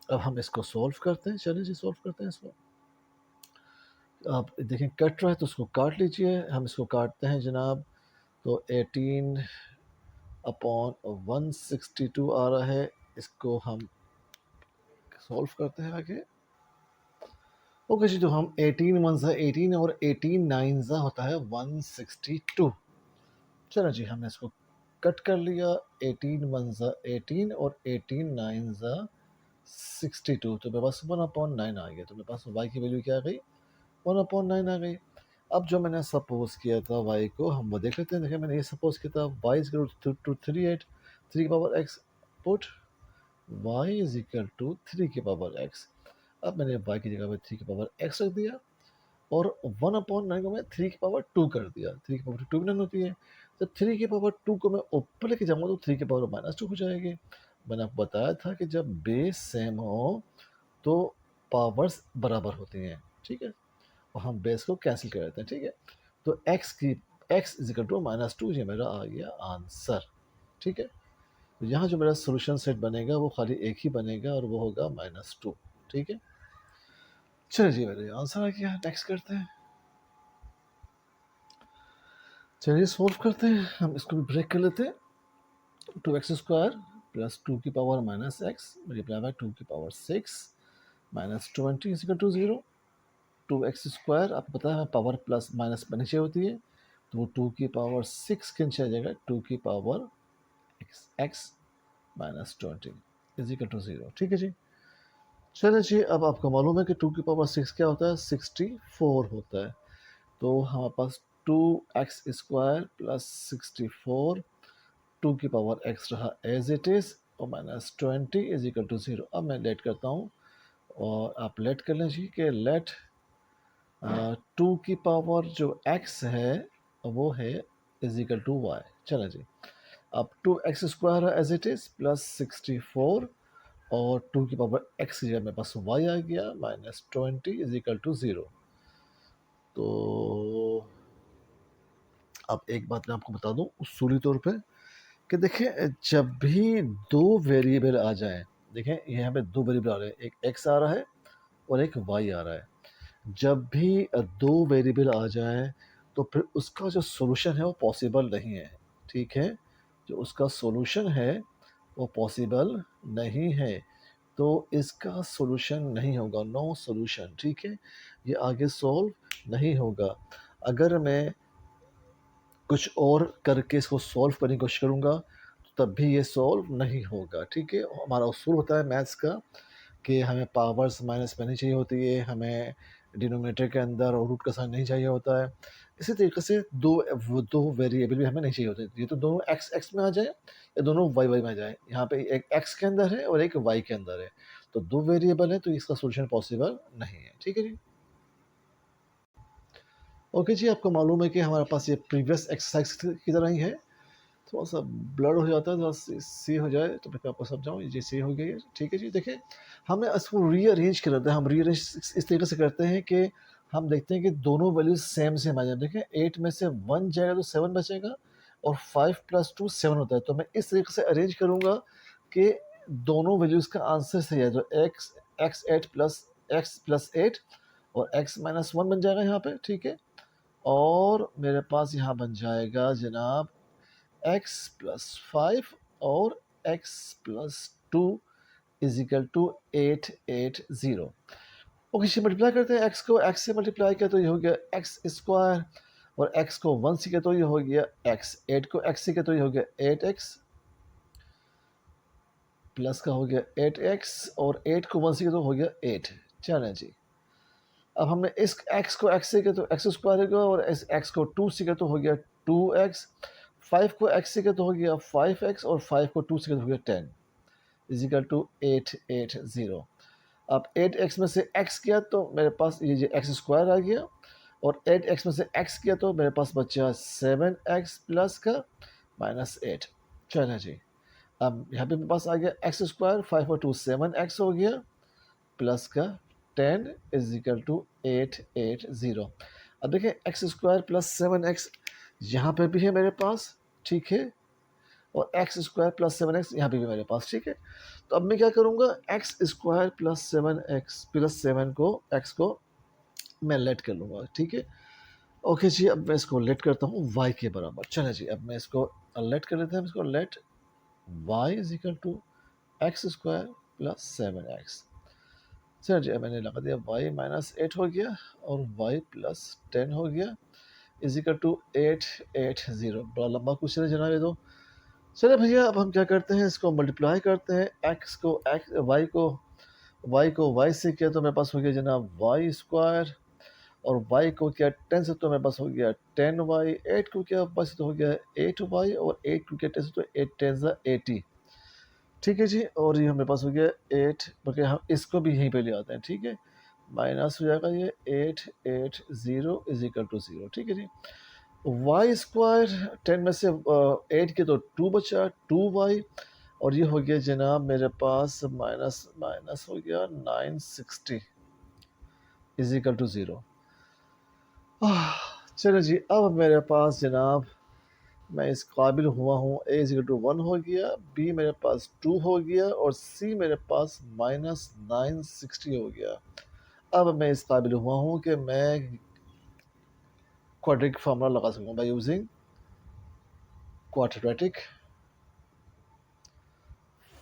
अब हम इसको सॉल्व करते हैं। चलिए जी, सॉल्व करते हैं इसको। आप देखें कट रहा है तो उसको काट लीजिए। हम इसको काटते हैं जनाब, तो 18 अपॉन 162 आ रहा है, इसको हम सॉल्व करते हैं आगे। ओके जी, तो हम 18 वन सा 18 और 18 नाइन सा होता है 162। चलो जी, हमने इसको कट कर लिया। 18 वन सा 18 और 18 नाइन सा 62, तो मेरे पास 1/9 आ गया। तो मेरे पास y की वैल्यू क्या आ गई, 1/9 आ गई। अब जो मैंने सपोज किया था y को, हम वो देख लेते हैं। देखिए, मैंने ये सपोज किया था y इज इक्वल टू 38 3 की power x, put y is equal to 3 की पावर x। अब मैंने y की जगह पे 3 की पावर x रख दिया, और 1/9 को मैं 3 की पावर 2 कर दिया। 3 की पावर 2 भी होती है, तो 3 की पावर 2 को मैं ऊपर लेके जाऊँगा तो 3 की पावर -2 हो जाएगी। मैंने आपको बताया था कि जब बेस सेम हो तो पावर्स बराबर होती हैं। ठीक है, और हम बेस को कैंसिल कर देते हैं। ठीक है, तो x इज इक्वल टू -2, ये मेरा आ गया आंसर। ठीक है, तो यहाँ जो मेरा सोल्यूशन सेट बनेगा वो खाली एक ही बनेगा, और वो होगा -2। ठीक है, चलिए जी, मेरे आंसर आ गया। नेक्स्ट करते हैं। चलिए सॉल्व करते हैं, हम इसको भी ब्रेक कर लेते हैं। 2x² प्लस 2 की पावर -x मल्टीप्लाई बाय 2 की power 6 -20 is equal to 0। 2x² आपको पता है पावर प्लस माइनस में नीचे होती है, तो वो 2 की पावर 6 के नीचे आ जाएगा 2 की power x -20 is equal to 0। ठीक है जी, चलिए जी, अब आपको मालूम है कि 2 की पावर 6 क्या होता है, 64 होता है। तो हमारे पास 2x² प्लस 64, 2 की पावर x रहा एज इट इज़, और -20 इज इक्वल टू 0। अब मैं लेट करता हूँ, और आप लेट कर लीजिए कि लेट टू की पावर जो x है वो है इज इक्वल टू वाई। चलो जी, अब 2x² है एज इट इज़ प्लस 64, और 2 की पावर x की जगह मेरे पास y आ गया -20 इज इक्वल टू 0। तो अब एक बात मैं आपको बता दूं उसूली तौर पे कि देखिए, जब भी दो वेरिएबल आ जाएं, देखें यहाँ पे दो वेरिएबल आ रहे हैं, एक x आ रहा है और एक y आ रहा है। जब भी दो वेरिएबल आ जाए तो फिर उसका जो सॉल्यूशन है वो पॉसिबल नहीं है। ठीक है, जो उसका सॉल्यूशन है वो पॉसिबल नहीं है, तो इसका सॉल्यूशन नहीं होगा, नो सॉल्यूशन। ठीक है, ये आगे सॉल्व नहीं होगा। अगर मैं कुछ और करके इसको सॉल्व करने की कोशिश करूँगा तो तब भी ये सॉल्व नहीं होगा। ठीक है, हमारा उसूल होता है मैथ्स का कि हमें पावर्स माइनस में नहीं चाहिए होती है, हमें डिनोमिनेटर के अंदर और रूट का साइन नहीं चाहिए होता है। इसी तरीके से दो वेरिएबल भी हमें नहीं चाहिए होते, ये तो दोनों एक्स एक्स में आ जाए या दोनों वाई वाई में आ जाए। यहाँ पे एक एक्स के अंदर है और एक वाई के अंदर है, तो दो वेरिएबल है तो इसका सोल्यूशन पॉसिबल नहीं है। ठीक है जी, ओके जी। आपको मालूम है कि हमारे पास ये प्रीवियस एक्सरसाइज की तरह ही है, थोड़ा सा ब्लर हो जाता है, थोड़ा सी हो जाए तो मैं आपको समझाऊँ। ये सी हो गई है। ठीक है जी, देखिए हमने इसको रीअरेंज कर देते हैं। हम रीअरेंज इस तरीके से करते हैं कि हम देखते हैं कि दोनों वैल्यूज सेम आ जाए। देखें 8 में से 1 जाएगा तो 7 बचेगा, और 5 + 2 7 होता है। तो मैं इस तरीके से अरेंज करूँगा कि दोनों वैल्यूज़ का आंसर सही है। तो x+8 और x-1 बन जाएगा यहाँ पे। ठीक है, और मेरे पास यहाँ बन जाएगा जनाब x+5 और x+2 is equal to 880। Okay, इसे मल्टीप्लाई करते हैं। x को x से मल्टीप्लाई किया तो ये हो गया x², और x को 1 से किया तो ये हो गया x, 8 को x से किया तो ये हो गया 8x, प्लस का हो गया 8x, और 8 को 1 से किया तो हो गया 8। चलें जी, अब हमने इस x को x से किया तो x² होगा, और इस x को 2 से किया तो हो गया 2x, 5 को x से किया तो हो गया 5x, और 5 को 2 से किया तो हो गया 10 इज इक्वल टू 880। अब 8x में से x किया तो मेरे पास ये जो x² आ गया, और 8x में से x किया तो मेरे पास बचा 7x प्लस का -8। चलो जी, अब यहाँ पे मेरे पास आ गया x², 5 और 2 7x हो गया, प्लस का 10 इज इक्वल टू 880। अब देखिए x² प्लस 7x यहाँ पे भी है मेरे पास। ठीक है, और x² प्लस 7x यहाँ पे भी मेरे पास। ठीक है, तो अब मैं क्या करूँगा, x² प्लस 7x प्लस 7 को x को मैं लेट कर लूँगा। ठीक है, ओके जी, अब मैं इसको लेट करता हूँ y के बराबर। चले जी, अब मैं इसको लेट कर लेते हैं। इसको let y is equal to x² plus 7x। चलो जी, मैंने लगा दिया y-8 हो गया और y प्लस 10 हो गया इज इक्वल टू 880। बड़ा लंबा क्वेश्चन है जनाब ये तो। चलिए भैया, अब हम क्या करते हैं, इसको मल्टीप्लाई करते हैं। y से किया तो मेरे पास हो गया जनाब y², और y को किया 10 से तो मेरे पास हो गया 10y, 8 को किया बस तो हो गया 8y, और 8 को किया 10 से तो 8 10 80। ठीक है जी, और ये हमारे पास हो गया 8, बल्कि हम इसको भी यहीं पे ले आते हैं। ठीक है, माइनस हो जाएगा ये 880 इज इक्वल टू 0। ठीक है जी, y², 10 में से 8 के तो 2 बचा, 2y, और ये हो गया जनाब मेरे पास माइनस माइनस हो गया 960 इज इक्वल टू 0। चलो जी, अब मेरे पास जनाब मैं इस काबिल हुआ हूँ, a इज टू 1 हो गया, b मेरे पास 2 हो गया, और c मेरे पास -960 हो गया। अब मैं इस काबिल हुआ हूँ कि मैं क्वाड्रेटिक फार्मूला लगा सकूँ बाय यूजिंग क्वाड्रेटिक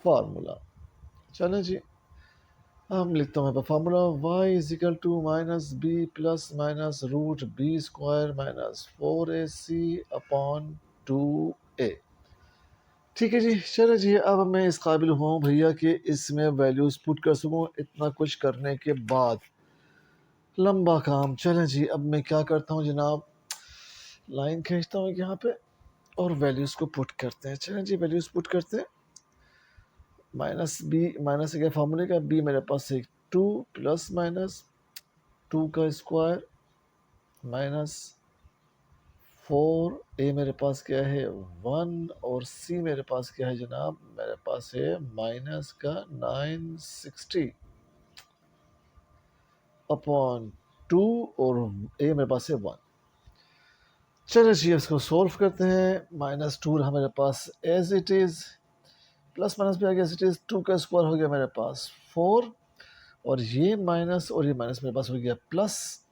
फार्मूला। चलो जी, हम लिखता हूँ formula y is equal to -b plus minus root b² -4ac upon 2a। ठीक है जी, चलो जी, अब मैं इस काबिल हुआ हूँ भैया कि इसमें वैल्यूज़ पुट कर सकूँ। इतना कुछ करने के बाद लंबा काम। चलें जी, अब मैं क्या करता हूँ जनाब, लाइन खींचता हूँ यहाँ पे और वैल्यूज़ को पुट करते हैं। चलें जी, वैल्यूज़ पुट करते हैं। -b माइनस के फार्मूले का b मेरे पास एक 2 प्लस माइनस 2 का स्क्वायर माइनस 4, ए मेरे पास क्या है 1, और सी मेरे पास क्या है जनाब, मेरे पास है माइनस का 960 अपॉन 2, और ए मेरे पास है 1। चलो जी इसको सॉल्व करते हैं। -2 रहा मेरे पास as it is, plus minus भी आ गया एज इट इज़, 2 का स्क्वायर हो गया मेरे पास 4, और ये माइनस और ये माइनस मेरे पास हो गया प्लस।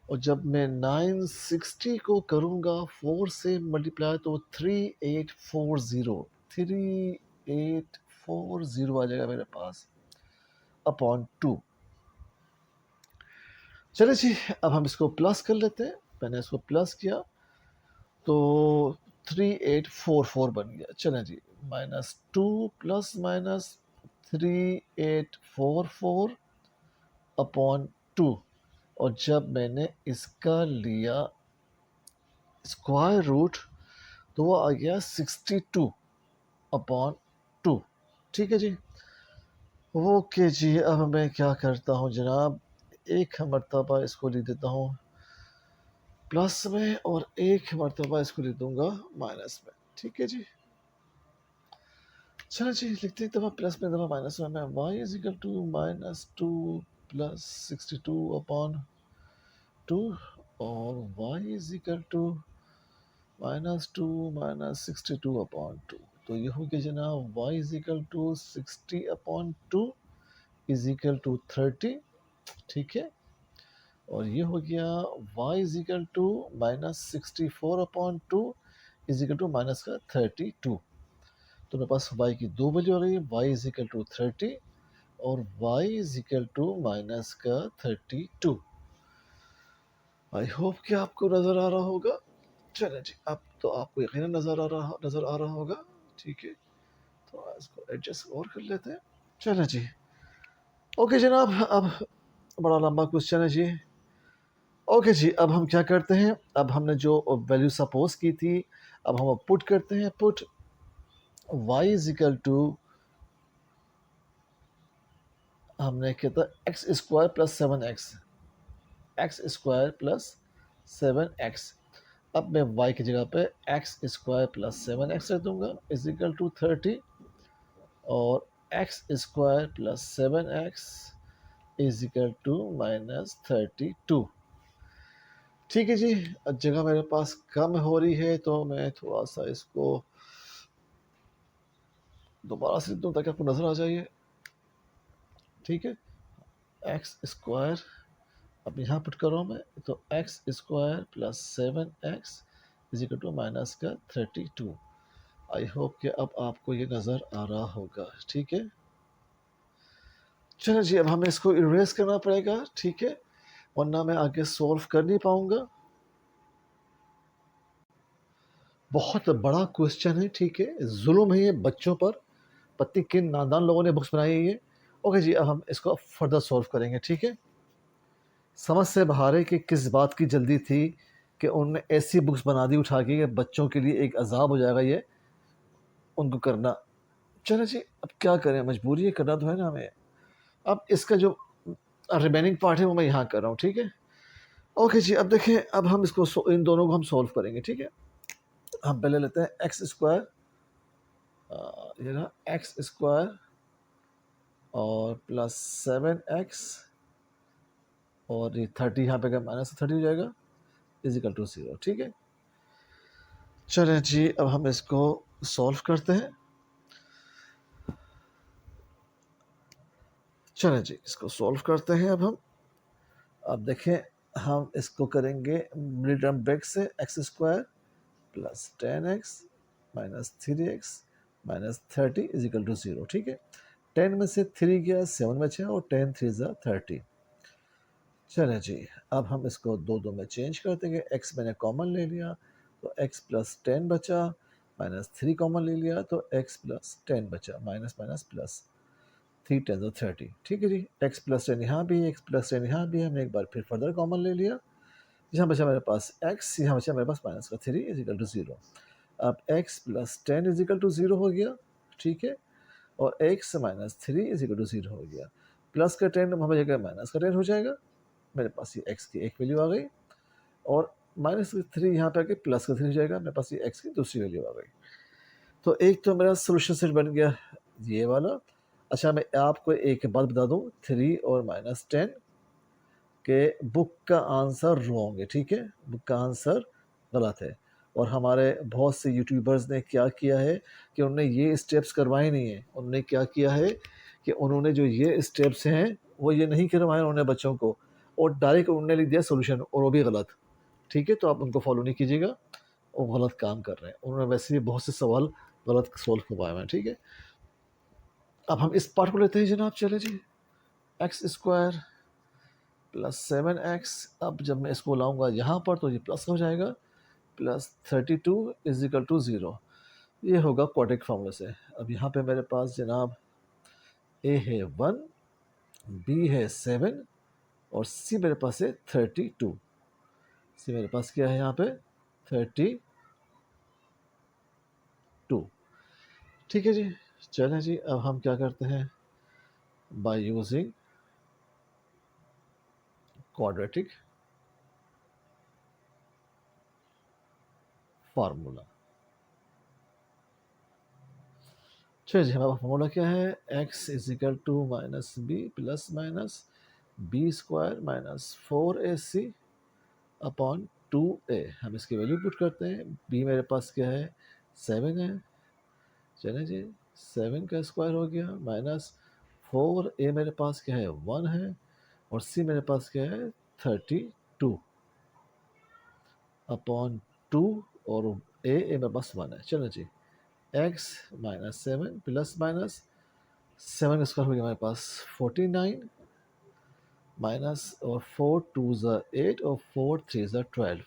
और जब मैं 960 को करूँगा 4 से मल्टीप्लाई तो 3840 आ जाएगा मेरे पास अपॉन 2। चलिए जी अब हम इसको प्लस कर लेते हैं। मैंने इसको प्लस किया तो 3844 बन गया। चलें जी, -2 प्लस माइनस 3844 अपॉन 2, और जब मैंने इसका लिया स्क्वायर रूट तो वो आ गया 62 अपॉन 2। ठीक है जी। ओके जी, अब मैं क्या करता हूँ जनाब, एक मरतबा इसको लिख देता हूँ प्लस में, और एक मरतबा इसको लिख दूंगा माइनस में। ठीक है जी। चलो जी लिखते हैं दफ़ा प्लस में दफ़ा माइनस में। Y is equal to -2 plus 62 upon 2, और y is equal to -2 minus 62 upon 2। तो ये हो गया जनाब y is equal to 60 upon 2 is equal to 30। ठीक है, और ये हो गया y is equal to -64 upon 2 is equal to minus का 32। तो मेरे पास y की दो वैल्यू आ रही है, y इज इक्वल टू 30 और y is equal to minus का 32। आई होप कि आपको नज़र आ रहा होगा। चले जी, अब तो आपको यकीनन नज़र आ रहा होगा। ठीक है, तो इसको एडजस्ट और कर लेते हैं। चले जी, ओके जनाब, अब बड़ा लंबा क्वेश्चन है जी। ओके जी, अब हम क्या करते हैं, अब हमने जो वैल्यू सपोज की थी अब हम पुट करते हैं। Put y is equal to, हमने किया था x square plus 7x, x square plus 7x। अब मैं y की जगह पे एक्स स्क्वायर प्लस 7x रख दूंगा इज इक्वल टू 30, और x square plus 7x is equal to -32। ठीक है जी, अब जगह मेरे पास कम हो रही है तो मैं थोड़ा सा इसको दोबारा से लिख दूँ ताकि आपको नज़र आ जाइए। ठीक है, एक्स स्क्वायर, अब यहाँ पुट कर रहा हूँ मैं, तो x square plus 7x is equal to minus का 32। आई होप कि अब आपको ये नज़र आ रहा होगा। ठीक है, चलो जी, अब हमें इसको इरेज करना पड़ेगा। ठीक है, वरना मैं आगे सॉल्व कर नहीं पाऊँगा। बहुत बड़ा क्वेश्चन है। ठीक है, जुल्म है ये बच्चों पर, पत्ती किन नादान लोगों ने बुक्स बनाई है ये। ओके जी, अब हम इसको फर्दर सॉल्व करेंगे। ठीक है, समझ से बाहर है कि किस बात की जल्दी थी कि उन्होंने ऐसी बुक्स बना दी उठा के कि बच्चों के लिए एक अजाब हो जाएगा ये उनको करना। चलो जी, अब क्या करें, मजबूरी है, करना तो है ना हमें। अब इसका जो रिमेनिंग पार्ट है वो मैं यहाँ कर रहा हूँ। ठीक है, ओके जी, अब देखें, अब हम इसको इन दोनों को हम सॉल्व करेंगे। ठीक है, हम पहले लेते हैं एक्स स्क्वायर, ये ना एक्स स्क्वायर और प्लस 7x, और ये 30 यहाँ पे अगर -30 हो जाएगा इज इक्वल टू 0। ठीक है, चलें जी, अब हम इसको सॉल्व करते हैं। चलें जी, इसको सॉल्व करते हैं अब हम। अब देखें, हम इसको करेंगे मिडिल टर्म ब्रैकेट से x square plus 10x minus 3x minus 30 is equal to 0। ठीक है, 10 में से 3 गया 7 बचा, और 10 3 ज़ा 30। चलें जी, अब हम इसको दो दो में चेंज कर देंगे। x मैंने कॉमन ले लिया तो x प्लस 10 बचा, माइनस 3 कॉमन ले लिया तो x प्लस 10 बचा, माइनस माइनस प्लस, 3 10 30। ठीक है जी, x प्लस 10 यहाँ भी, x प्लस 10 यहाँ भी, हमने एक बार फिर फर्दर कॉमन ले लिया। यहाँ बचा मेरे पास x, यहाँ बचा मेरे पास माइनस का 3 इज इक्वल टू 0। अब x plus 10 is equal to 0 हो गया। ठीक है, और x minus 3 is equal to 0 हो गया। प्लस का 10 हमें जगह माइनस का 10 हो जाएगा। मेरे पास ये x की एक वैल्यू आ गई। और -3 यहाँ पे आके +3 हो जाएगा, मेरे पास ये x की दूसरी वैल्यू आ गई। तो एक तो मेरा सॉल्यूशन सेट बन गया ये वाला। अच्छा, मैं आपको एक बात बता दूँ, 3 और -10 के बुक का आंसर रॉन्ग है, ठीक है? बुक का आंसर गलत है। और हमारे बहुत से यूट्यूबर्स ने क्या किया है कि उन्होंने ये स्टेप्स करवाए नहीं हैं। उन्होंने क्या किया है कि उन्होंने जो ये स्टेप्स हैं, वो ये नहीं करवाए उन्होंने बच्चों को, और डायरेक्ट उन्होंने लिख दिया सॉल्यूशन, और वो भी गलत, ठीक है? तो आप उनको फॉलो नहीं कीजिएगा, वो गलत काम कर रहे हैं। उन्होंने वैसे भी बहुत से सवाल गलत सॉल्व करवाए हुए हैं, ठीक है? अब हम इस पार्ट को लेते हैं जनाब, चले जी। x² + 7x, अब जब मैं इसको लाऊंगा यहाँ पर तो ये प्लस हो जाएगा, +32 = 0। ये होगा क्वाड्रेटिक फार्मूले से। अब यहाँ पे मेरे पास जनाब a है 1, b है 7 और c मेरे पास है 32। c मेरे पास क्या है यहाँ पे 32, ठीक है जी। चलें जी, अब हम क्या करते हैं, बाय यूजिंग क्वाड्रेटिक फार्मूला। चलिए जी, हमारा फार्मूला क्या है, x = -b ± b² - 4ac upon 2a। हम इसकी वैल्यू पुट करते हैं। b मेरे पास क्या है 7 है, चलें जी, 7 का स्क्वायर हो गया, -4a मेरे पास क्या है 1 है, और c मेरे पास क्या है 32 अपॉन 2, और a मेरे पास 1 है। चलो जी, x -7 ± 7 का स्क्वायर हो गया मेरे पास 49, माइनस और 4 2 8 और 4 3 12,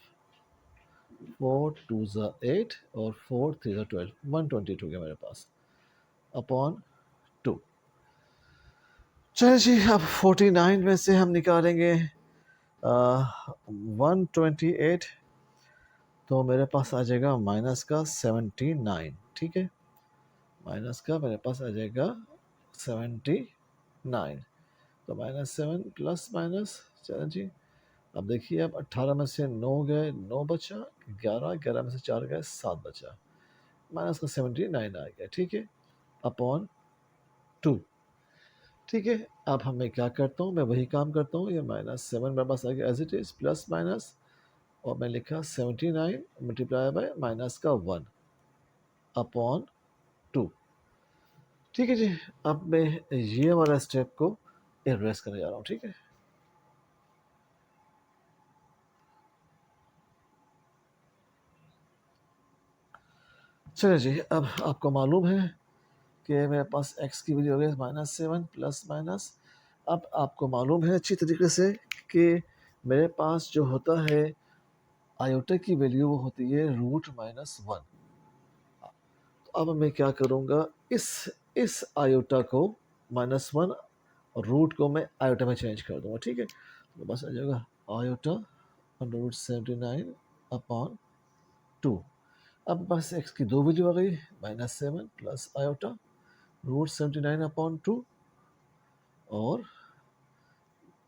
4 2 8 और 4 3 12, 122 हो गया मेरे पास अपॉन 2। चलिए जी, अब 49 में से हम निकालेंगे 128, तो मेरे पास आ जाएगा माइनस का 79, ठीक है? माइनस का मेरे पास आ जाएगा 79, तो -7 प्लस माइनस, चलो जी। अब देखिए, अब 18 में से 9 गए, 9 बचा, 11, 11 में से 4 गए, 7 बचा, माइनस का 79 आ गया, ठीक है, अपॉन 2, ठीक है। अब हम मैं क्या करता हूँ, मैं वही काम करता हूँ, ये -7 मेरे पास आ गया as it is, plus minus, और मैं लिखा 79 मल्टीप्लाई बाय माइनस का 1 अपॉन 2, ठीक है जी। अब मैं ये वाला स्टेप को एड्रेस करने जा रहा हूँ, ठीक है। चलिए जी, अब आपको मालूम है कि मेरे पास x की वैल्यू हो गई -7 प्लस माइनस। अब आपको मालूम है अच्छी तरीके से कि मेरे पास जो होता है आयोटा की वैल्यू, वो होती है √-1। तो अब मैं क्या करूँगा, इस आयोटा को -1 और रूट को मैं आयोटा में चेंज कर दूँगा, ठीक है। तो बस आ जाएगा आयोटा √79 अपॉन 2। अब बस x की दो वैल्यू आ गई, -7 प्लस आयोटा √79 अपॉन 2, और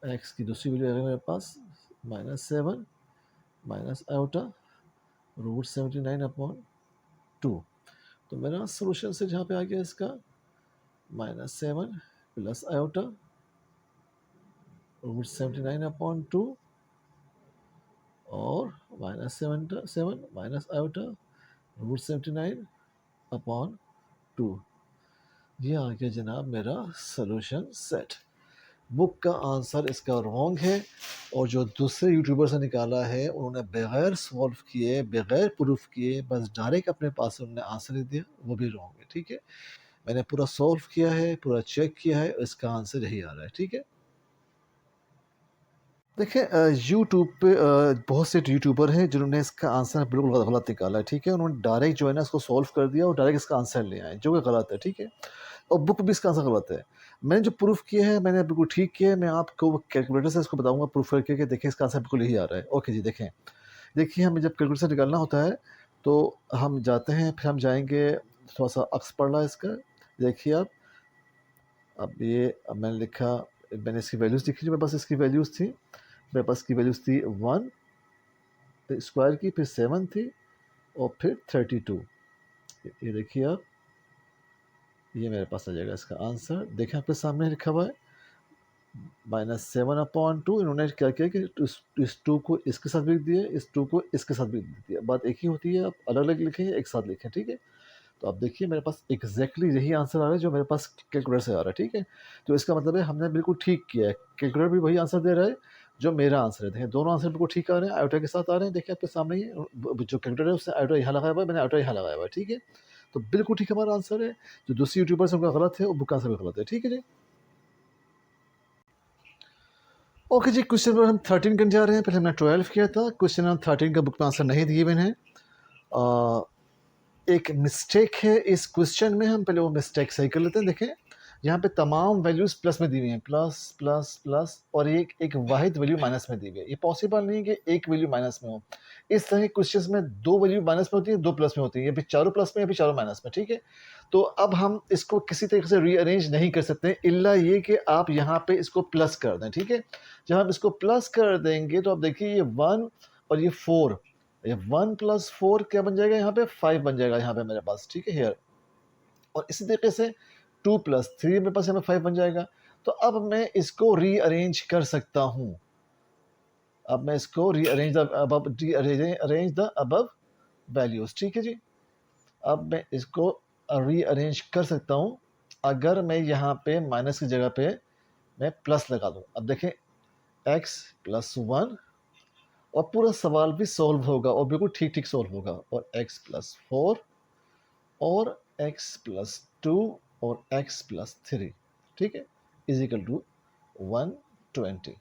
x की दूसरी वैल्यू आ गई मेरे पास -7 माइनस आयोटा √79 अपॉन 2। तो मेरा सोल्यूशन से जहाँ पे आ गया इसका -7 प्लस आयोटा √79 अपॉन 2, और -7 माइनस आयोटा √79 अपॉन 2। ये आ गया जनाब मेरा सोल्यूशन सेट। बुक का आंसर इसका रॉन्ग है, और जो दूसरे यूट्यूबर्स ने निकाला है उन्होंने बगैर सॉल्व किए, बगैर प्रूफ किए, बस डायरेक्ट अपने पास से उन्होंने आंसर दे दिया, वो भी रॉन्ग है, ठीक है। मैंने पूरा सॉल्व किया है, पूरा चेक किया है, इसका आंसर यही आ रहा है, ठीक है। देखिए, यूट्यूब पे बहुत से यूट्यूबर हैं जिन्होंने इसका आंसर बिल्कुल गलत निकाला है, ठीक है। उन्होंने डायरेक्ट जो है ना इसको सॉल्व कर दिया और डायरेक्ट इसका आंसर ले आए, जो कि गलत है, ठीक है। और बुक भी इसका आंसर गलत है। मैंने जो प्रूफ किया है, मैंने बिल्कुल ठीक किया है। मैं आपको कैलकुलेटर से इसको बताऊंगा प्रूफ करके कि देखिए इसका आंसर बिल्कुल यही आ रहा है। ओके जी, देखें, देखिए हमें जब कैलकुलेटर से निकालना होता है तो हम जाते हैं, फिर हम जाएंगे, थोड़ा सा अक्स पढ़ रहा है इसका, देखिए आप। अब ये अब मैंने लिखा, मैंने इसकी वैल्यूज़ लिखी, जो मेरे पास इसकी वैल्यूज़ थी, मेरे पास की वैल्यूज़ थी 1, स्क्वायर की, फिर 7 थी और फिर 32। ये देखिए आप, ये मेरे पास आ जाएगा इसका आंसर। देखें आपके सामने लिखा हुआ है -7/2। इन्होंने क्या किया कि इस 2 को इसके साथ लिख दिया, इस 2 को इसके साथ लिख दिया। बात एक ही होती है, आप अलग अलग लिखें या एक साथ लिखें, ठीक है। तो आप देखिए मेरे पास एग्जैक्टली यही आंसर आ रहा है जो मेरे पास कैलकुलेटर से आ रहा है, ठीक है। तो इसका मतलब है हमने बिल्कुल ठीक किया है, कैलकुलेटर भी वही आंसर दे रहा है जो मेरा आंसर है। देखिए दोनों आंसर बिल्कुल ठीक आ रहे हैं, आयोटा के साथ आ रहे हैं। देखिए आपके सामने ही जो कैलकुलेटर है उसने आयोटा यहाँ लगाया हुआ है, मैंने आयोटा यहाँ लगाया हुआ है, ठीक है। तो बिल्कुल ठीक हमारा आंसर है। जो दूसरी यूट्यूबर्स उनका गलत है, वो बुक आंसर भी गलत है, ठीक है जी। ओके जी, क्वेश्चन नंबर हम 13 करने जा रहे हैं। पहले हमने 12 किया था, क्वेश्चन नंबर 13 का बुक में आंसर नहीं दिए हुए हैं। एक मिस्टेक है इस क्वेश्चन में, हम पहले वो मिस्टेक सही कर लेते हैं। देखें यहाँ पे तमाम वैल्यूज प्लस में दी हुई हैं, प्लस प्लस प्लस, और एक वाहिद वैल्यू माइनस में दी हुई है। ये पॉसिबल नहीं है कि एक वैल्यू माइनस में हो। इस तरह के क्वेश्चंस में दो वैल्यू माइनस में होती है, दो प्लस में होती है, या फिर चारों प्लस में या फिर चारों माइनस में, ठीक है। तो अब हम इसको किसी तरीके से रीअरेंज नहीं कर सकते इल्ला ये कि आप यहाँ पे इसको प्लस कर दें, ठीक है। जब हम इसको प्लस कर देंगे तो आप देखिए ये 1 और ये 4, ये 1 + 4 क्या बन जाएगा, यहाँ पे 5 बन जाएगा यहाँ पे मेरे पास, ठीक है हियर। और इसी तरीके से 2 + 3 मेरे पास यहाँ पे 5 बन जाएगा। तो अब मैं इसको रीअरेंज कर सकता हूँ। अब मैं इसको रीअरेंज द अबव वैल्यूज, ठीक है जी। अब मैं इसको रीअरेंज कर सकता हूँ अगर मैं यहाँ पे माइनस की जगह पे मैं प्लस लगा दूँ। अब देखें x + 1, और पूरा सवाल भी सॉल्व होगा और बिल्कुल ठीक ठीक सॉल्व होगा। और x + 4 और x + 2 और x + 3, ठीक है, = 120।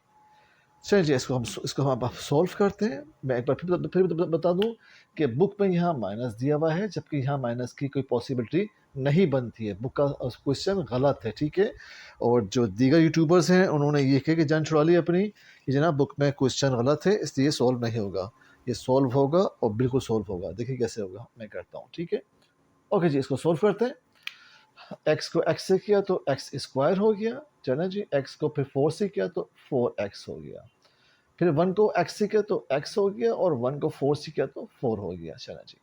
चलिए इसको हम अब सॉल्व करते हैं। मैं एक बार फिर बता दूं कि बुक में यहाँ माइनस दिया हुआ है, जबकि यहाँ माइनस की कोई पॉसिबिलिटी नहीं बनती है। बुक का क्वेश्चन गलत है, ठीक है। और जो दीगर यूट्यूबर्स हैं उन्होंने ये कह के जान छुड़ा ली अपनी कि जनाब बुक में क्वेश्चन गलत है, इसलिए सॉल्व नहीं होगा। ये सॉल्व होगा और बिल्कुल सॉल्व होगा। देखिए कैसे होगा, मैं करता हूँ, ठीक है। ओके जी, इसको सॉल्व करते हैं। x को x से किया तो x² हो गया, चलो जी। x को फिर 4 से किया तो 4x हो गया। फिर 1 को x से किया तो x हो गया, और 1 को 4 से किया तो 4 हो गया, चला जी।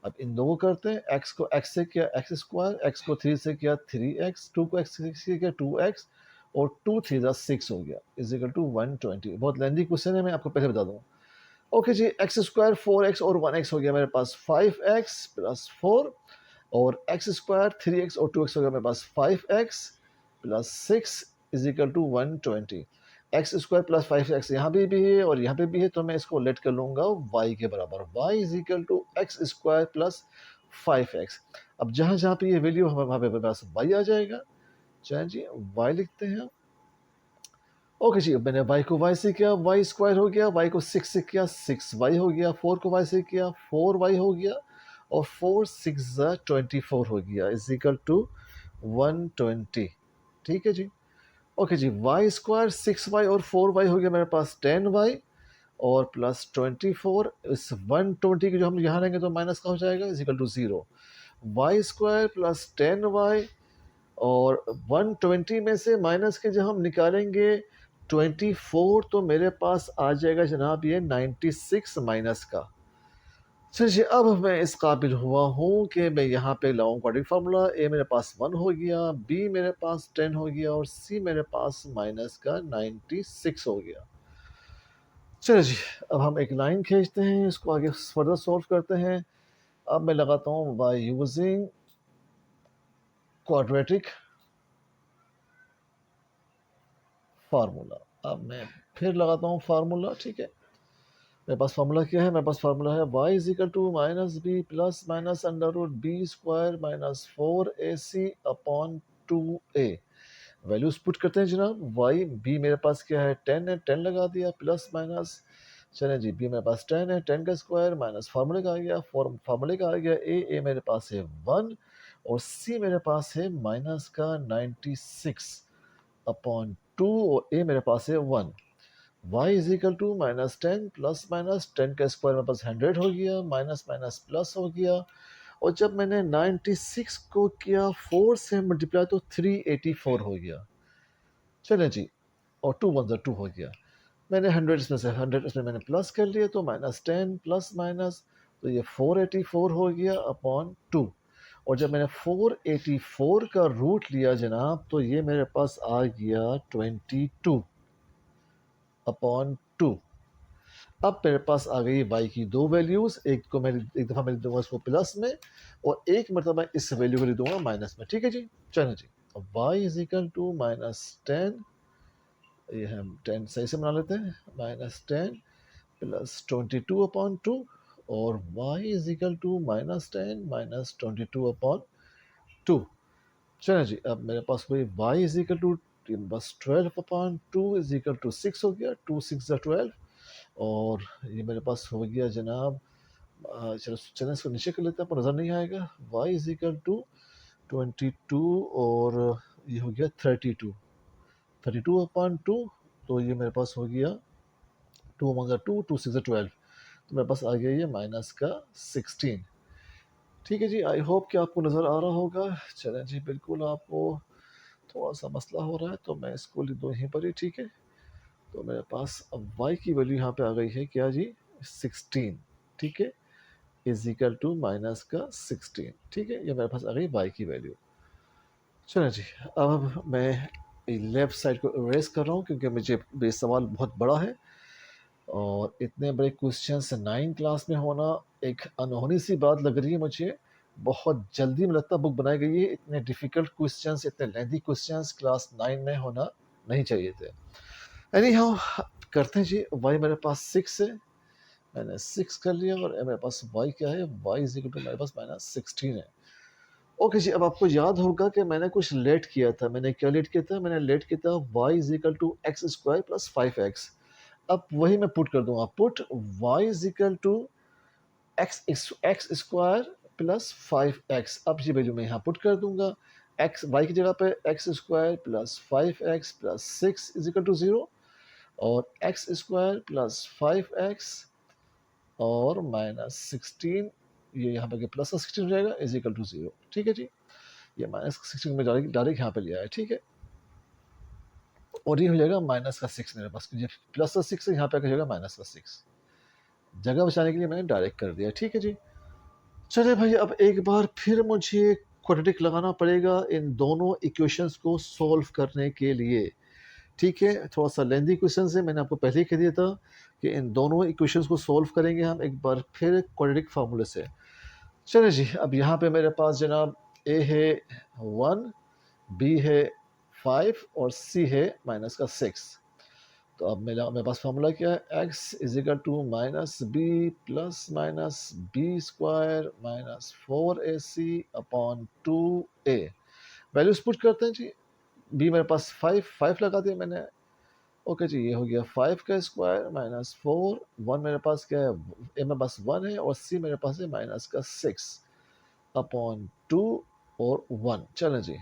अब इन दोनों करते हैं। x को x से किया x², x को 3 से किया 3x, 2 को x से किया 2x, और 2 3 जा 6 हो गया, = 120। बहुत लेंदी क्वेश्चन है, मैं आपको पहले बता दूँ। ओके जी, x² 4x और 1x हो गया मेरे पास 5x + 4, और x² 3x और 2x हो गया मेरे पास 5x + 6 = 120। x² + 5x यहाँ भी है और यहाँ पे भी है, तो मैं इसको लेट कर लूँगा y के बराबर। y = x² + 5x। अब जहाँ जहाँ पे ये वैल्यू वहाँ पे पास y आ जाएगा। चलिए जी, y लिखते हैं। ओके जी, मैंने y को y से किया, y² हो गया, y को 6 से किया 6y हो गया, 4 को y से किया 4y हो गया, और 4 6 24 हो गया, = 120, ठीक है जी। ओके जी, y² 6y और 4y हो गया मेरे पास 10y, और +24 इस 120 की जो हम यहाँ लेंगे तो माइनस का हो जाएगा, = 0। y² + 10y, और 120 में से माइनस के जब हम निकालेंगे 24, तो मेरे पास आ जाएगा जनाब ये 96 माइनस का। चलिए अब मैं इस काबिल हुआ हूँ कि मैं यहाँ पे लाऊं क्वाड्रेटिक फार्मूला। ए मेरे पास 1 हो गया, बी मेरे पास 10 हो गया, और सी मेरे पास माइनस का 96 हो गया। चलिए जी, अब हम एक लाइन खींचते हैं, इसको आगे फर्दर सॉल्व करते हैं। अब मैं लगाता हूँ बाय यूजिंग क्वाड्रेटिक फार्मूला। अब मैं फिर लगाता हूँ फार्मूला, ठीक है। मेरे पास फार्मूला क्या है, मेरे पास फार्मूला है y = -b ± √b² - 4ac/2a। Values put करते हैं जनाब। y b मेरे पास क्या है, 10 है, 10 लगा दिया, प्लस माइनस। चले जी, b मेरे पास 10 है, 10 का स्क्वायर माइनस फार्मूले का आ गया, फार्मूले का आ गया a मेरे पास है 1, और c मेरे पास है माइनस का 96/2, और a मेरे पास है 1। y = -10 ± 10 का स्क्वायर मेरे पास 100 हो गया, माइनस माइनस प्लस हो गया, और जब मैंने 96 को किया 4 से मल्टीप्लाई तो 384 हो गया। चले जी, और 2 1 2 हो गया। मैंने 100 इसमें से 100 इसमें मैंने प्लस कर लिया, तो -10 प्लस माइनस, तो ये 484 हो गया अपॉन 2। और जब मैंने 484 का रूट लिया जनाब, तो ये मेरे पास आ गया 22 अपॉन 2। अब मेरे पास आ गई y की दो वैल्यूज़, एक को मैं एक दफ़ा मैं लिख दूंगा इसको प्लस में, और एक मरतबा इस वैल्यू को लिख दूंगा माइनस में। ठीक है जी, चलो जी। अब y इज इक्वल टू -10, ये हम 10 सही से बना लेते हैं, -10 प्लस 22 अपॉन 2, और y is equal to -10 minus 22 upon 2। चलो जी, अब मेरे पास कोई y इज इक्वल टू बस 12 अपॉन 2 इज इक्वल टू 6 हो गया, 2 6 12, और ये मेरे पास हो गया जनाब, चलो चलो इसको नीचे कर लेते हैं, आपको नज़र नहीं आएगा। y इज इक्वल टू 22, और ये हो गया 32, 32 अपॉन 2, तो ये मेरे पास हो गया 2 मंगा 2, 2 6 12, तो मेरे पास आ गया ये माइनस का 16। ठीक है जी, आई होप कि आपको नज़र आ रहा होगा। चलें जी, बिल्कुल आपको थोड़ा सा मसला हो रहा है, तो मैं इसको लिख दूँ यहीं पर ही। ठीक है, तो मेरे पास अब y की वैल्यू यहाँ पे आ गई है क्या जी, 16। ठीक है, इज इक्वल टू माइनस का 16। ठीक है, ये मेरे पास आ गई y की वैल्यू। चलो जी, अब मैं लेफ़्ट साइड को इरेज कर रहा हूँ, क्योंकि मुझे ये सवाल बहुत बड़ा है, और इतने बड़े क्वेश्चंस 9 क्लास में होना एक अनहोनी सी बात लग रही है मुझे। बहुत जल्दी में लगता बुक बनाई गई है, इतने डिफ़िकल्ट क्वेश्चंस, इतने लेंथी क्वेश्चंस क्लास 9 में होना नहीं चाहिए थे। एनी हाउ, करते हैं जी। y मेरे पास 6 है, मैंने 6 कर लिया, और मेरे पास y क्या है, y इज इक्वल टू मेरे पास -16 है। ओके जी, अब आपको याद होगा कि मैंने कुछ लेट किया था। मैंने क्या लेट किया था, मैंने लेट किया था y is equal to x square plus 5x। अब वही मैं पुट कर दूंगा, put y is equal to x square plus 5x। अब ये वैल्यू मैं यहाँ पुट कर दूंगा, x y की जगह पे x square plus 5x plus 6 is equal to 0, और एक्स स्क्वायर प्लस 5x और -16, ये यहाँ पे प्लस का 16 हो जाएगा, इज इक्वल टू 0। ठीक है जी, ये -16 में डायरेक्ट डायरेक्ट यहाँ पे लिया है। ठीक है, और ये हो जाएगा -6 मेरे पास, ये प्लस का 6 यहाँ पे आ जाएगा -6, जगह बचाने के लिए मैंने डायरेक्ट कर दिया। ठीक है जी, चलिए भाई, अब एक बार फिर मुझे क्वाड्रेटिक लगाना पड़ेगा इन दोनों इक्वेशंस को सॉल्व करने के लिए। ठीक है, थोड़ा सा लेंदी क्वेश्चन है, मैंने आपको पहले ही कह दिया था कि इन दोनों इक्वेशंस को सॉल्व करेंगे हम एक बार फिर क्वाड्रेटिक फार्मूले से। चलिए जी, अब यहाँ पे मेरे पास जनाब a है 1, b है 5, और c है -6। तो अब मेरे पास फार्मूला क्या है, x is equal to -b plus minus B square -4ac upon 2a। Values put करते हैं जी। b मेरे पास 5 लगा दिया मैंने। ओके जी, ये हो गया 5 का स्क्वायर -4, 1 मेरे पास क्या है, a मेरे पास 1 है, और c मेरे पास है -6 अपॉन 2 और 1। चलें जी,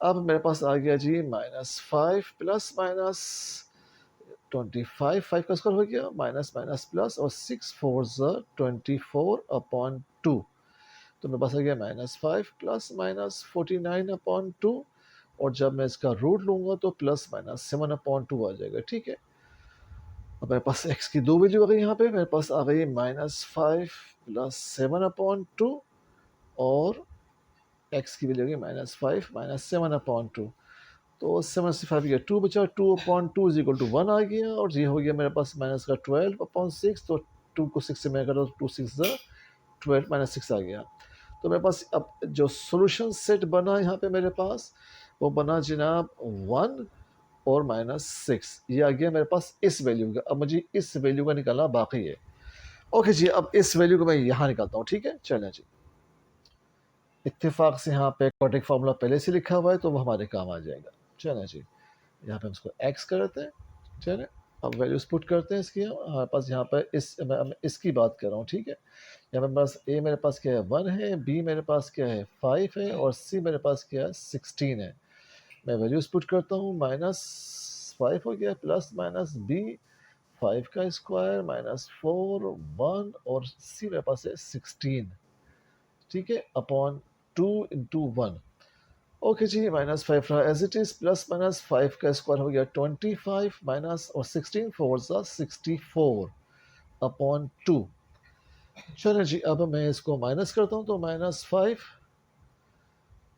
अब मेरे पास आ गया जी -5 प्लस माइनस 25, 5 का स्क्वायर हो गया, माइनस माइनस प्लस, और 6 4 24 अपॉन 2, तो मेरे पास आ गया -5 प्लस माइनस 49 अपॉन 2, और जब मैं इसका रूट लूंगा तो प्लस माइनस 7 अपॉन 2 आ जाएगा। ठीक है, अब मेरे पास x की दो वैल्यू आ गई, यहाँ पे मेरे पास आ गई -5 प्लस 7 अपॉन 2, और x की वैल्यू आ गई -5 -7 अपॉन 2, तो 7 से 5 गया 2 बचा, 2 अपॉन 2 इज इक्वल टू 1 आ गया, और ये हो गया मेरे पास माइनस का 12 अपॉन 6, तो 2 को 6 से मैं करो, 2 6 12 -6 आ गया। तो मेरे पास अब जो सोल्यूशन सेट बना यहाँ पे मेरे पास, वो बना जनाब 1 और -6, ये आ गया मेरे पास इस वैल्यू का। अब मुझे इस वैल्यू का निकालना बाकी है। ओके जी, अब इस वैल्यू को मैं यहाँ निकालता हूँ। ठीक है, चलें जी, इत्तेफाक से यहाँ पे क्वाड्रेटिक फार्मूला पहले से लिखा हुआ है, तो वो हमारे काम आ जाएगा। चलें जी, यहाँ पे हम इसको x करते हैं। चलें, अब वैल्यूज पुट करते हैं इसकी। हमारे पास यहाँ पर मैं इसकी बात कर रहा हूँ। ठीक है, यहाँ पे पास a मेरे पास क्या है 1 है, b मेरे पास क्या है 5 है, और c मेरे पास क्या है 16 है। मैं वैल्यूज पुट करता हूँ, -5 हो गया प्लस माइनस b 5 का स्क्वायर -4 1, और c मेरे पास है 16। ठीक है, अपॉन 2 इंटू 1। ओके जी, -5 रहा as it is, plus minus 5 का स्क्वायर हो गया 25 माइनस और 16 4 ज़ा 64 अपॉन 2। चलो जी, अब मैं इसको माइनस करता हूँ तो -5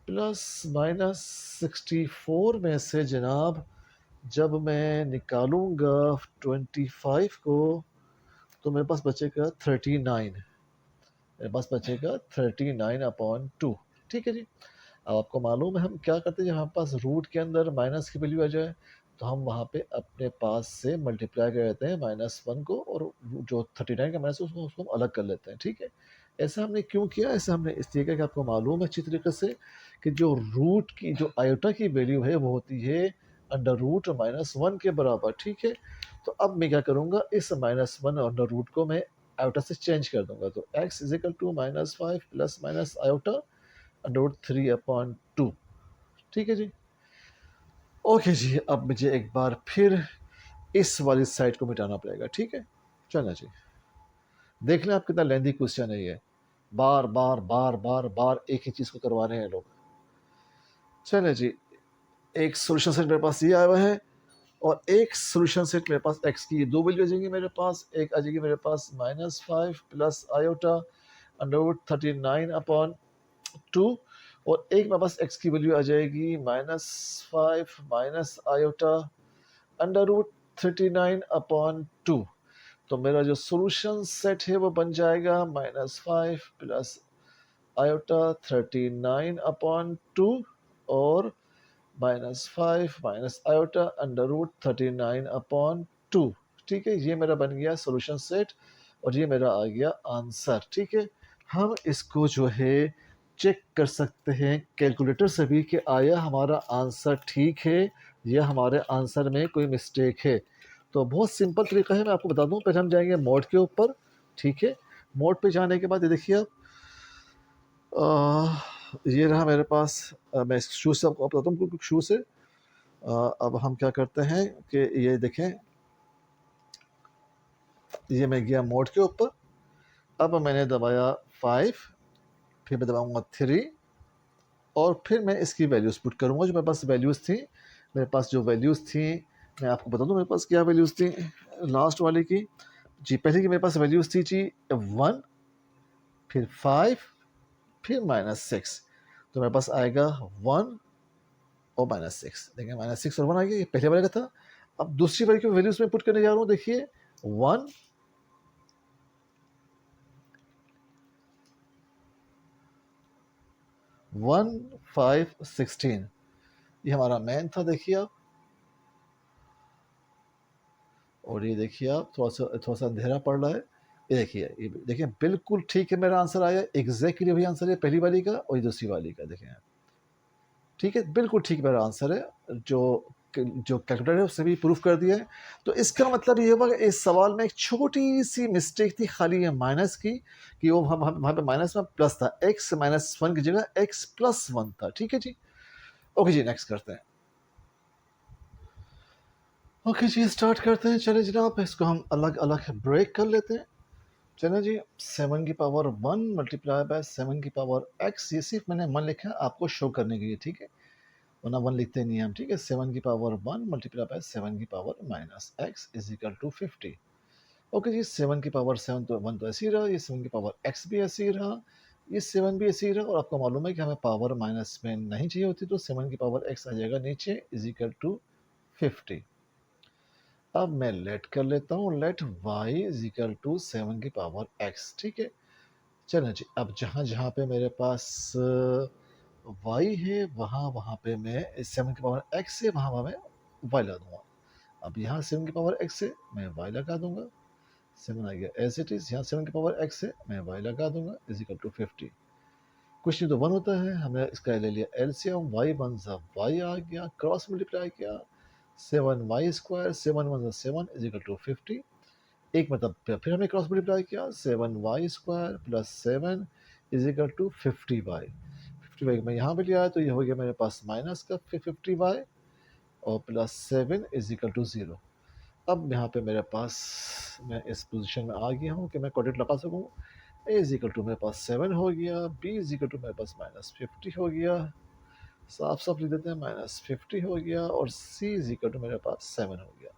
प्लस माइनस 64 में से जनाब जब मैं निकालूंगा 25 को तो मेरे पास बचेगा 39। मेरे पास बचेगा 39 अपॉन 2। ठीक है जी। अब आपको मालूम है हम क्या करते हैं, जब हमारे पास रूट के अंदर माइनस की वैल्यू आ जाए तो हम वहाँ पे अपने पास से मल्टीप्लाई कर देते हैं -1 को, और जो 39 का माइनस है उसको उसको हम अलग कर लेते हैं। ठीक है, ऐसा हमने क्यों किया? ऐसा हमने इसलिए किया कि आपको मालूम है अच्छी तरीके से कि जो रूट की जो आयोटा की वैल्यू है वो होती है अंडर रूट -1 के बराबर। ठीक है, तो अब मैं क्या करूँगा, इस -1 अंडर रूट को मैं आयोटा से चेंज कर दूंगा, तो x is equal to -5 plus minus iota under root 3/2। ठीक है जी। ओके जी, अब मुझे एक बार फिर इस वाली साइड को मिटाना पड़ेगा। ठीक है, चलना जी। देख लें आप कितना लेंदी क्वेश्चन है ये, बार बार बार बार बार एक ही चीज को करवा रहे हैं लोग। चले जी, एक सोल्यूशन सेट मेरे पास ये आया हुआ है और एक सोल्यूशन सेट मेरे पास x की दो वैल्यू आ जाएंगी मेरे पास। एक आ जाएगी मेरे पास -5 plus iota under root 39 upon 2, और एक मेरे पास x की वैल्यू आ जाएगी -5 minus iota under root 39 upon 2। तो मेरा जो सॉल्यूशन सेट है वो बन जाएगा -5 प्लस आयोटा 39 अपॉन 2 और -5 minus iota under root 39 upon 2। ठीक है, ये मेरा बन गया सॉल्यूशन सेट और ये मेरा आ गया आंसर। ठीक है, हम इसको जो है चेक कर सकते हैं कैलकुलेटर से भी कि आया हमारा आंसर ठीक है या हमारे आंसर में कोई मिस्टेक है। तो बहुत सिंपल तरीका है, मैं आपको बता दूं। पहले हम जाएंगे मोड के ऊपर। ठीक है, मोड पे जाने के बाद ये देखिए ये रहा मेरे पास। मैं शू से आपको बताता हूँ कुछ शू से। अब हम क्या करते हैं कि ये देखें, ये मैं गया मोड के ऊपर। अब मैंने दबाया 5, फिर मैं दबाऊंगा 3 और फिर मैं इसकी वैल्यूज़ पुट करूंगा जो मेरे पास वैल्यूज़ थी। मेरे पास जो वैल्यूज़ थी मैं आपको बता दूं मेरे पास क्या वैल्यूज़ थी लास्ट वाले की। जी, पहले की मेरे पास वैल्यूज़ थी जी 1, फिर 5, फिर -6। तो मेरे पास आएगा 1 और -6। देखिए -6 और 1 आ गया, ये पहले वाले का था। अब दूसरी वाली की वैल्यूज़ में पुट करने जा रहा हूँ। देखिए 1, 1, 5, 16, ये हमारा मैन था। देखिए आप, और ये देखिए आप थोड़ा सा अंधेरा पड़ रहा है। ये देखिए बिल्कुल ठीक है, मेरा आंसर आया एग्जैक्टली वही आंसर है पहली वाली का और दूसरी वाली का। देखें आप, ठीक है, बिल्कुल ठीक मेरा आंसर है। जो कैलकुलेटर है उसने भी प्रूफ कर दिया है। तो इसका मतलब ये हुआ कि इस सवाल में एक छोटी सी मिस्टेक थी, खाली ये माइनस की, कि वो वहाँ पे माइनस में प्लस था, x -1 की जगह x + 1 था। ठीक है जी। ओके जी, नेक्स्ट करते हैं। ओके जी, स्टार्ट करते हैं। चले जनाब, इसको हम अलग अलग ब्रेक कर लेते हैं। चलें जी, 7 की पावर 1 मल्टीप्लाई बाय 7 की पावर x, ये सिर्फ मैंने 1 लिखा है आपको शो करने के लिए। ठीक है, वरना 1 लिखते नहीं हम। ठीक है, 7 की पावर 1 मल्टीप्लाई बाय 7 की power -x is equal to 50। Okay जी, 7 की पावर 7 तो 1 तो ऐसे ही रहा, ये 7 की पावर x भी ऐसे ही रहा, ये 7 भी ऐसे ही रहा। और आपको मालूम है कि हमें पावर माइनस में नहीं चाहिए होती, तो 7 की पावर x आ जाएगा नीचे इज इक्वल टू 50। अब मैं लेट कर लेता हूँ, let y is equal to 7 की पावर x। ठीक है, चलें जी, अब जहाँ जहाँ पे मेरे पास y है वहाँ वहाँ पे मैं 7 की पावर x से वहाँ वहाँ मैं y लगा दूंगा। अब यहाँ 7 की पावर x से मैं y लगा दूंगा, 7 आ गया एज इट इज। यहाँ 7 की पावर x से मैं y लगा दूंगा इज इक्वल टू 50। क्वेश्चन तो 1 होता है, हमने इसका ले लिया एलसीएम, y वन सा y आ गया, क्रॉस मल्टीप्लाई किया, 7y² 7 one 7 is equal to 50। एक मतलब फिर हमने क्रॉस मल्टीप्लाई किया, 7y² plus 7 is equal to 50y। 50y मैं यहाँ पे लिया है तो ये हो गया मेरे पास माइनस का 50y और प्लस 7 इज इक्वल टू 0। अब यहाँ पे मेरे पास मैं इस पोजीशन में आ गया हूँ कि मैं कोऑर्डिनेट लगा सकूँ। a इज इक्वल टू मेरे पास 7 हो गया, b इज इक्वल टू मेरे पास -50 हो गया, साफ साफ लिख देते हैं, -50 हो गया और c इज इक्वल टू मेरे पास 7 हो गया।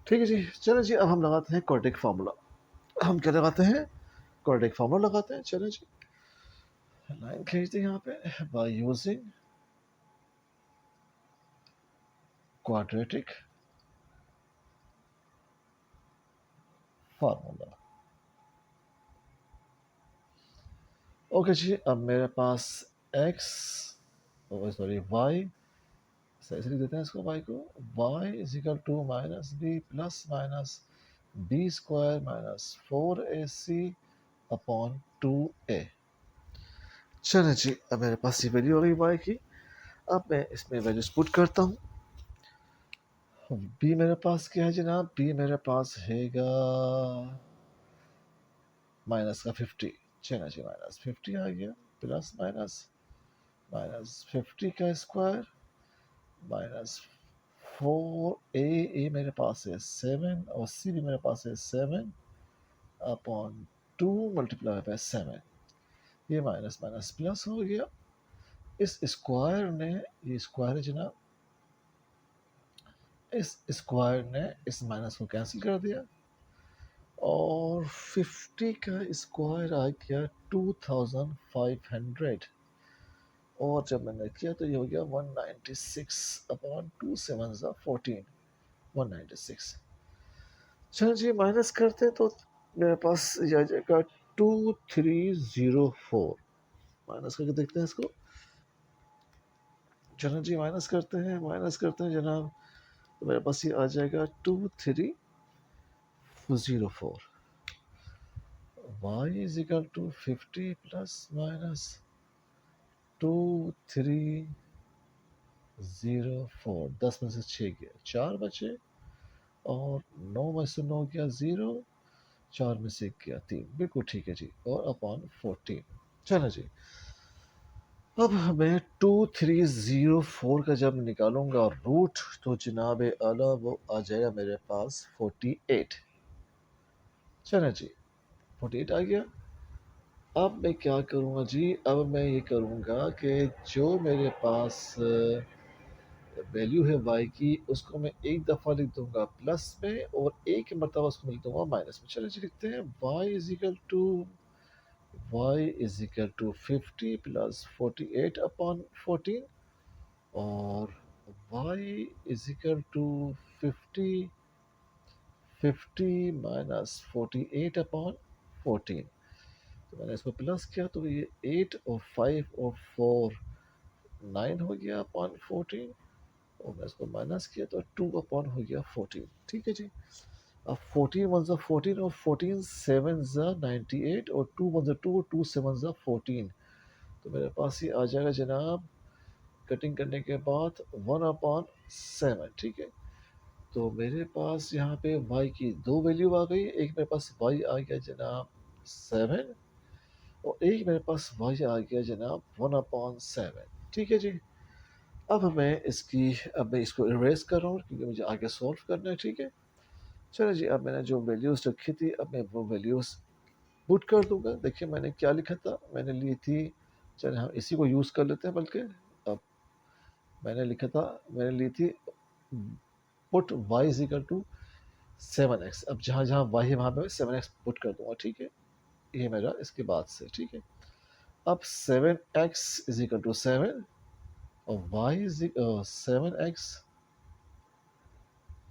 ठीक है जी, चलो जी अब हम लगाते हैं क्वाड्रेटिक फार्मूला। हम क्या लगाते हैं? क्वाड्रेटिक फार्मूला लगाते हैं। चलो जी लाइन खींचते हैं यहाँ पे, by using quadratic formula. Okay जी, अब मेरे पास x सॉरी y, सही से लिख देते हैं इसको, y को, y is equal to minus B plus minus B square minus 4ac upon 2a। चलें जी, अब मेरे पास ये वैल्यू हो गई y की। अब मैं इसमें वैल्यूज पुट करता हूँ। b मेरे पास क्या है जनाब? b मेरे पास हैगा माइनस का 50। चलें जी, -50 आ गया, प्लस माइनस -50 का स्क्वायर माइनस 4a मेरे पास है 7 और c भी मेरे पास है 7 अपॉन 2 मल्टीप्लाई बाय 7। ये माइनस माइनस प्लस हो गया। इस स्क्वायर ने, ये स्क्वायर है जनाब, इस स्क्वायर ने इस माइनस को कैंसिल कर दिया और 50 का स्क्वायर आ गया 2500 और जब मैंने किया तो ये हो गया 196 अपॉन 2 7 14 196। चलो जी माइनस करते हैं तो मेरे पास ये आ जाएगा 2304। माइनस करके देखते हैं इसको। चलो जी माइनस करते हैं जनाब, तो मेरे पास ये आ जाएगा 2304। y is equal to 50 plus minus 2304। 10 में से 6 गया, 4 बचे और 9 में से 9 गया 0, 4 में से 1 गया 3। बिल्कुल ठीक है जी, और अपॉन 14। चलो जी, अब मैं 2304 का जब निकालूंगा रूट तो जनाब आला वो आ जाएगा मेरे पास 48। चलो जी 48 आ गया। अब मैं क्या करूँगा जी? अब मैं ये करूँगा कि जो मेरे पास वैल्यू है y की, उसको मैं एक दफ़ा लिख दूंगा प्लस में और एक मरतबा उसको लिख दूंगा माइनस में। चलो जी लिखते हैं y is equal to 50 plus 48 upon 14 और y is equal to 50 minus 48 upon 14। तो मैंने इसको प्लस किया तो ये 8 और 5 और 4 9 हो गया अपॉन 14 और मैं इसको माइनस किया तो 2 अपॉन हो गया 14। ठीक है जी, अब 14 वन ज़ा 14 और 14 7 ज़ा 98 और 2 वन ज़ा 2 और 2 7 ज़ा 14। तो मेरे पास ये आ जाएगा जनाब, कटिंग करने के बाद 1 अपॉन 7। ठीक है, तो मेरे पास यहाँ पे y की दो वैल्यू आ गई। एक मेरे पास y आ गया जनाब 7 और एक मेरे पास y आ गया जनाब 1 अपॉन 7। ठीक है जी, अब मैं इसको इरेज कर रहा हूँ क्योंकि मुझे आगे सॉल्व करना है। ठीक है, चलो जी, अब मैंने जो वैल्यूज़ रखी थी अब मैं वो वैल्यूज़ पुट कर दूंगा। देखिए मैंने क्या लिखा था, मैंने ली थी, चलो हम इसी को यूज़ कर लेते हैं। बल्कि अब मैंने ली थी put y is equal to 7x। अब जहाँ जहाँ y है वहाँ पे 7x पुट कर दूंगा। ठीक है, ये मेरा इसके बाद से। ठीक है, अब 7x इज इक्वल टू 7 और y is 7x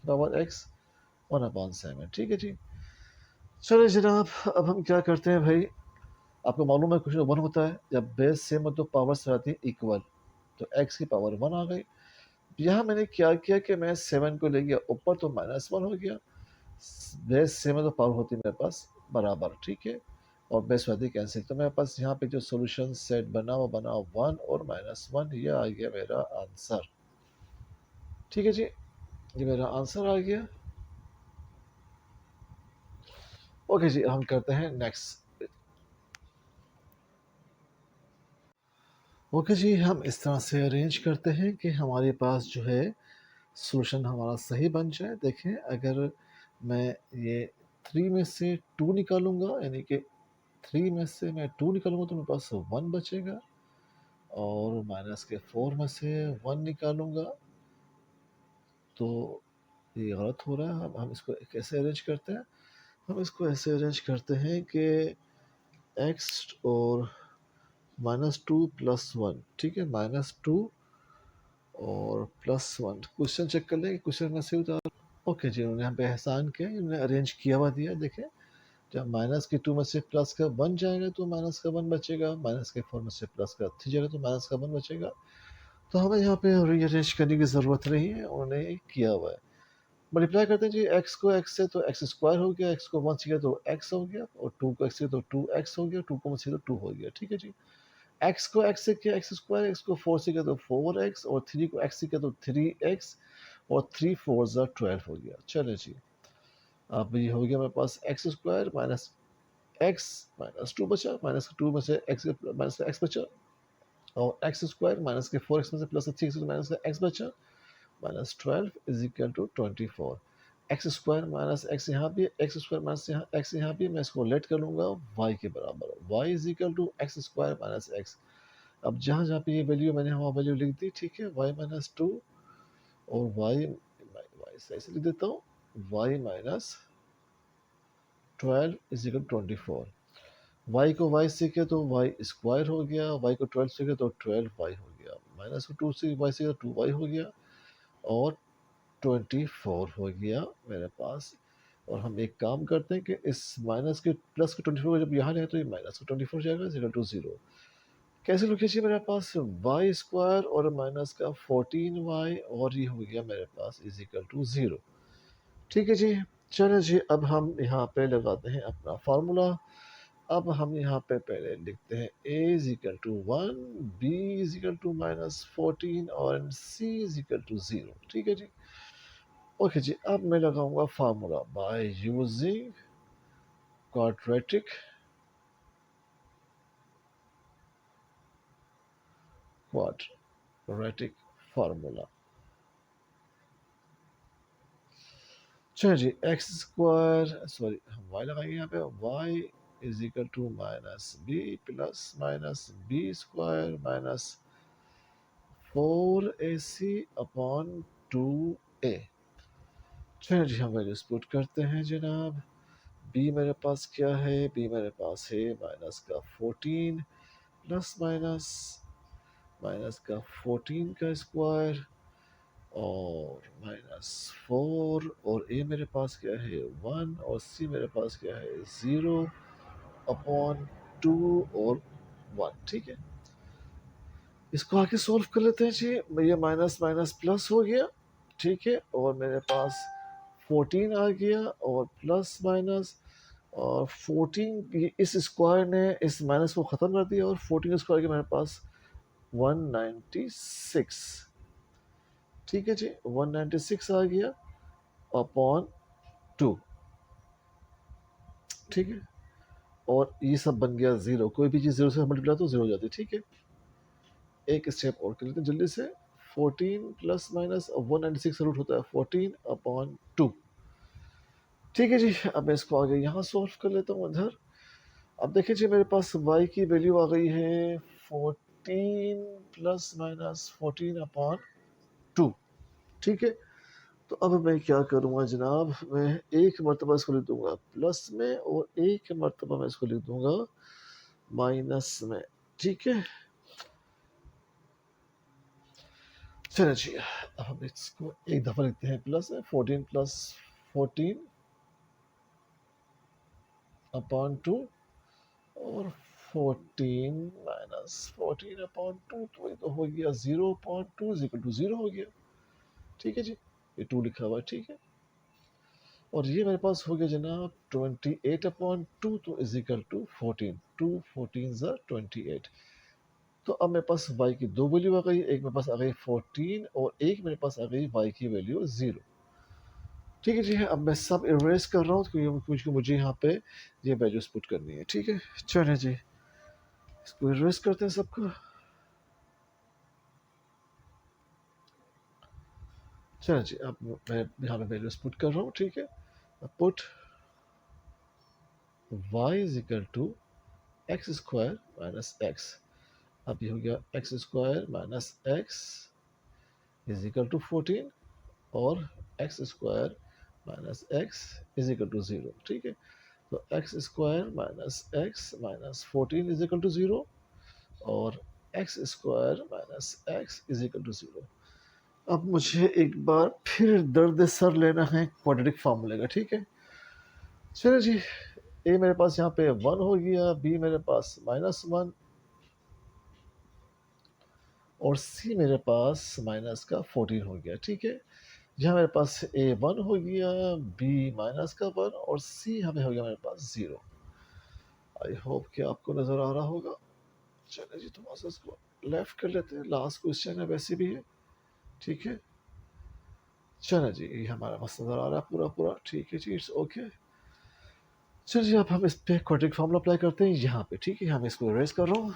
power x 1 upon 7। ठीक है जी, चलिए जनाब अब हम क्या करते हैं भाई, आपको मालूम है क्वेश्चन 1 होता है जब बेस सेम हो तो पावर्स आती है इक्वल, तो x की पावर 1 आ गई। यहाँ मैंने क्या किया कि मैं 7 को ले गया ऊपर तो -1 हो गया। बेस सेम है तो पावर होती है मेरे पास बराबर। ठीक है, और बेस वादी कैंसिल, तो मेरे पास यहाँ पे जो सोल्यूशन सेट बना वो बना 1 और -1। ये आ गया मेरा आंसर। ठीक है जी, ये मेरा आंसर आ गया। ओके जी, हम करते हैं नेक्स्ट। ओके जी, हम इस तरह से अरेंज करते हैं कि हमारे पास जो है सोल्यूशन हमारा सही बन जाए। देखें अगर मैं ये 3 में से 2 निकालूंगा, यानी कि 3 में से मैं 2 निकालूंगा तो मेरे पास 1 बचेगा और माइनस के 4 में से 1 निकालूंगा तो ये गलत हो रहा है। हम इसको कैसे अरेंज करते हैं? हम इसको ऐसे अरेंज करते हैं कि x और -2 + 1, ठीक है, -2 और +1। क्वेश्चन चेक कर लें कि क्वेश्चन में सही उतार। ओके जी, उन्होंने यहाँ पे एहसान किया, उन्होंने अरेंज किया हुआ दिया। देखें, जब माइनस के 2 में से प्लस का 1 जाएगा तो माइनस का 1 बचेगा, माइनस के 4 में से प्लस का 3 जाएगा तो माइनस का 1 बचेगा। तो हमें यहाँ पे रीअरेंज करने की ज़रूरत नहीं है, उन्होंने किया हुआ है। मल्टीप्लाई करते हैं जी, x को x से तो x स्क्वायर हो गया, x को 1 से किया तो x हो गया, और 2 को x से तो 2x हो गया, 2 को 1 से तो 2 हो गया, ठीक है जी। x को x से किया x स्क्वायर, x को 4 से किया तो 4x, और 3 को x से किया तो 3x, और 3 4 12 हो गया। चले जी, अब ये हो गया मेरे पास X square minus X minus 2 बचा, माइनस के 2 में से एक्स माइनस का एक्स बचा, और एक्स स्क्वायर माइनस के 4x में से प्लस 3x माइनस का एक्स बचा, minus 12 is equal to 24। X square minus x यहाँ भी, एक्स स्क्वायर माइनस यहाँ एक्स यहाँ भी, मैं इसको लेट कर लूँगा वाई के बराबर, y is equal to x square minus x. अब जहाँ जहाँ पे ये वैल्यू मैंने वहाँ वैल्यू लिख दी, ठीक है, वाई माइनस 2 और वाई वाई से ऐसे लिख देता हूँ, y minus 12 is equal 24। Y को वाई से किया तो वाई स्क्वायर हो गया, वाई को 12 से किया तो 12 वाई हो गया, माइनस को 2 से वाई से किया तो 2 वाई हो गया, और 24 हो गया मेरे पास। और हम एक काम करते हैं कि इस माइनस के प्लस के 24 को जब यहाँ ले तो ये माइनस का 24 जाएगा, इज इक्वल टू 0। कैसे लिख लीजिए, मेरे पास वाई स्क्वायर और माइनस का 14y, और ये हो गया मेरे पास इज इक्वल टू 0। ठीक है जी, चलो जी, अब हम यहाँ पे लगाते हैं अपना फार्मूला। अब हम यहाँ पे पहले लिखते हैं a is equal to 1, b is equal to -14 और c इज इक्वल टू 0। ठीक है जी, ओके जी, अब मैं लगाऊंगा formula by using quadratic formula. चलिए जी, एक्स स्क्वायर सॉरी हम वाई लगाएंगे यहाँ पे, y is equal to -b plus -b square minus 4ac upon 2a। चलिए जी, हम वैल्यूज पुट करते हैं जनाब। b मेरे पास क्या है, b मेरे पास है माइनस का 14 प्लस माइनस माइनस का 14 का स्क्वायर और -4, और a मेरे पास क्या है 1, और c मेरे पास क्या है 0 अपॉन 2 और 1। ठीक है, इसको आके सॉल्व कर लेते हैं जी। ये माइनस माइनस प्लस हो गया, ठीक है, और मेरे पास 14 आ गया और प्लस माइनस, और 14 इस स्क्वायर ने इस माइनस को ख़त्म कर दिया, और 14 स्क्वायर के मेरे पास 196। ठीक है जी, 196 आ गया अपॉन 2। ठीक है, और ये सब बन गया 0। कोई भी चीज़ 0 से मल्टीप्लाई तो 0 हो जाती है। ठीक है, एक स्टेप और कर लेते हैं जल्दी से। 14 प्लस माइनस 196 रूट होता है 14 अपॉन 2। ठीक है जी, अब मैं इसको आगे यहाँ सॉल्व कर लेता हूँ इधर। अब देखिए जी, मेरे पास y की वैल्यू आ गई है 14 प्लस माइनस 14 अपॉन 2। ठीक है, तो अब मैं क्या करूँगा जनाब, मैं एक मरतबा इसको लिख दूंगा प्लस में, और एक मरतबा मैं इसको लिख दूंगा माइनस में। ठीक है, चलो जी, अब हम इसको एक दफ़ा लिखते हैं प्लस में, 14 प्लस 14 अपॉन 2, और 14 माइनस 14 अपॉन 2, तो ये तो हो गया 0 अपॉन 2 इज इक्वल टू 0 हो गया। ठीक है जी, ये 2 लिखा हुआ है। ठीक है, और ये मेरे पास हो गया जनाब 28 अपॉन 2, तो इज इक्वल टू 14, 2 14 ज़ा 28। तो अब मेरे पास y की दो वैल्यू आ गई, एक मेरे पास आ गई 14 और एक मेरे पास आ गई y की वैल्यू 0। ठीक है जी, अब मैं सब इरेज कर रहा हूँ क्योंकि मुझे यहाँ पे ये वैल्यूज पुट करनी है। ठीक है, चलिए जी, इसको इरेज करते हैं सबको। चलिए जी, अब मैं यहाँ पे वैल्यूज पुट कर रहा हूँ। ठीक है, put y is equal to x square minus x. अब ये हो गया x square minus x is equal to 14 और x square minus x is equal to 0। ठीक है, तो x square minus 14 is equal to 0 और x square minus x is equal to 0। अब मुझे एक बार फिर दर्द सर लेना है क्वाड्रेटिक फार्मूले का। ठीक है, चलो जी, ए मेरे पास यहाँ पे 1 हो गया, बी मेरे पास -1 और सी मेरे पास माइनस का 14 हो गया। ठीक है, यहाँ मेरे पास ए 1 हो गया, बी माइनस का 1 और सी हमें हो गया मेरे पास 0। आई होप कि आपको नज़र आ रहा होगा। चलिए जी, थोड़ा सा इसको लेफ्ट कर लेते हैं, लास्ट क्वेश्चन है वैसे भी है। ठीक है, चलो जी, ये हमारा मस्त नज़र आ रहा है पूरा पूरा। ठीक है जी, इट्स ओके। चलिए जी, अब हम इस पे क्वाड्रेटिक फार्मूला अप्लाई करते हैं यहाँ पे। ठीक है, हम इसको इरेज कर रहा हूँ।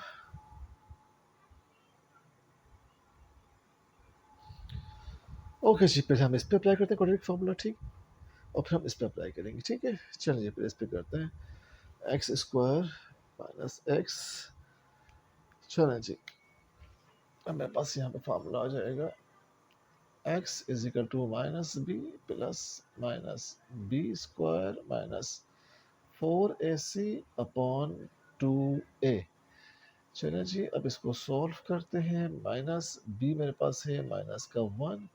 ओके जी, पहले हम इस पे अप्लाई करते हैं क्वाड्रेटिक फार्मूला। ठीक, और फिर हम इस पे अप्लाई करेंगे। ठीक है, चलिए फिर इस पे करते हैं एक्स स्क्वायर माइनस एक्स। चलें जी, अब मेरे पास यहाँ पे फार्मूला आ जाएगा x is equal to minus B plus minus B square minus 4ac upon 2a। चलें जी, अब इसको सॉल्व करते हैं। माइनस बी मेरे पास है माइनस का 1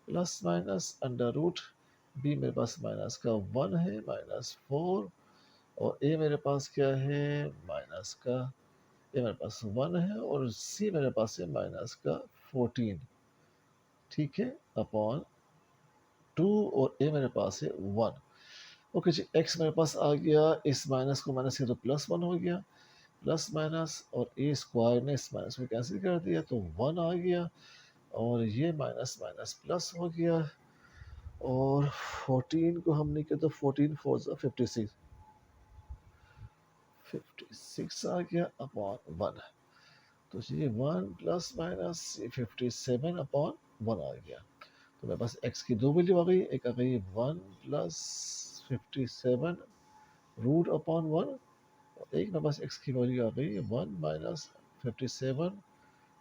plus minus under root b मेरे पास माइनस का 1 है -4 और ए मेरे पास क्या है माइनस का, ए मेरे पास 1 है और सी मेरे पास है माइनस का 14। ठीक है, अपॉन 2 और ए मेरे पास है 1। ओके जी, एक्स मेरे पास आ गया, इस माइनस को माइनस किया तो +1 हो गया, प्लस माइनस और ए स्क्वायर ने इस माइनस को कैंसिल कर दिया तो 1 आ गया और ये माइनस माइनस प्लस हो गया और 14 को हमने किया तो 14 4 56 आ गया अपॉन 1। तो ये 1 प्लस माइनस 57 अपॉन 1 आ गया। तो मेरे पास x की दो वैल्यू आ गई, एक आ गई 1 प्लस 57 रूट अपॉन 1 और एक मेरे पास x की वैल्यू आ गई 1 माइनस 57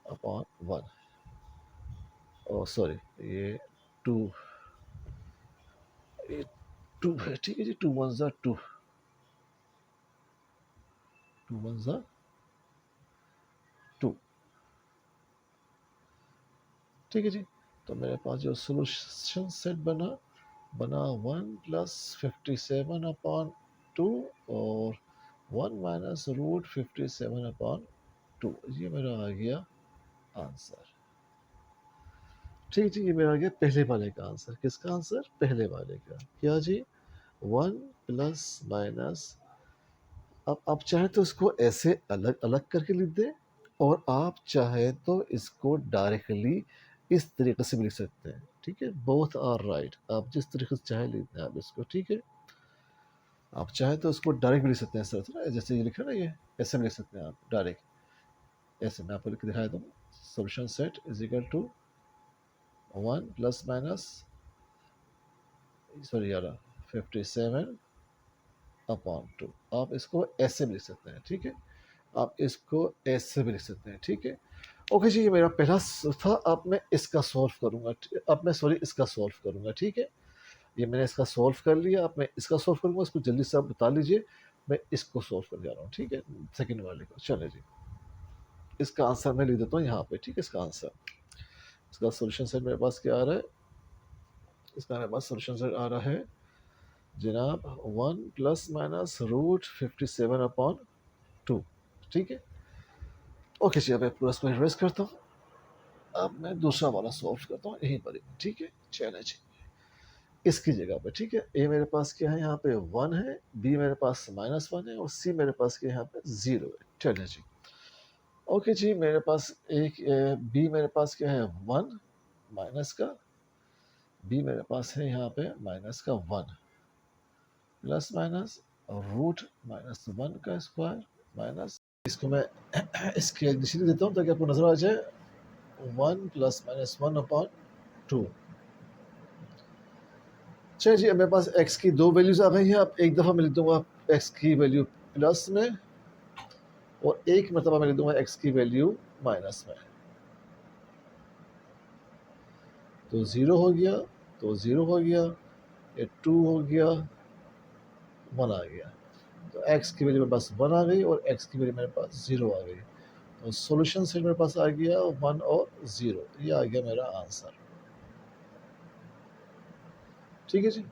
अपॉन 1। ओ सॉरी, ये 2, ये 2 है। ठीक है जी, 2 1 ज़ा 2, 2 1 ज़ा 2। ठीक है जी, तो मेरे पास जो सोल्यूशन सेट बना 1 प्लस 57 अपॉन 2 और 1 माइनस रूट 57 अपॉन 2। ये मेरा आ गया आंसर। ठीक जी, ये मेरा आ गया पहले वाले का आंसर। किसका आंसर? पहले वाले का। क्या जी? 1 प्लस माइनस, अब आप चाहे तो इसको ऐसे अलग अलग करके लिख दें और आप चाहे तो इसको डायरेक्टली इस तरीके से भी लिख सकते हैं। ठीक है, बोथ आर राइट। आप जिस तरीके से चाहे लिख दें आप इसको। ठीक है, आप चाहे तो इसको डायरेक्ट भी लिख सकते हैं इस तरह से ना, जैसे ये लिखा ना, ये ऐसे भी लिख सकते हैं आप डायरेक्ट। ऐसे मैं आपको लिख के दिखाया दूँ, solution set is equal to 1 plus minus, sorry यार, 57 अपॉन 2। आप इसको ऐसे भी लिख सकते हैं। ठीक है, आप इसको ऐसे भी लिख सकते हैं। ठीक है, ओके जी, ये मेरा पहला था। अब मैं इसका सॉल्व करूंगा। अब मैं सॉरी इसका सॉल्व करूंगा। ठीक है, ये मैंने इसका सॉल्व कर लिया। अब मैं इसका सॉल्व करूंगा। इसको जल्दी से आप बता लीजिए, मैं इसको सॉल्व कर जा रहा हूँ। ठीक है, सेकंड वाले को। चले जी, इसका आंसर मैं लिख देता हूँ यहाँ पे। ठीक है, इसका आंसर, इसका सोल्यूशन सेट मेरे पास क्या आ रहा है? इसका मेरे पास सोल्यूशन सेट आ रहा है जनाब 1 प्लस माइनस रूट 57 अपॉन 2। ठीक है, ओके जी, अब मैं पूरा इसको इरेज करता हूँ। अब मैं दूसरा वाला सॉल्व करता हूँ यहीं पर ही। ठीक है, चले जी, इसकी जगह पे। ठीक है, ए मेरे पास क्या है यहाँ पे 1 है, बी मेरे पास -1 है और सी मेरे पास क्या है यहाँ पे 0 है। चलिए जी, ओके जी, मेरे पास एक बी मेरे पास क्या है 1 माइनस का, बी मेरे पास है यहाँ पे माइनस का 1 प्लस माइनस रूट -1 का स्क्वायर माइनस, इसको मैं इसके निशानी देता हूँ ताकि आपको नजर आ जाए। 1 प्लस -1 अपॉन 2। चलिए जी, अब मेरे पास x की दो वैल्यूज आ गई हैं। अब एक दफ़ा मैं लिख दूंगा x की वैल्यू प्लस में और एक मरतबा मैं लिख दूंगा x की वैल्यू माइनस में, तो 0 हो गया, तो 0 हो गया, ये 2 हो गया, 1 आ गया। तो x की वैल्यू मेरे पास 1 आ गई और x की वैल्यू मेरे पास 0 आ गई। तो सॉल्यूशन से मेरे पास आ गया 1 और 0, ये आ गया मेरा आंसर। ठीक है जी।